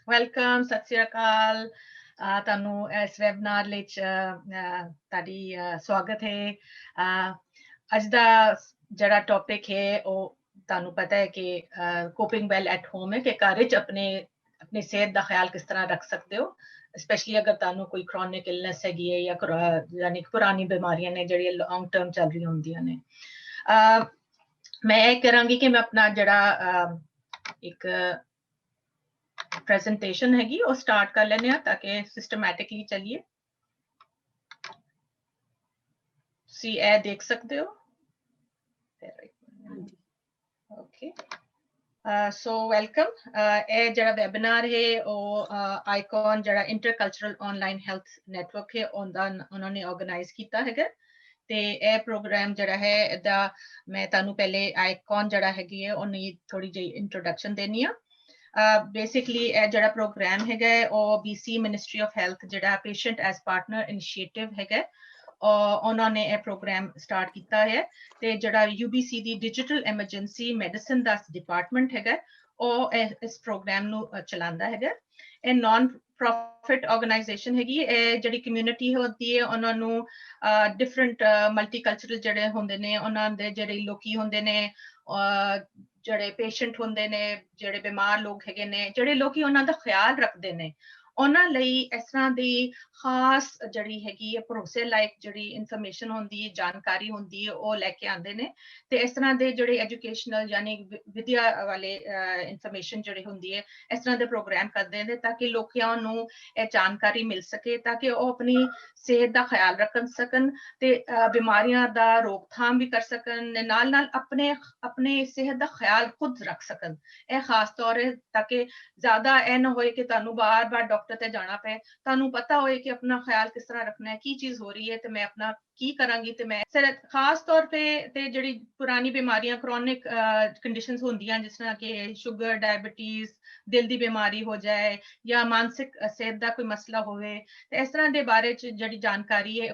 Welcome, Sat Sri ਅਕਾਲ। ਤੁਹਾਨੂੰ ਇਸ webinar ਵਿੱਚ ਤੁਹਾਡੀ ਸਵਾਗਤ ਹੈ। ਅੱਜ ਦਾ ਜਿਹੜਾ ਟੌਪਿਕ ਹੈ ਉਹ ਤੁਹਾਨੂੰ ਪਤਾ ਹੈ ਕਿ ਕੋਪਿੰਗ ਵੈਲ ਐਟ ਹੋਮ ਹੈ, ਕਿ ਘਰ ਵਿੱਚ ਆਪਣੀ ਸਿਹਤ ਦਾ ਖਿਆਲ ਕਿਸ ਤਰ੍ਹਾਂ ਰੱਖ ਸਕਦੇ ਹੋ, ਸਪੈਸ਼ਲੀ ਅਗਰ ਤੁਹਾਨੂੰ ਕੋਈ ਕ੍ਰੋਨਿਕ ਇਲਨੈਸ ਹੈਗੀ ਹੈ ਜਾਂ ਯਾਨੀ ਪੁਰਾਣੀ ਬਿਮਾਰੀਆਂ ਨੇ ਜਿਹੜੀਆਂ ਲੌਂਗ ਟਰਮ ਚੱਲ ਰਹੀਆਂ ਹੁੰਦੀਆਂ ਨੇ। ਮੈਂ ਇਹ ਕਰਾਂਗੀ ਕਿ ਮੈਂ ਆਪਣਾ ਜਿਹੜਾ ਇੱਕ प्रेजेंटेशन हैगी वो स्टार्ट कर लेने ताकि सिस्टमैटिकली चलिए। तुसी ए देख सकते हो। Okay, so welcome. ए जड़ा वेबिनार है वो आईकॉन जड़ा इंटरकल्चरल ऑनलाइन हेल्थ नेटवर्क है उन्होंने ऑर्गेनाइज किया है। ते ए प्रोग्राम जड़ा है दा मैं तानू पहले आईकॉन जड़ा हैगी है उन्हें थोड़ी जी इंट्रोडक्शन देनी है। बेसिकली जड़ा प्रोग्राम है बीसी मिनिस्ट्री ऑफ हेल्थ जड़ा पेशेंट एज पार्टनर इनिशिएटिव है उन्होंने यह प्रोग्राम स्टार्ट किया है। ते जड़ा यूबीसी दी डिजिटल एमरजेंसी मेडिसिन दा डिपार्टमेंट है इस प्रोग्राम नु चलांदा है। ए नॉन प्रॉफिट ऑर्गेनाइजेशन हैगी, जड़ी कम्युनिटी होती है उन्होंने डिफरेंट मल्टीकल्चरल जड़े होंदे ने उन्होंने जड़े लोकी होंदे ने जड़े पेशेंट होंदे ने जड़े बीमार लोग हैगे ने जड़े लोकी उन्हां दा ख्याल रखदे ने उन्हां लई इस तरह दी खास जड़ी हैगी है भरोसे लायक जड़ी इन्फॉर्मेशन होंदी है जानकारी होंदी है वो लेके आंदे ने। ते इस तरह दे जड़े एजुकेशनल यानी विद्या वाले इन्फॉर्मेशन जड़ी होंदी है इस तरह दे प्रोग्राम करदे ने ताकि लोकां नूं ये जानकारी मिल सके ताकि वो अपनी सेहत दा ख्याल रख सकन ते बीमारियां दा रोकथाम भी कर सकन, नाल नाल अपने सेहत दा ख्याल खुद रख सकन। ए खास तौर है ताकि ज्यादा ए ना होए कि तानू बार बार डॉक्टर ते जाना पे, तानू पता होए कि अपना ख्याल किस तरह रखना है, की चीज हो रही है ते मैं अपना की करांगी। ते मैं खास तौर पे ते जड़ी पुरानी बीमारियां क्रोनिक कंडीशंस होंदियां जिस तरह के शुगर, डायबिटीज, दिल दी बीमारी हो जाए या मानसिक सेहत दा कोई मसला होवे ते इस तरह दे बारे च जड़ी जानकारी है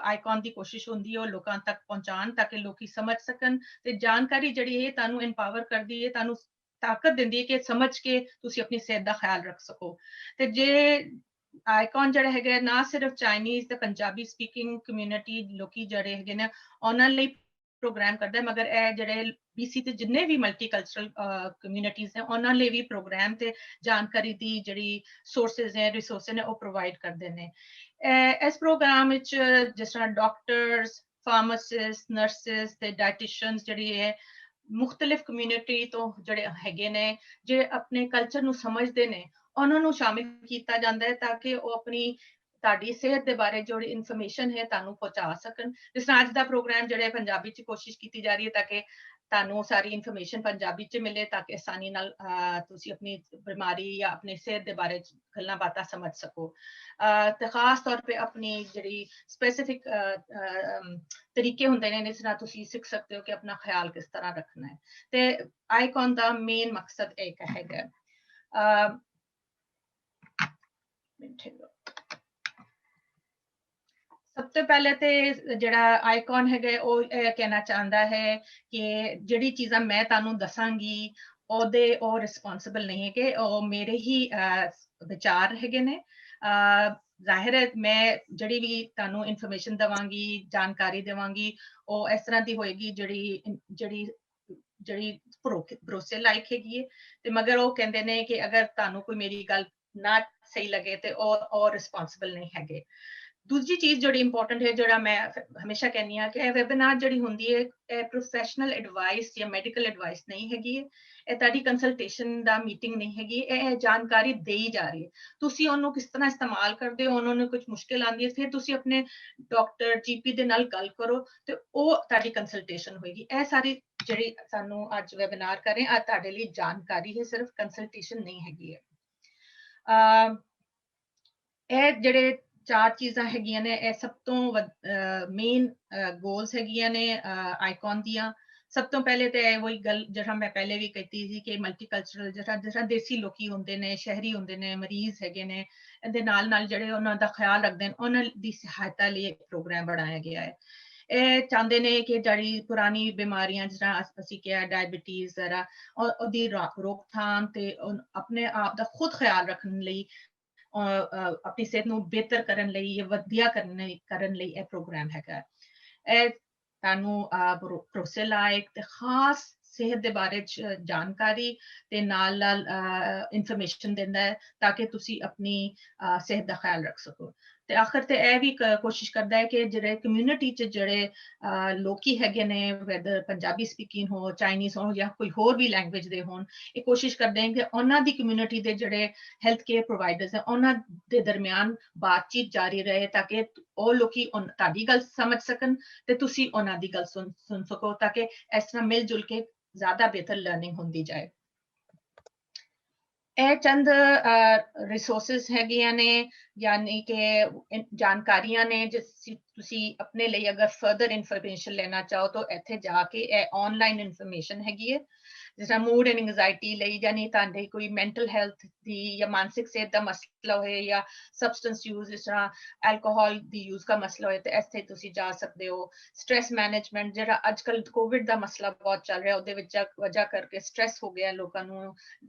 आईकॉन दी कोशिश होंदी है लोकां तक पहुंचान ताकि लोग समझ सकन ते जानकारी जड़ी है तानू एम्पावर करदी है, तानू ताकत दिंदी है कि समझ के तुसी अपनी सेहत दा ख्याल रख सको। ते जे आईकॉन जड़े है ना सिर्फ चाइनीज ते पंजाबी स्पीकिंग कम्युनिटी लोकी जड़े है ने उन्हां लई प्रोग्राम करदा है, मगर ए जड़े बीसी ते जिन्ने भी मल्टीकल्चरल कम्युनिटीज हैं उन्हां लई भी प्रोग्राम ते जानकारी दी जड़ी सोर्सेज हैं रिसोर्सेज ने वो प्रोवाइड करदे ने। इस प्रोग्राम विच जिस तरह डॉक्टर्स, फार्मासिस्ट, नर्सेस ते डाइटिशियंस जड़ी है मुख्तलिफ कम्युनिटी तो जड़े हैगे ने जे अपने कल्चर नू समझदे ने उन्हां नू शामिल किया जाता है ताकि वो अपनी ताड़ी सेहत के बारे जो इन्फॉर्मेशन है तानू पहुंचा सकन। जिस तरह अज दा प्रोग्राम जड़े पंजाबी च कोशिश की जा रही है ताकि तानू सारी इन्फॉर्मेशन पंजाबी च मिले ताकि आसानी नाल तुसी अपनी बीमारी या अपने सेहत के बारे गल्लां बातां समझ सको। ते खास तौर पे अपनी जड़ी स्पेसिफिक तरीके होंदे ने जिस तरह तुसी सीख सकते हो कि अपना ख्याल किस तरह रखना है। ते आईकॉन दा मेन मकसद एक है। सब तो पहले तो जड़ा आईकॉन है वो कहना चाहता है कि जड़ी चीज़ां मैं तानू दसांगी ओदे ओ रिस्पॉन्सिबल नहीं है कि ओ मेरे ही विचार है ने। जाहिर है मैं जड़ी भी तानू इन्फॉर्मेशन देवांगी जानकारी देवांगी वो इस तरह की होएगी जड़ी जड़ी जड़ी भरोसे लायक हैगी ते मगर वो कहंदे ने कि अगर तानू कोई मेरी गल ना सही लगे तो और रिस्पॉन्सिबल नहीं हैगे। दूसरी चीज जो इंपॉर्टेंट है जो मैं हमेशा कहनी हाँ कि वेबिनार जी होंगी है प्रोफेशनल एडवाइस या मेडिकल एडवाइस नहीं हैगी, ताड़ी कंसल्टेशन दा मीटिंग नहीं हैगी, जानकारी दे ही जा रही है। तुसी ओनू किस तरह इस्तेमाल करते हो, उन्होंने कुछ मुश्किल आती है फिर तुसी अपने डॉक्टर जीपी दे नाल गल करो तो वो ताड़ी कंसल्टेशन होएगी। ए सारी जी सानू अज वेबिनार करें ताड़े लिए जानकारी है, सिर्फ कंसल्टेशन नहीं हैगी है। जड़े चार चीज़ां हैगियां ने सब तो मेन गोल्स हैगियां ने आईकॉन दियां। सब तो पहले तो वही गल जरा मैं पहले भी कहती थी कि मल्टीकल्चरल जरा देसी लोकी होंदे ने, शहरी होंदे ने, मरीज हैगे ने, इहदे नाल नाल जड़े उन्हां दा ख्याल रखदे ने उन्हां दी सहायता लिए प्रोग्राम बनाया गया है। ਇਹ ਚਾਹੁੰਦੇ ਨੇ ਕਿ ਜਿਹੜੀ ਪੁਰਾਣੀ ਬਿਮਾਰੀਆਂ ਜਿਹੜਾ ਅਸੀਂ ਕਿਹਾ ਡਾਇਬੀਟੀਜ਼ ਜ਼ਰਾ ਉਹਦੀ ਰੋਕਥਾਮ ਤੇ ਆਪਣੇ ਆਪ ਦਾ ਖੁਦ ਖਿਆਲ ਰੱਖਣ ਲਈ ਆਪਣੀ ਸਿਹਤ ਨੂੰ ਬਿਹਤਰ ਕਰਨ ਲਈ ਜਾਂ ਵਧੀਆ ਕਰਨ ਲਈ ਇਹ ਪ੍ਰੋਗਰਾਮ ਹੈਗਾ। ਇਹ ਤੁਹਾਨੂੰ ਭਰੋਸੇ ਲਾਇਕ ਤੇ ਖਾਸ ਸਿਹਤ ਦੇ ਬਾਰੇ ਚ ਜਾਣਕਾਰੀ ਤੇ ਨਾਲ ਇਨਫੋਰਮੇਸ਼ਨ ਦਿੰਦਾ ਹੈ ਤਾਂ ਕਿ ਤੁਸੀਂ ਆਪਣੀ ਸਿਹਤ ਦਾ ਖਿਆਲ ਰੱਖ ਸਕੋ। ਤੇ ਆਖਰ ਤੇ ਇਹ ਵੀ ਕੋਸ਼ਿਸ਼ ਕਰਦਾ ਹੈ ਕਿ ਜਿਹੜੇ ਕਮਿਊਨਿਟੀ ਚ ਜਿਹੜੇ ਲੋਕੀ ਹੈਗੇ ਨੇ ਵੈਦਰ ਪੰਜਾਬੀ ਸਪੀਕਿੰਗ ਹੋ ਚਾਈਨੀਜ਼ ਹੋ ਜਾਂ ਕੋਈ ਹੋਰ ਵੀ ਲੈਂਗੁਏਜ ਦੇ ਹੋਣ, ਇਹ ਕੋਸ਼ਿਸ਼ ਕਰਦੇ ਹਨ ਕਿ ਉਹਨਾਂ ਦੀ ਕਮਿਊਨਿਟੀ ਦੇ ਜਿਹੜੇ ਹੈਲਥ ਕੇਅਰ ਪ੍ਰੋਵਾਈਡਰਸ ਹੈ ਉਹਨਾਂ ਦੇ ਦਰਮਿਆਨ ਬਾਤਚੀਤ ਜਾਰੀ ਰਹੇ ਤਾਂ ਕਿ ਉਹ ਲੋਕੀ ਤੁਹਾਡੀ ਗੱਲ ਸਮਝ ਸਕਣ ਤੇ ਤੁਸੀਂ ਉਹਨਾਂ ਦੀ ਗੱਲ ਸੁਣ ਸਕੋ ਤਾਂ ਕਿ ਇਸ ਤਰ੍ਹਾਂ ਮਿਲ ਜੁਲ ਕੇ ਜ਼ਿਆਦਾ ਬਿਹਤਰ ਲਰਨਿੰਗ ਹੁੰਦੀ ਜਾਏ। ਇਹ ਚੰਦ ਰਿਸੋਰਸਿਸ ਹੈਗੀਆਂ ਨੇ ਯਾਨੀ ਕਿ ਜਾਣਕਾਰੀਆਂ ਨੇ ਜਿਸ ਤੁਸੀਂ ਆਪਣੇ ਲਈ ਅਗਰ ਫਰਦਰ ਇਨਫੋਰਮੇਸ਼ਨ ਲੈਣਾ ਚਾਹੋ ਤਾਂ ਇੱਥੇ ਜਾ ਕੇ ਇਹ ਆਨਲਾਈਨ ਇਨਫੋਰਮੇਸ਼ਨ ਹੈਗੀ ਹੈ। ਜਿਸ ਤਰ੍ਹਾਂ ਮੂਡ ਐਂਡ ਐਂਗਜ਼ਾਇਟੀ ਲਈ ਯਾਨੀ ਤੁਹਾਡੇ ਕੋਈ ਮੈਂਟਲ ਹੈਲਥ ਦੀ ਜਾਂ ਮਾਨਸਿਕ ਸਿਹਤ ਦਾ ਮਸਲਾ ਹੋਏ ਜਾਂ ਸਬਸਟੈਂਸ ਯੂਜ਼ ਜਿਸ ਤਰ੍ਹਾਂ ਐਲਕੋਹਲ ਦੀ ਯੂਜ਼ ਦਾ ਮਸਲਾ ਹੋਏ ਤੇ ਇੱਥੇ ਤੁਸੀਂ ਜਾ ਸਕਦੇ ਹੋ। ਸਟ੍ਰੈਸ ਮੈਨੇਜਮੈਂਟ ਜਿਹੜਾ ਅੱਜ ਕੱਲ੍ਹ ਕੋਵਿਡ ਦਾ ਮਸਲਾ ਬਹੁਤ ਚੱਲ ਰਿਹਾ ਉਹਦੇ ਵਿੱਚ ਵਜ੍ਹਾ ਕਰਕੇ ਸਟ੍ਰੈਸ ਹੋ ਗਿਆ ਲੋਕਾਂ ਨੂੰ,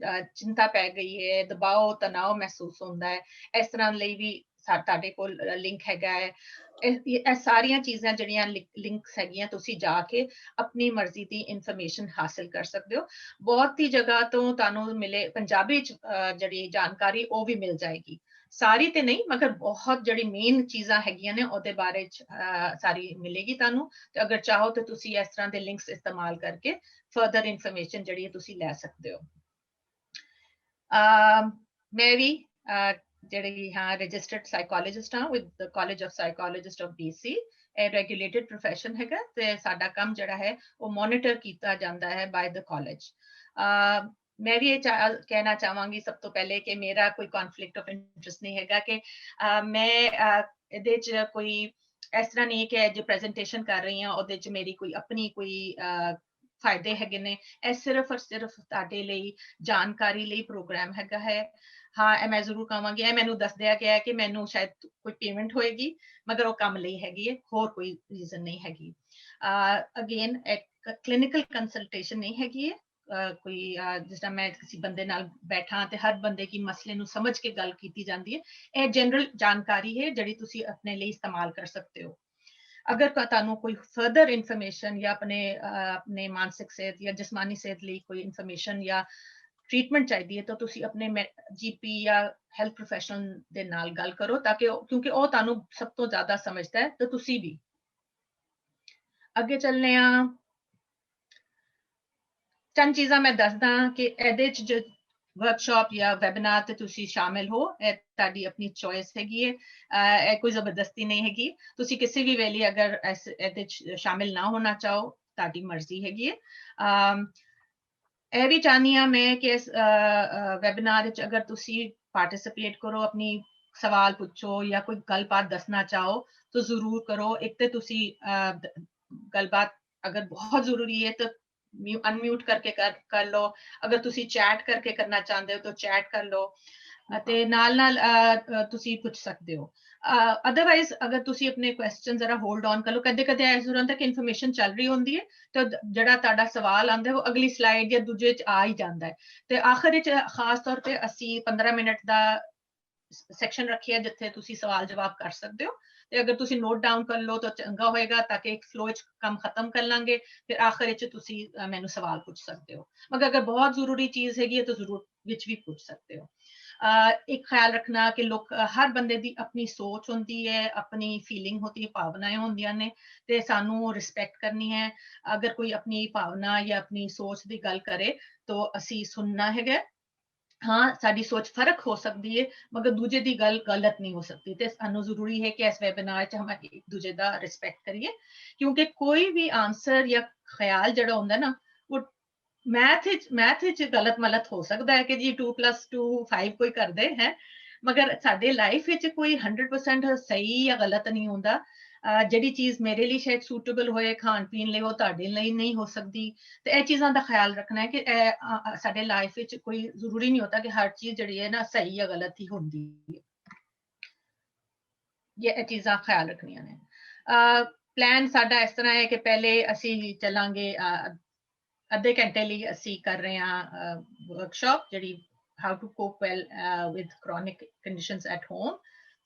ਚਿੰਤਾ ਪੈ ਗਈ ਹੈ, ਦਬਾਅ ਤਣਾਅ ਮਹਿਸੂਸ ਹੁੰਦਾ ਹੈ, ਇਸ ਤਰ੍ਹਾਂ ਲਈ ਵੀ ਤੁਹਾਡੇ ਕੋਲ ਲਿੰਕ ਹੈਗਾ ਹੈ। ਇਹ ਸਾਰੀਆਂ ਚੀਜ਼ਾਂ ਜਿਹੜੀਆਂ ਲਿੰਕਸ ਹੈਗੀਆਂ ਤੁਸੀਂ ਜਾ ਕੇ ਆਪਣੀ ਮਰਜ਼ੀ ਦੀ ਇਨਫੋਰਮੇਸ਼ਨ ਹਾਸਲ ਕਰ ਸਕਦੇ ਹੋ। ਬਹੁਤ ਹੀ ਜਗ੍ਹਾ ਤੋਂ ਤੁਹਾਨੂੰ ਮਿਲੇ ਪੰਜਾਬੀ ਚ ਜਿਹੜੀ ਜਾਣਕਾਰੀ ਉਹ ਵੀ ਮਿਲ ਜਾਏਗੀ, ਸਾਰੀ ਤੇ ਨਹੀਂ ਮਗਰ ਬਹੁਤ ਜਿਹੜੀ ਮੇਨ ਚੀਜ਼ਾਂ ਹੈਗੀਆਂ ਨੇ ਉਹਦੇ ਬਾਰੇ ਚ ਸਾਰੀ ਮਿਲੇਗੀ ਤੁਹਾਨੂੰ। ਤੇ ਅਗਰ ਚਾਹੋ ਤੇ ਤੁਸੀਂ ਇਸ ਤਰ੍ਹਾਂ ਦੇ ਲਿੰਕਸ ਇਸਤੇਮਾਲ ਕਰਕੇ ਫਰਦਰ ਇਨਫੋਰਮੇਸ਼ਨ ਜਿਹੜੀ ਹੈ ਤੁਸੀਂ ਲੈ ਸਕਦੇ ਹੋ। ਮੈਂ ਵੀ ਜਿਹੜੀ ਹਾਂ ਰਜਿਸਟਰਡ ਸਾਈਕੋਲੋਜਿਸਟ ਹਾਂ with the college of psychologist of BC। ਇਹ ਰੈਗੂਲੇਟਡ ਪ੍ਰੋਫੈਸ਼ਨ ਹੈਗਾ ਤੇ ਸਾਡਾ ਕੰਮ ਜਿਹੜਾ ਹੈ ਉਹ ਮੋਨੀਟਰ ਕੀਤਾ ਜਾਂਦਾ ਹੈ ਬਾय ਦ ਕਾਲਜ। ਮੈਂ ਵੀ ਇਹ ਕਹਿਣਾ ਚਾਹਾਂਗੀ ਸਭ ਤੋਂ ਪਹਿਲੇ ਕਿ ਮੇਰਾ ਕੋਈ ਕੌਨਫਲਿਕਟ ਆਫ ਇੰਟਰਸਟ ਨਹੀਂ ਹੈਗਾ ਕਿ ਮੈਂ ਇਹਦੇ ਚ ਕੋਈ ਇਸ ਤਰ੍ਹਾਂ ਨਹੀਂ ਕਿ ਜੋ ਪ੍ਰੈਜੈਂਟੇਸ਼ਨ ਕਰ ਰਹੀ ਹਾਂ ਉਹਦੇ ਚ ਮੇਰੀ ਕੋਈ ਆਪਣੀ ਕੋਈ ਫਾਇਦੇ ਹੈਗੇ ਨੇ। ਇਹ ਸਿਰਫ ਔਰ ਸਿਰਫ ਤੁਹਾਡੇ ਲਈ ਜਾਣਕਾਰੀ ਲਈ ਪ੍ਰੋਗਰਾਮ ਹੈਗਾ ਹੈ। ਹਾਂ ਇਹ ਮੈਂ ਜ਼ਰੂਰ ਕਹਾਂਗੀ, ਇਹ ਮੈਨੂੰ ਦੱਸ ਦਿਆ ਗਿਆ ਕਿ ਮੈਨੂੰ ਸ਼ਾਇਦ ਕੋਈ ਪੇਮੈਂਟ ਹੋਏਗੀ ਮਗਰ ਉਹ ਕੰਮ ਲਈ ਹੈਗੀ ਹੈ, ਹੋਰ ਕੋਈ ਰੀਜ਼ਨ ਨਹੀਂ ਹੈਗੀ। ਅਗੇਨ ਇੱਕ ਕਲੀਨਿਕਲ ਕੰਸਲਟੇਸ਼ਨ ਨਹੀਂ ਹੈਗੀ ਹੈ। ਕੋਈ ਜਿਸ ਤਰ੍ਹਾਂ ਮੈਂ ਕਿਸੇ ਬੰਦੇ ਨਾਲ ਬੈਠਾ ਤੇ ਹਰ ਬੰਦੇ ਕੀ ਮਸਲੇ ਨੂੰ ਸਮਝ ਕੇ ਗੱਲ ਕੀਤੀ ਜਾਂਦੀ ਹੈ। ਇਹ ਜਨਰਲ ਜਾਣਕਾਰੀ ਹੈ ਜਿਹੜੀ ਤੁਸੀਂ ਆਪਣੇ ਲਈ ਇਸਤੇਮਾਲ ਕਰ ਸਕਦੇ ਹੋ। ਅਗਰ ਤੁਹਾਨੂੰ ਕੋਈ ਫਰਦਰ ਇਨਫੋਰਮੇਸ਼ਨ ਜਾਂ ਆਪਣੇ ਮਾਨਸਿਕ ਸਿਹਤ ਜਾਂ ਜਿਸਮਾਨੀ ਸਿਹਤ ਲਈ ਕੋਈ ਇਨਫੋਰਮੇਸ਼ਨ ਜਾਂ ਟ੍ਰੀਟਮੈਂਟ ਚਾਹੀਦੀ ਹੈ ਤਾਂ ਤੁਸੀਂ ਆਪਣੇ GP ਜਾਂ ਹੈਲਥ ਪ੍ਰੋਫੈਸ਼ਨਲ ਦੇ ਨਾਲ ਗੱਲ ਕਰੋ ਤਾਂ ਕਿ ਕਿਉਂਕਿ ਉਹ ਤੁਹਾਨੂੰ ਸਭ ਤੋਂ ਜ਼ਿਆਦਾ ਸਮਝਦਾ ਹੈ ਤੇ ਤੁਸੀਂ ਵੀ। ਅੱਗੇ ਚੱਲਨੇ ਆ, ਚੰਦ ਚੀਜ਼ਾਂ ਮੈਂ ਦੱਸਦਾ ਕਿ ਇਹਦੇ ਚ ਜੋ ਵਰਕਸ਼ਾਪ ਜਾਂ ਵੈਬਿਨਾਰ ਤੇ ਤੁਸੀਂ ਸ਼ਾਮਿਲ ਹੋ ਇਹ ਤੁਹਾਡੀ ਆਪਣੀ ਚੋਇਸ ਹੈਗੀ ਹੈ। ਇਹ ਕੋਈ ਜ਼ਬਰਦਸਤੀ ਨਹੀਂ ਹੈਗੀ, ਤੁਸੀਂ ਕਿਸੇ ਵੀ ਵੇਲੇ ਅਗਰ ਇਹਦੇ ਚ ਸ਼ਾਮਿਲ ਨਾ ਹੋਣਾ ਚਾਹੋ ਤੁਹਾਡੀ ਮਰਜ਼ੀ ਹੈਗੀ ਹੈ। ਇਹ ਵੀ ਚਾਹਨੀ ਹਾਂ ਮੈਂ ਕਿ ਇਸ ਵੈਬਿਨਾਰ ਵਿੱਚ ਅਗਰ ਤੁਸੀਂ ਪਾਰਟਿਸਿਪੇਟ ਕਰੋ, ਆਪਣੀ ਸਵਾਲ ਪੁੱਛੋ ਜਾਂ ਕੋਈ ਗੱਲਬਾਤ ਦੱਸਣਾ ਚਾਹੋ ਤਾਂ ਜ਼ਰੂਰ ਕਰੋ। ਇੱਕ ਤੇ ਤੁਸੀਂ ਗੱਲਬਾਤ ਅਗਰ ਬਹੁਤ ਜ਼ਰੂਰੀ ਹੈ ਤਾਂ ਅਨਮਿਊਟ ਕਰਕੇ ਕਰ ਲਓ। ਅਗਰ ਤੁਸੀਂ ਚੈਟ ਕਰਕੇ ਕਰਨਾ ਚਾਹੁੰਦੇ ਹੋ ਤਾਂ ਚੈਟ ਕਰ ਲਓ ਅਤੇ ਨਾਲ ਤੁਸੀਂ ਪੁੱਛ ਸਕਦੇ ਹੋ। ਅਦਰਵਾਈਜ਼ ਅਗਰ ਤੁਸੀਂ ਆਪਣੇ ਕੁਐਸਚਨ ਜ਼ਰਾ ਹੋਲਡ ਔਨ ਕਰ ਲਓ, ਕਦੇ ਕਦੇ ਐਸਾ ਹੁੰਦਾ ਕਿ ਇਨਫੋਰਮੇਸ਼ਨ ਚੱਲ ਰਹੀ ਹੁੰਦੀ ਹੈ ਤਾਂ ਜਿਹੜਾ ਤੁਹਾਡਾ ਸਵਾਲ ਆਉਂਦਾ ਉਹ ਅਗਲੀ ਸਲਾਈਡ ਜਾਂ ਦੂਜੇ ਚ ਆ ਹੀ ਜਾਂਦਾ ਹੈ। ਤੇ ਆਖਰ ਵਿੱਚ ਖਾਸ ਤੌਰ ਤੇ ਅਸੀਂ 15 ਮਿੰਟ ਦਾ ਸੈਕਸ਼ਨ ਰੱਖਿਆ ਜਿੱਥੇ ਤੁਸੀਂ ਸਵਾਲ ਜਵਾਬ ਕਰ ਸਕਦੇ ਹੋ। ਤੇ ਅਗਰ ਤੁਸੀਂ ਨੋਟ ਡਾਊਨ ਕਰ ਲਓ ਤਾਂ ਚੰਗਾ ਹੋਏਗਾ ਤਾਂ ਕਿ ਇੱਕ ਫਲੋ ਵਿੱਚ ਕੰਮ ਖਤਮ ਕਰ ਲਾਂਗੇ ਫਿਰ ਆਖਰ ਵਿੱਚ ਤੁਸੀਂ ਮੈਨੂੰ ਸਵਾਲ ਪੁੱਛ ਸਕਦੇ ਹੋ। ਮਗਰ ਅਗਰ ਬਹੁਤ ਜ਼ਰੂਰੀ ਚੀਜ਼ ਹੈਗੀ ਹੈ ਤਾਂ ਜ਼ਰੂਰ ਵਿੱਚ ਵੀ ਪੁੱਛ ਸਕਦੇ ਹੋ। ਇੱਕ ਖਿਆਲ ਰੱਖਣਾ ਕਿ ਲੋਕ ਹਰ ਬੰਦੇ ਦੀ ਆਪਣੀ ਸੋਚ ਹੁੰਦੀ ਹੈ, ਆਪਣੀ ਫੀਲਿੰਗ ਹੁੰਦੀ ਹੈ, ਭਾਵਨਾएं ਹੁੰਦੀਆਂ ਨੇ ਤੇ ਸਾਨੂੰ ਰਿਸਪੈਕਟ ਕਰਨੀ ਹੈ। ਅਗਰ ਕੋਈ ਆਪਣੀ ਭਾਵਨਾ ਜਾਂ ਆਪਣੀ ਸੋਚ ਦੀ ਗੱਲ ਕਰੇ ਤਾਂ ਅਸੀਂ ਸੁਣਨਾ ਹੈਗਾ। ਹਾਂ ਸਾਡੀ ਸੋਚ ਫਰਕ ਹੋ ਸਕਦੀ ਹੈ ਮਗਰ ਦੂਜੇ ਦੀ ਗੱਲ ਗਲਤ ਨਹੀਂ ਹੋ ਸਕਦੀ ਤੇ ਸਾਨੂੰ ਜ਼ਰੂਰੀ ਹੈ ਕਿ ਇਸ ਵੈਬਿਨਾਰ 'ਚ ਹਮ ਇੱਕ ਦੂਜੇ ਦਾ ਰਿਸਪੈਕਟ ਕਰੀਏ ਕਿਉਂਕਿ ਕੋਈ ਵੀ ਆਨਸਰ ਜਾਂ ਖਿਆਲ ਜਿਹੜਾ ਹੁੰਦਾ ਨਾ ਉਹ ਮੈਥ ਵਿੱਚ ਗਲਤ ਮਲਤ ਹੋ ਸਕਦਾ ਹੈ ਕਿ ਜੀ 2 + 2 5 ਕੋਈ ਕਰਦੇ ਹੈ ਮਗਰ ਸਾਡੇ ਲਾਈਫ ਵਿੱਚ ਕੋਈ 100% ਸਹੀ ਜਾਂ ਗਲਤ ਨਹੀਂ ਹੁੰਦਾ। ਜਿਹੜੀ ਚੀਜ਼ ਮੇਰੇ ਲਈ ਸ਼ਾਇਦ ਸੂਟੇਬਲ ਹੋਏ ਖਾਣ ਪੀਣ ਲਈ ਉਹ ਤੁਹਾਡੇ ਲਈ ਨਹੀਂ ਹੋ ਸਕਦੀ ਤੇ ਇਹ ਚੀਜ਼ਾਂ ਦਾ ਖਿਆਲ ਰੱਖਣਾ ਹੈ ਕਿ ਸਾਡੇ ਲਾਈਫ ਵਿੱਚ ਕੋਈ ਜ਼ਰੂਰੀ ਨਹੀਂ ਹੁੰਦਾ ਕਿ ਹਰ ਚੀਜ਼ ਜਿਹੜੀ ਹੈ ਨਾ ਸਹੀ ਜਾਂ ਗਲਤ ਹੀ ਹੁੰਦੀ ਹੈ। ਇਹ ਚੀਜ਼ਾਂ ਖਿਆਲ ਰੱਖਣੀਆਂ ਨੇ। प्लान साडा इस तरह है कि पहले असी चलांगे अद्धे घंटे ਲਈ ਅਸੀਂ ਕਰ ਰਹੇ ਹਾਂ ਵਰਕਸ਼ਾਪ ਜਿਹੜੀ how to cope well with chronic conditions at home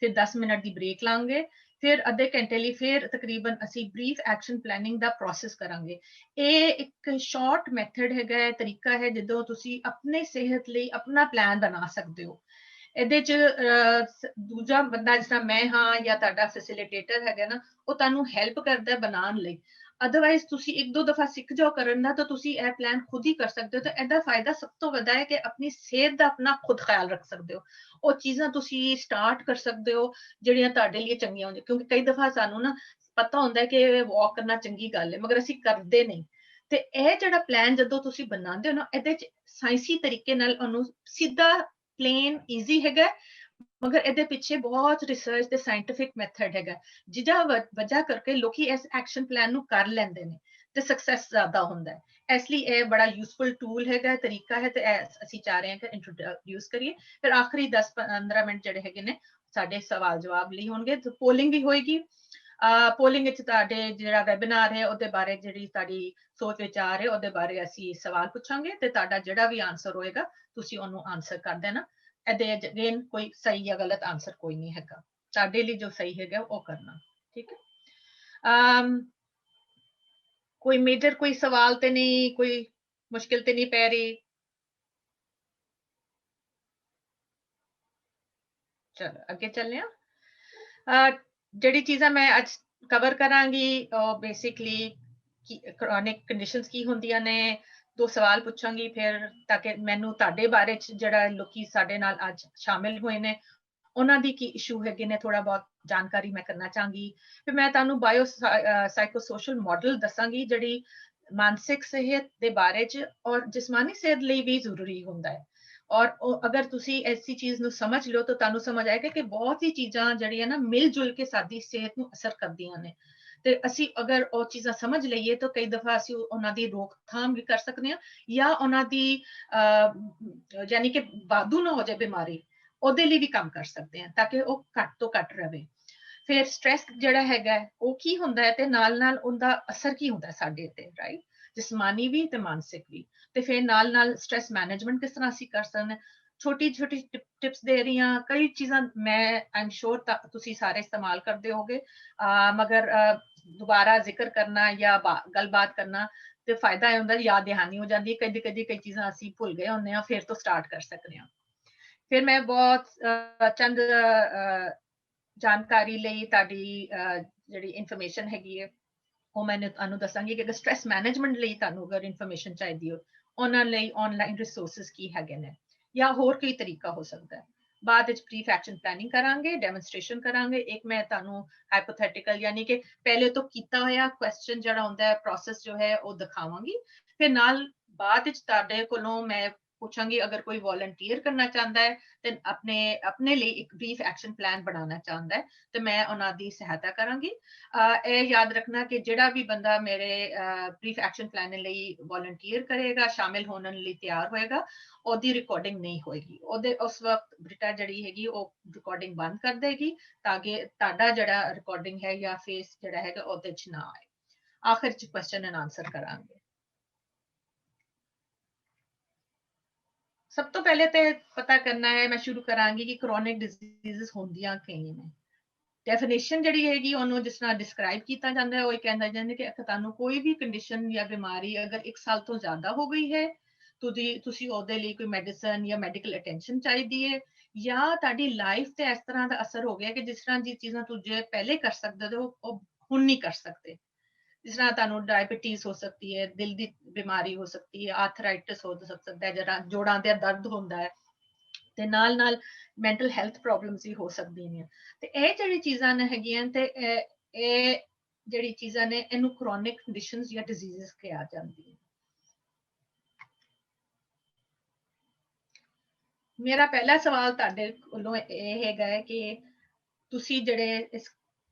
ਫਿਰ 10 ਮਿੰਟ ਦੀ ਬ੍ਰੇਕ ਲਾਂਗੇ ਫਿਰ ਅੱਧੇ ਘੰਟੇ ਲਈ ਫਿਰ ਤਕਰੀਬਨ ਅਸੀਂ ਬਰੀਫ ਐਕਸ਼ਨ ਪਲੈਨਿੰਗ ਦਾ ਪ੍ਰੋਸੈਸ ਕਰਾਂਗੇ ਇਹ ਇੱਕ ਸ਼ਾਰਟ ਮੈਥਡ ਹੈਗਾ ਹੈ ਤਰੀਕਾ ਹੈ ਜਦੋਂ ਤੁਸੀਂ ਆਪਣੇ ਸਿਹਤ ਲਈ ਆਪਣਾ ਪਲਾਨ ਬਣਾ ਸਕਦੇ ਹੋ ਇਹਦੇ ਚ ਦੂਜਾ ਬੰਦਾ ਜਿਸ ਤਰ੍ਹਾਂ ਮੈਂ ਹਾਂ ਜਾਂ ਤੁਹਾਡਾ ਫੈਸਿਲਿਟੇਟਰ ਹੈਗਾ ਨਾ ਉਹ ਤੁਹਾਨੂੰ ਹੈਲਪ ਕਰਦਾ ਬਣਾਉਣ ਲਈ ਅਦਰਵਾਈਜ਼ ਤੁਸੀਂ ਇੱਕ ਦੋ ਦਫਾ ਸਿੱਖ ਜਾਓ ਕਰਨ ਦਾ ਤਾਂ ਤੁਸੀਂ ਇਹ ਪਲਾਨ ਖੁਦ ਹੀ ਕਰ ਸਕਦੇ ਹੋ ਤਾਂ ਇਹਦਾ ਫਾਇਦਾ ਸਭ ਤੋਂ ਵੱਡਾ ਹੈ ਕਿ ਆਪਣੀ ਸਿਹਤ ਦਾ ਆਪਣਾ ਖੁਦ ਖਿਆਲ ਰੱਖ ਸਕਦੇ ਹੋ ਉਹ ਚੀਜ਼ਾਂ ਤੁਸੀਂ ਸਟਾਰਟ ਕਰ ਸਕਦੇ ਹੋ ਜਿਹੜੀਆਂ ਤੁਹਾਡੇ ਲਈ ਚੰਗੀਆਂ ਹੁੰਦੀਆਂ ਕਿਉਂਕਿ ਕਈ ਦਫਾ ਸਾਨੂੰ ਨਾ ਪਤਾ ਹੁੰਦਾ ਹੈ ਕਿ ਵਾਕ ਕਰਨਾ ਚੰਗੀ ਗੱਲ ਹੈ ਮਗਰ ਅਸੀਂ ਕਰਦੇ ਨਹੀਂ ਤੇ ਇਹ ਜਿਹੜਾ ਪਲਾਨ ਜਦੋਂ ਤੁਸੀਂ ਬਣਾਉਂਦੇ ਹੋ ਨਾ ਇਹਦੇ ਚ ਸਾਇੰਸੀ ਤਰੀਕੇ ਨਾਲ ਉਹਨੂੰ ਸਿੱਧਾ ਪਲੇਨ ਈਜ਼ੀ ਹੈਗਾ ਮਗਰ ਇਹਦੇ ਪਿੱਛੇ ਬਹੁਤ ਰਿਸਰਚ ਤੇ ਸਾਇੰਟਿਫਿਕ ਮੈਥਡ ਹੈਗਾ ਜਿਹਦਾ ਵਜ੍ਹਾ ਕਰਕੇ ਲੋਕੀ ਇਸ ਐਕਸ਼ਨ ਪਲਾਨ ਨੂੰ ਕਰ ਲੈਂਦੇ ਨੇ ਤੇ ਸਕਸੈਸ ਜ਼ਿਆਦਾ ਹੁੰਦਾ ਹੈ ਇਸ ਲਈ ਇਹ ਬੜਾ ਯੂਸਫੁਲ ਟੂਲ ਹੈਗਾ ਤਰੀਕਾ ਹੈ ਤੇ ਅਸੀਂ ਚਾਹ ਰਹੇ ਹਾਂ ਕਿ ਇੰਟਰੋਡਿਊਸ ਕਰੀਏ ਫਿਰ ਆਖਰੀ 10-15 ਮਿੰਟ ਜਿਹੜੇ ਹੈਗੇ ਨੇ ਸਾਡੇ ਸਵਾਲ ਜਵਾਬ ਲਈ ਹੋਣਗੇ ਤੇ ਪੋਲਿੰਗ ਵੀ ਹੋਏਗੀ ਪੋਲਿੰਗ ਵਿੱਚ ਤੁਹਾਡੇ ਜਿਹੜਾ ਵੈਬਿਨਾਰ ਹੈ ਉਹਦੇ ਬਾਰੇ ਜਿਹੜੀ ਤੁਹਾਡੀ ਸੋਚ ਵਿਚਾਰ ਹੈ ਉਹਦੇ ਬਾਰੇ ਅਸੀਂ ਸਵਾਲ ਪੁੱਛਾਂਗੇ ਤੇ ਤੁਹਾਡਾ ਜਿਹੜਾ ਵੀ ਆਨਸਰ ਹੋਏਗਾ ਤੁਸੀਂ ਉਹਨੂੰ ਆਨਸਰ ਕਰ ਦੇਣਾ ਇਹਦੇ ਅਗੇਨ ਕੋਈ ਸਹੀ ਜਾਂ ਗਲਤ ਆਨਸਰ ਕੋਈ ਨਹੀਂ ਹੈਗਾ ਤੁਹਾਡੇ ਲਈ ਜੋ ਸਹੀ ਹੈਗਾ ਉਹ ਕਰਨਾ ਠੀਕ ਹੈ ਕੋਈ ਮੇਜਰ ਕੋਈ ਸਵਾਲ ਤੇ ਨਹੀਂ ਕੋਈ ਮੁਸ਼ਕਿਲ ਤੇ ਨਹੀਂ ਪੈ ਰਹੀ ਚਲੋ ਅੱਗੇ ਚੱਲਦੇ ਹਾਂ ਜਿਹੜੀ ਚੀਜ਼ਾਂ ਮੈਂ ਅੱਜ ਕਵਰ ਕਰਾਂਗੀ ਉਹ ਬੇਸਿਕਲੀ ਕ੍ਰੋਨਿਕ ਕੰਡੀਸ਼ਨਸ ਕੀ ਹੁੰਦੀਆਂ ਨੇ ਦੋ ਸਵਾਲ ਪੁੱਛਾਂਗੀ ਫਿਰ ਤਾਂ ਕਿ ਮੈਨੂੰ ਤੁਹਾਡੇ ਬਾਰੇ ਚ ਜਿਹੜਾ ਲੋਕੀ ਸਾਡੇ ਨਾਲ ਅੱਜ ਸ਼ਾਮਿਲ ਹੋਏ ਨੇ ਉਹਨਾਂ ਦੀ ਕੀ ਇਸ਼ੂ ਹੈਗੇ ਨੇ ਥੋੜਾ ਬਹੁਤ ਜਾਣਕਾਰੀ ਮੈਂ ਕਰਨਾ ਚਾਹਾਂਗੀ ਫਿਰ ਮੈਂ ਤੁਹਾਨੂੰ ਬਾਇਓ ਸਾਈਕੋਸੋਸ਼ਲ ਮਾਡਲ ਦੱਸਾਂਗੀ ਜਿਹੜੀ ਮਾਨਸਿਕ ਸਿਹਤ ਦੇ ਬਾਰੇ ਚ ਔਰ ਜਿਸਮਾਨੀ ਸਿਹਤ ਲਈ ਵੀ ਜ਼ਰੂਰੀ ਹੁੰਦਾ ਹੈ ਔਰ ਅਗਰ ਤੁਸੀਂ ਐਸੀ ਚੀਜ਼ ਨੂੰ ਸਮਝ ਲਿਓ ਤਾਂ ਤੁਹਾਨੂੰ ਸਮਝ ਆਏਗਾ ਕਿ ਬਹੁਤ ਹੀ ਚੀਜ਼ਾਂ ਜਿਹੜੀਆਂ ਨਾ ਮਿਲ ਜੁਲ ਕੇ ਸਾਡੀ ਸਿਹਤ ਨੂੰ ਅਸਰ ਕਰਦੀਆਂ ਨੇ ਤੇ ਅਸੀਂ ਅਗਰ ਉਹ ਚੀਜ਼ਾਂ ਸਮਝ ਲਈਏ ਤਾਂ ਕਈ ਦਫਾ ਅਸੀਂ ਉਹਨਾਂ ਦੀ ਰੋਕਥਾਮ ਵੀ ਕਰ ਸਕਦੇ ਹਾਂ ਜਾਂ ਉਹਨਾਂ ਦੀ ਯਾਨੀ ਕਿ ਵਾਧੂ ਨਾ ਹੋ ਜਾਏ ਬਿਮਾਰੀ ਉਹਦੇ ਲਈ ਵੀ ਕੰਮ ਕਰ ਸਕਦੇ ਹਾਂ ਤਾਂ ਕਿ ਉਹ ਘੱਟ ਤੋਂ ਘੱਟ ਰਵੇ ਫਿਰ ਸਟ੍ਰੈਸ ਜਿਹੜਾ ਹੈਗਾ ਉਹ ਕੀ ਹੁੰਦਾ ਹੈ ਤੇ ਨਾਲ ਨਾਲ ਉਹਦਾ ਅਸਰ ਕੀ ਹੁੰਦਾ ਸਾਡੇ ਤੇ ਰਾਈਟ ਜਿਸਮਾਨੀ ਵੀ ਤੇ ਮਾਨਸਿਕ ਵੀ ਤੇ ਫਿਰ ਨਾਲ ਨਾਲ ਸਟ੍ਰੈਸ ਮੈਨੇਜਮੈਂਟ ਕਿਸ ਤਰ੍ਹਾਂ ਅਸੀਂ ਕਰ ਸਕਦੇ ਛੋਟੀ ਛੋਟੀ ਟਿਪਸ ਦੇ ਰਹੀ ਹਾਂ ਕਈ ਚੀਜ਼ਾਂ ਮੈਂ ਆਮ ਸ਼ੋਰ ਤੁਸੀਂ ਸਾਰੇ ਇਸਤੇਮਾਲ ਕਰਦੇ ਹੋਗੇ ਮਗਰ ਦੁਬਾਰਾ ਜ਼ਿਕਰ ਕਰਨਾ ਜਾਂ ਗੱਲਬਾਤ ਕਰਨਾ ਤੇ ਫਾਇਦਾ ਇਹ ਹੁੰਦਾ ਯਾਦ ਦਹਾਨੀ ਹੋ ਜਾਂਦੀ ਹੈ ਕਦੀ ਕਈ ਚੀਜ਼ਾਂ ਅਸੀਂ ਭੁੱਲ ਗਏ ਹੁੰਦੇ ਹਾਂ ਫਿਰ ਤੋਂ ਸਟਾਰਟ ਕਰ ਸਕਦੇ ਹਾਂ ਫਿਰ ਮੈਂ ਬਹੁਤ ਚੰਦ ਜਾਣਕਾਰੀ ਲਈ ਤੁਹਾਡੀ ਜਿਹੜੀ ਇਨਫੋਰਮੇਸ਼ਨ ਹੈਗੀ ਹੈ ਉਹ ਮੈਂ ਤੁਹਾਨੂੰ ਦੱਸਾਂਗੀ ਕਿ ਅਗਰ ਸਟ੍ਰੈਸ ਮੈਨੇਜਮੈਂਟ ਲਈ ਤੁਹਾਨੂੰ ਅਗਰ ਇਨਫੋਰਮੇਸ਼ਨ ਚਾਹੀਦੀ ਹੋ ਉਹਨਾਂ ਲਈ ਆਨਲਾਈਨ ਰਿਸੋਰਸਸ ਕੀ ਹੈਗੇ ਨੇ ਜਾਂ ਹੋਰ ਕੋਈ ਤਰੀਕਾ ਹੋ ਸਕਦਾ ਹੈ ਬਾਅਦ ਵਿੱਚ ਬਰੀਫ ਐਕਸ਼ਨ ਪਲੈਨਿੰਗ ਕਰਾਂਗੇ ਡੈਮੋਨਸਟ੍ਰੇਸ਼ਨ ਕਰਾਂਗੇ ਇੱਕ ਮੈਂ ਤੁਹਾਨੂੰ ਹਾਈਪੋਥੈਟੀਕਲ ਯਾਨੀ ਕਿ ਪਹਿਲੇ ਤੋਂ ਕੀਤਾ ਹੋਇਆ ਕੁਐਸਚਨ ਜਿਹੜਾ ਹੁੰਦਾ ਹੈ ਪ੍ਰੋਸੈਸ ਜੋ ਹੈ ਉਹ ਦਿਖਾਵਾਂਗੀ ਫਿਰ ਨਾਲ ਬਾਅਦ ਵਿੱਚ ਤੁਹਾਡੇ ਕੋਲੋਂ ਮੈਂ ਪੁੱਛਾਂਗੀ ਅਗਰ ਕੋਈ ਵੋਲੰਟੀਅਰ ਕਰਨਾ ਚਾਹੁੰਦਾ ਹੈ ਤੇ ਆਪਣੇ ਲਈ ਇੱਕ ਬਰੀਫ ਐਕਸ਼ਨ ਪਲਾਨ ਬਣਾਉਣਾ ਚਾਹੁੰਦਾ ਹੈ ਤੇ ਮੈਂ ਉਹਨਾਂ ਦੀ ਸਹਾਇਤਾ ਕਰਾਂਗੀ ਇਹ ਯਾਦ ਰੱਖਣਾ ਕਿ ਜਿਹੜਾ ਵੀ ਬੰਦਾ ਮੇਰੇ ਬਰੀਫ ਐਕਸ਼ਨ ਪਲਾਨ ਲਈ ਵੋਲੰਟੀਅਰ ਕਰੇਗਾ ਸ਼ਾਮਿਲ ਹੋਣ ਲਈ ਤਿਆਰ ਹੋਏਗਾ ਉਹਦੀ ਰਿਕਾਰਡਿੰਗ ਨਹੀਂ ਹੋਏਗੀ ਉਹਦੇ ਉਸ ਵਕਤ ਬ੍ਰਿਟਾ ਜਿਹੜੀ ਹੈਗੀ ਉਹ ਰਿਕਾਰਡਿੰਗ ਬੰਦ ਕਰ ਦੇਗੀ ਤਾਂ ਕਿ ਤੁਹਾਡਾ ਜਿਹੜਾ ਰਿਕਾਰਡਿੰਗ ਹੈ ਜਾਂ ਫੇਸ ਜਿਹੜਾ ਹੈਗਾ ਉਹਦੇ ਚ ਨਾ ਆਏ ਆਖਿਰ ਚ ਕੁਐਸਚਨ ਐਂਡ ਆਨਸਰ ਕਰਾਂਗੇ ਸਭ ਤੋਂ ਪਹਿਲੇ ਤੇ ਪਤਾ ਕਰਨਾ ਹੈ ਮੈਂ ਸ਼ੁਰੂ ਕਰਾਂਗੀ ਕਿ ਕ੍ਰੋਨਿਕ ਡਿਜ਼ੀਜ਼ਸ ਹੁੰਦੀਆਂ ਕੀ ਨੇ ਡੈਫੀਨੇਸ਼ਨ ਜਿਹੜੀ ਹੈਗੀ ਉਹਨੂੰ ਜਿਸ ਤਰ੍ਹਾਂ ਡਿਸਕ੍ਰਾਈਬ ਕੀਤਾ ਜਾਂਦਾ ਹੈ ਉਹ ਕਹਿੰਦਾ ਜਾਂਦਾ ਕਿ ਤੁਹਾਨੂੰ ਕੋਈ ਵੀ ਕੰਡੀਸ਼ਨ ਜਾਂ ਬਿਮਾਰੀ ਅਗਰ 1 ਸਾਲ ਤੋਂ ਜ਼ਿਆਦਾ ਹੋ ਗਈ ਹੈ ਤੁਸੀਂ ਉਹਦੇ ਲਈ ਕੋਈ ਮੈਡੀਸਨ ਜਾਂ ਮੈਡੀਕਲ ਅਟੈਂਸ਼ਨ ਚਾਹੀਦੀ ਹੈ ਜਾਂ ਤੁਹਾਡੀ ਲਾਈਫ ਤੇ ਇਸ ਤਰ੍ਹਾਂ ਦਾ ਅਸਰ ਹੋ ਗਿਆ ਕਿ ਜਿਸ ਤਰ੍ਹਾਂ ਦੀ ਚੀਜ਼ਾਂ ਤੁਸੀਂ ਪਹਿਲੇ ਕਰ ਸਕਦੇ ਹੋ ਉਹ ਹੁਣ ਨਹੀਂ ਕਰ ਸਕਦੇ ਜਿਸ ਤਰ੍ਹਾਂ ਤੁਹਾਨੂੰ ਡਾਇਬੀਟੀਜ਼ ਹੋ ਸਕਦੀ ਹੈ ਦਿਲ ਦੀ ਬਿਮਾਰੀ ਹੋ ਸਕਦੀ ਹੈ ਆਰਥਰਾਈਟਿਸ ਹੋ ਸਕਦਾ ਹੈ ਜਿਹੜਾ ਜੋੜਾਂ ਦੇ ਦਰਦ ਹੁੰਦਾ ਹੈ ਤੇ ਨਾਲ ਨਾਲ ਮੈਂਟਲ ਹੈਲਥ ਪ੍ਰੋਬਲਮਸ ਵੀ ਹੋ ਸਕਦੀਆਂ ਨੇ ਤੇ ਇਹ ਜਿਹੜੀ ਚੀਜ਼ਾਂ ਨੇ ਹੈਗੀਆਂ ਤੇ ਇਹ ਜਿਹੜੀ ਚੀਜ਼ਾਂ ਨੇ ਇਹਨੂੰ ਕ੍ਰੋਨਿਕ ਕੰਡੀਸ਼ਨਸ ਜਾਂ ਡਿਜ਼ੀਜ਼ਸ ਕਿਹਾ ਜਾਂਦੀਆਂ ਮੇਰਾ ਪਹਿਲਾ ਸਵਾਲ ਤੁਹਾਡੇ ਕੋਲੋਂ ਇਹ ਹੈਗਾ ਹੈ ਕਿ ਤੁਸੀਂ ਜਿਹੜੇ ਇਸ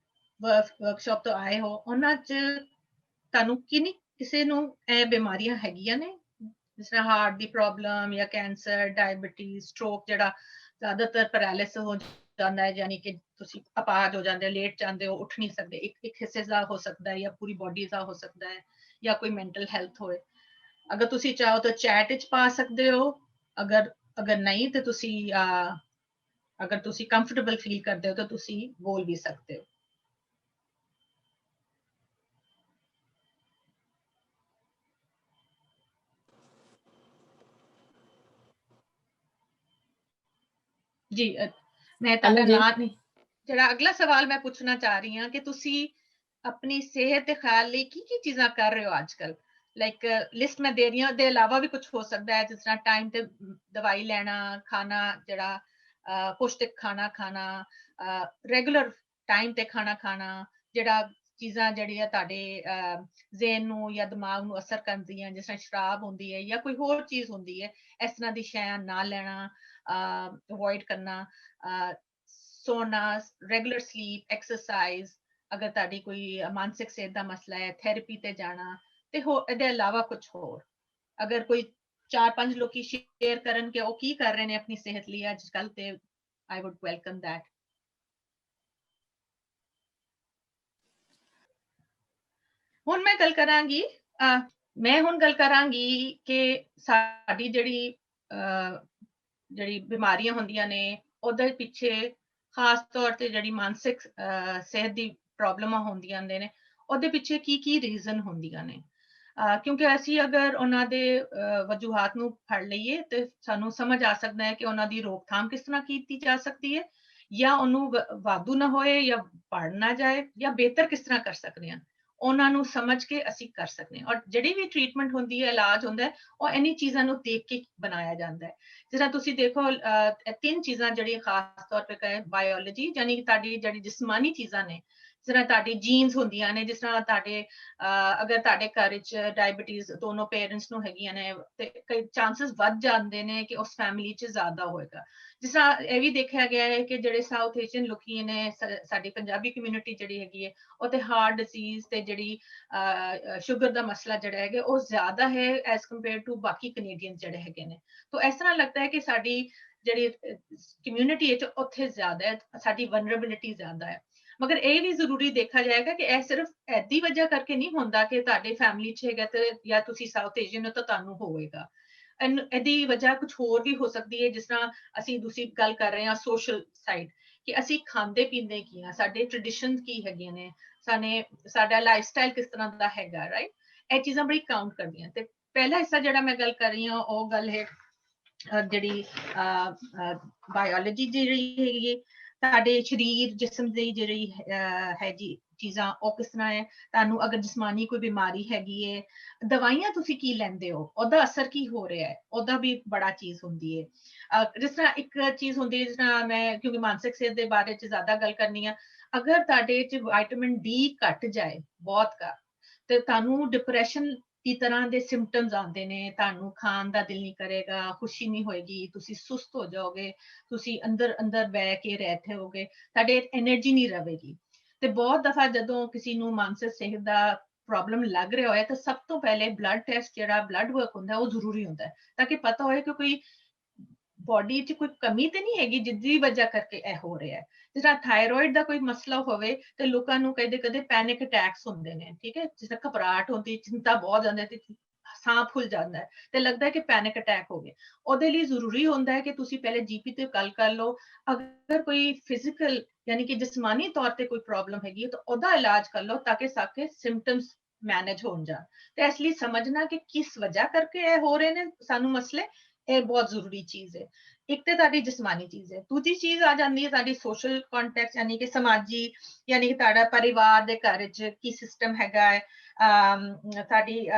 ਵਰਕਸ਼ਾਪ ਤੋਂ ਆਏ ਹੋ ਉਹਨਾਂ 'ਚ ਤੁਹਾਨੂੰ ਕਿਸੇ ਨੂੰ ਇਹ ਬਿਮਾਰੀਆਂ ਹੈਗੀਆਂ ਨੇ ਜਿਸ ਤਰ੍ਹਾਂ ਹਾਰਟ ਦੀ ਪ੍ਰੋਬਲਮ ਜਾਂ ਕੈਂਸਰ ਡਾਇਬੀਟੀਜ਼ ਸਟ੍ਰੋਕ ਜਿਹੜਾ ਜ਼ਿਆਦਾਤਰ ਪੈਰਾਲਿਸਿਸ ਹੋ ਜਾਂਦਾ ਹੈ, ਯਾਨੀ ਕਿ ਤੁਸੀਂ ਅਪਾਹਜ ਹੋ ਜਾਂਦੇ, ਲੇਟ ਜਾਂਦੇ ਹੋ, ਉੱਠ ਨਹੀਂ ਸਕਦੇ। ਇੱਕ ਹਿੱਸੇ ਦਾ ਹੋ ਸਕਦਾ ਹੈ ਜਾਂ ਪੂਰੀ ਬੋਡੀ ਦਾ ਹੋ ਸਕਦਾ ਹੈ, ਜਾਂ ਕੋਈ ਮੈਂਟਲ ਹੈਲਥ ਹੋਏ। ਅਗਰ ਤੁਸੀਂ ਚਾਹੋ ਤਾਂ ਚੈਟ ਵਿੱਚ ਪਾ ਸਕਦੇ ਹੋ, ਅਗਰ ਨਹੀਂ ਤੇ ਤੁਸੀਂ ਅਗਰ ਤੁਸੀਂ ਕੰਫਰਟੇਬਲ ਫੀਲ ਕਰਦੇ ਹੋ ਤਾਂ ਤੁਸੀਂ ਬੋਲ ਵੀ ਸਕਦੇ ਹੋ। ਜੀ ਮੈਂ ਤੁਹਾਡਾ ਨਾਂ ਨਹੀਂ, ਜਿਹੜਾ ਅਗਲਾ ਸਵਾਲ ਮੈਂ ਪੁੱਛਣਾ ਚਾਹ ਰਹੀ ਹਾਂ ਕਿ ਤੁਸੀਂ ਆਪਣੀ ਸਿਹਤ ਦੇ ਖਿਆਲ ਲਈ ਕੀ ਚੀਜ਼ਾਂ ਕਰ ਰਹੇ ਹੋ ਅੱਜ ਕੱਲ? ਲਾਈਕ ਲਿਸਟ ਮੈਂ ਦੇ ਰਹੀ ਹਾਂ, ਦੇ ਇਲਾਵਾ ਵੀ ਕੁਝ ਹੋ ਸਕਦਾ ਹੈ, ਜਿਸ ਤਰ੍ਹਾਂ ਟਾਈਮ ਤੇ ਦਵਾਈ ਲੈਣਾ, ਖਾਣਾ ਜਿਹੜਾ ਪੌਸ਼ਟਿਕ ਖਾਣਾ ਖਾਣਾ, ਰੈਗੂਲਰ ਟਾਈਮ ਤੇ ਖਾਣਾ ਖਾਣਾ, ਜਿਹੜਾ ਚੀਜ਼ਾਂ ਜਿਹੜੀਆਂ ਤੁਹਾਡੇ ਜ਼ੇਨ ਨੂੰ ਜਾਂ ਦਿਮਾਗ ਨੂੰ ਅਸਰ ਕਰਦੀਆਂ, ਜਿਸ ਤਰ੍ਹਾਂ ਸ਼ਰਾਬ ਹੁੰਦੀ ਹੈ ਜਾਂ ਕੋਈ ਹੋਰ ਚੀਜ਼ ਹੁੰਦੀ ਹੈ, ਇਸ ਤਰ੍ਹਾਂ ਦੀ ਸ਼ੈਅ ਨਾ ਲੈਣਾ, ਅਵੋਇਡ ਕਰਨਾ, ਸੋਨਾ, ਰੈਗੂਲਰ ਸਲੀਪ, ਐਕਸਰਸਾਈਜ਼। ਅਗਰ ਤੁਹਾਡੀ ਕੋਈ ਮਾਨਸਿਕ ਸਿਹਤ ਦਾ ਮਸਲਾ ਹੈ, ਥੈਰੇਪੀ ਤੇ ਜਾਣਾ, ਤੇ ਇਹਦੇ ਇਲਾਵਾ ਕੁਝ ਹੋਰ ਅਗਰ ਕੋਈ 4-5 ਲੋਕੀ ਸ਼ੇਅਰ ਕਰਨ ਕਿ ਉਹ ਕੀ ਕਰ ਰਹੇ ਨੇ ਆਪਣੀ ਸਿਹਤ ਲਈ ਅੱਜ ਕੱਲ, ਤੇ ਆਈ ਵੁੱਡ ਵੈਲਕਮ ਦੈਟ। ਹੁਣ ਮੈਂ ਗੱਲ ਕਰਾਂਗੀ ਕਿ ਸਾਡੀ ਜਿਹੜੀ ਬਿਮਾਰੀਆਂ ਹੁੰਦੀਆਂ ਨੇ ਉਹਦੇ ਪਿੱਛੇ ਖਾਸ ਤੌਰ ਤੇ ਜਿਹੜੀ ਮਾਨਸਿਕ ਸਿਹਤ ਦੀ ਪ੍ਰੋਬਲਮਾਂ ਹੁੰਦੀਆਂ ਨੇ, ਉਹਦੇ ਪਿੱਛੇ ਕੀ ਰੀਜ਼ਨ ਹੁੰਦੀਆਂ ਨੇ। ਕਿਉਂਕਿ ਅਸੀਂ ਅਗਰ ਉਹਨਾਂ ਦੇ ਵਜੂਹਾਤ ਨੂੰ ਫੜ ਲਈਏ ਤੇ ਸਾਨੂੰ ਸਮਝ ਆ ਸਕਦਾ ਹੈ ਕਿ ਉਹਨਾਂ ਦੀ ਰੋਕਥਾਮ ਕਿਸ ਤਰ੍ਹਾਂ ਕੀਤੀ ਜਾ ਸਕਦੀ ਹੈ, ਜਾਂ ਉਹਨੂੰ ਵਾਧੂ ਨਾ ਹੋਏ, ਜਾਂ ਪੜ ਨਾ ਜਾਏ, ਜਾਂ ਬਿਹਤਰ ਕਿਸ ਤਰ੍ਹਾਂ ਕਰ ਸਕਦੇ ਹਾਂ, ਉਹਨਾਂ ਨੂੰ ਸਮਝ ਕੇ ਅਸੀਂ ਕਰ ਸਕਦੇ ਹਾਂ। ਔਰ ਜਿਹੜੀ ਵੀ ਟ੍ਰੀਟਮੈਂਟ ਹੁੰਦੀ ਹੈ, ਇਲਾਜ ਹੁੰਦਾ ਹੈ, ਉਹ ਇन्हीं ਚੀਜ਼ਾਂ ਨੂੰ ਦੇਖ ਕੇ ਬਣਾਇਆ ਜਾਂਦਾ ਹੈ। ਜਿਸ ਤਰ੍ਹਾਂ ਤੁਸੀਂ ਦੇਖੋ, 3 ਚੀਜ਼ਾਂ ਜਿਹੜੀਆਂ ਖਾਸ ਤੌਰ ਤੇ ਕਹੇ, ਬਾਇਓਲੋਜੀ ਯਾਨੀ ਤੁਹਾਡੀ ਜਿਹੜੀ ਜਿਸਮਾਨੀ ਚੀਜ਼ਾਂ ਨੇ, ਜਿਸ ਤਰ੍ਹਾਂ ਤੁਹਾਡੀ ਜੀਨਸ ਹੁੰਦੀਆਂ ਨੇ, ਜਿਸ ਤਰ੍ਹਾਂ ਤੁਹਾਡੇ ਅਗਰ ਤੁਹਾਡੇ ਘਰ ਵਿੱਚ ਡਾਇਬੀਟੀਜ਼ ਦੋਨੋਂ ਪੇਰੈਂਟਸ ਨੂੰ ਹੈਗੀਆਂ ਨੇ ਤੇ ਕਈ ਚਾਂਸਸ ਵੱਧ ਜਾਂਦੇ ਨੇ ਕਿ ਉਸ ਫੈਮਿਲੀ 'ਚ ਜ਼ਿਆਦਾ ਹੋਏਗਾ। ਜਿਸ ਤਰ੍ਹਾਂ ਇਹ ਵੀ ਦੇਖਿਆ ਗਿਆ ਹੈ ਕਿ ਜਿਹੜੇ ਸਾਊਥ ਏਸ਼ੀਅਨ ਲੋਕੀ ਨੇ, ਸਾਡੀ ਪੰਜਾਬੀ ਕਮਿਊਨਿਟੀ ਜਿਹੜੀ ਹੈਗੀ ਹੈ, ਉਹ ਤੇ ਹਾਰਟ ਡਿਜ਼ੀਜ਼ ਤੇ ਜਿਹੜੀ ਸ਼ੂਗਰ ਦਾ ਮਸਲਾ ਜਿਹੜਾ ਹੈਗਾ ਉਹ ਜ਼ਿਆਦਾ ਹੈ ਐਜ਼ ਕੰਪੇਅਰ ਟੂ ਬਾਕੀ ਕੈਨੇਡੀਅਨ ਜਿਹੜੇ ਹੈਗੇ ਨੇ। ਤਾਂ ਇਸ ਤਰ੍ਹਾਂ ਲੱਗਦਾ ਹੈ ਕਿ ਸਾਡੀ ਜਿਹੜੀ ਕਮਿਊਨਿਟੀ ਹੈ ਉੱਥੇ ਜ਼ਿਆਦਾ ਹੈ, ਸਾਡੀ ਵਨਰੇਬਿਲਿਟੀ ਜ਼ਿਆਦਾ ਹੈ। ਮਗਰ ਇਹ ਵੀ ਜ਼ਰੂਰੀ ਦੇਖਿਆ ਜਾਏਗਾ ਕਿ ਇਹ ਸਿਰਫ ਐਦੀ ਵਜ੍ਹਾ ਕਰਕੇ ਨਹੀਂ ਹੁੰਦਾ ਕਿ ਤੁਹਾਡੇ ਫੈਮਿਲੀ 'ਚ ਹੈਗਾ ਤੇ ਜਾਂ ਤੁਸੀਂ ਸਾਊਥ ਏਸ਼ੀਅਨ ਹੋ ਤਾਂ ਤੁਹਾਨੂੰ ਹੋਵੇਗਾ। ਇਹਦੀ ਵਜ੍ਹਾ ਕੁਝ ਹੋਰ ਵੀ ਹੋ ਸਕਦੀ ਹੈ, ਜਿਸ ਤਰ੍ਹਾਂ ਅਸੀਂ ਦੂਸਰੀ ਗੱਲ ਕਰ ਰਹੇ ਹਾਂ ਸੋਸ਼ਲ ਸਾਈਡ, ਕਿ ਅਸੀਂ ਖਾਂਦੇ ਪੀਂਦੇ ਕੀ ਆ, ਸਾਡੇ ਟ੍ਰੈਡੀਸ਼ਨਸ ਕੀ ਹੈਗੀਆਂ ਨੇ, ਸਾਡਾ ਲਾਈਫ ਸਟਾਈਲ ਕਿਸ ਤਰ੍ਹਾਂ ਦਾ ਹੈਗਾ, ਰਾਈਟ। ਇਹ ਚੀਜ਼ਾਂ ਬੜੀ ਕਾਊਂਟ ਕਰਦੀਆਂ। ਤੇ ਪਹਿਲਾ ਹਿੱਸਾ ਜਿਹੜਾ ਮੈਂ ਗੱਲ ਕਰ ਰਹੀ ਹਾਂ ਉਹ ਗੱਲ ਹੈ ਜਿਹੜੀ ਬਾਇਓਲੋਜੀ ਜਿਹੜੀ ਹੈਗੀ, ਤੁਹਾਡੇ ਸਰੀਰ ਜਿਸਮ ਦੀ ਜਿਹੜੀ ਹੈ ਜੀ ਚੀਜ਼ਾਂ ਉਹ ਕਿਸ ਤਰ੍ਹਾਂ ਹੈ, ਤੁਹਾਨੂੰ ਅਗਰ ਜਿਸਮਾਨੀ ਕੋਈ ਬਿਮਾਰੀ ਹੈਗੀ ਹੈ, ਦਵਾਈਆਂ ਤੁਸੀਂ ਕੀ ਲੈਂਦੇ ਹੋ, ਉਹਦਾ ਅਸਰ ਕੀ ਹੋ ਰਿਹਾ ਹੈ, ਉਹਦਾ ਵੀ ਬੜਾ ਚੀਜ਼ ਹੁੰਦੀ ਹੈ। ਜਿਸ ਤਰ੍ਹਾਂ ਇੱਕ ਚੀਜ਼ ਹੁੰਦੀ ਹੈ, ਜਿਸ ਤਰ੍ਹਾਂ ਮੈਂ ਕਿਉਂਕਿ ਮਾਨਸਿਕ ਸਿਹਤ ਦੇ ਬਾਰੇ 'ਚ ਜ਼ਿਆਦਾ ਗੱਲ ਕਰਨੀ ਆ, ਅਗਰ ਤੁਹਾਡੇ 'ਚ ਵਿਟਾਮਿਨ ਡੀ ਘਟ ਜਾਏ ਬਹੁਤ ਘੱਟ, ਤੇ ਤੁਹਾਨੂੰ ਡਿਪਰੈਸ਼ਨ ਦੀ ਤਰ੍ਹਾਂ ਦੇ ਸਿੰਪਟਮਸ ਆਉਂਦੇ ਨੇ, ਤੁਹਾਨੂੰ ਖਾਣ ਦਾ ਦਿਲ ਨਹੀਂ ਕਰੇਗਾ, ਖੁਸ਼ੀ ਨਹੀਂ ਹੋਏਗੀ, ਤੁਸੀਂ ਸੁਸਤ ਹੋ ਜਾਓਗੇ, ਤੁਸੀਂ ਅੰਦਰ ਅੰਦਰ ਬਹਿ ਕੇ ਰਹਿਤੇ ਹੋਗੇ, ਤੁਹਾਡੇ એનર્ਜੀ ਨਹੀਂ ਰਹੇਗੀ। ਤੇ ਬਹੁਤ ਦਫਾ ਜਦੋਂ ਕਿਸੇ ਨੂੰ ਮਾਨਸਿਕ ਸਿਹਤ ਦਾ ਪ੍ਰੋਬਲਮ ਲੱਗ ਰਿਹਾ ਹੋਇਆ ਤਾਂ ਸਭ ਤੋਂ ਪਹਿਲੇ ਬਲੱਡ ਟੈਸਟ, ਜਿਹੜਾ ਬਲੱਡ ਵਰਕ ਹੁੰਦਾ ਉਹ ਜ਼ਰੂਰੀ ਹੁੰਦਾ ਹੈ, ਤਾਂ ਕਿ ਪਤਾ ਹੋਏ ਕਿ ਕੋਈ ਬੋਡੀ 'ਚ ਕੋਈ ਕਮੀ ਤੇ ਨਹੀਂ ਹੈਗੀ ਜਿਸਦੀ ਵਜ੍ਹਾ ਕਰਕੇ ਇਹ ਹੋ ਰਿਹਾ ਹੈ। ਜਿਸ ਤਰ੍ਹਾਂ ਥਾਇਰੋਇਡ ਦਾ ਕੋਈ ਮਸਲਾ ਹੋਵੇ ਤੇ ਲੋਕਾਂ ਨੂੰ ਕਦੇ ਪੈਨਿਕ ਅਟੈਕਸ ਹੁੰਦੇ ਨੇ, ਠੀਕ ਹੈ, ਜਿਸ ਤਰ੍ਹਾਂ ਘਬਰਾਹਟ ਹੁੰਦੀ, ਚਿੰਤਾ ਬਹੁਤ ਜਾਂਦੀ ਤੇ ਸਾਹ ਫੁੱਲ ਜਾਂਦਾ ਹੈ ਤੇ ਲੱਗਦਾ ਹੈ ਕਿ ਪੈਨਿਕ ਅਟੈਕ ਹੋ ਗਿਆ। ਉਹਦੇ ਲਈ ਜ਼ਰੂਰੀ ਹੁੰਦਾ ਹੈ ਕਿ ਤੁਸੀਂ ਪਹਿਲੇ ਜੀਪੀ ਤੇ ਗੱਲ ਕਰ ਲਓ। ਅਗਰ ਕੋਈ ਫਿਜ਼ੀਕਲ ਯਾਨੀ ਕਿ ਜਿਸਮਾਨੀ ਤੌਰ ਤੇ ਕੋਈ ਪ੍ਰੋਬਲਮ ਹੈਗੀ ਤਾਂ ਉਹਦਾ ਇਲਾਜ ਕਰ ਲਓ, ਤਾਂ ਕਿ ਸਾਰੇ ਸਿੰਪਟਮਸ ਮੈਨੇਜ ਹੋਣ ਜਾਣ। ਤੇ ਇਸ ਲਈ ਸਮਝਣਾ ਕਿ ਕਿਸ ਵਜ੍ਹਾ ਕਰਕੇ ਇਹ ਹੋ ਰਹੇ ਨੇ ਸਾਨੂੰ ਮਸਲੇ, ਇਹ ਬਹੁਤ ਜ਼ਰੂਰੀ ਚੀਜ਼ ਹੈ। ਇੱਕ ਤੇ ਤੁਹਾਡੀ ਜਿਸਮਾਨੀ ਚੀਜ਼ ਹੈ, ਦੂਜੀ ਚੀਜ਼ ਆ ਜਾਂਦੀ ਹੈ ਤੁਹਾਡੀ ਸੋਸ਼ਲ ਕੰਟੈਕਟ, ਯਾਨੀ ਕਿ ਸਮਾਜੀ, ਯਾਨੀ ਕਿ ਤੁਹਾਡਾ ਪਰਿਵਾਰ ਦੇ ਘਰ 'ਚ ਕੀ ਸਿਸਟਮ ਹੈਗਾ ਹੈ, ਤੁਹਾਡੀ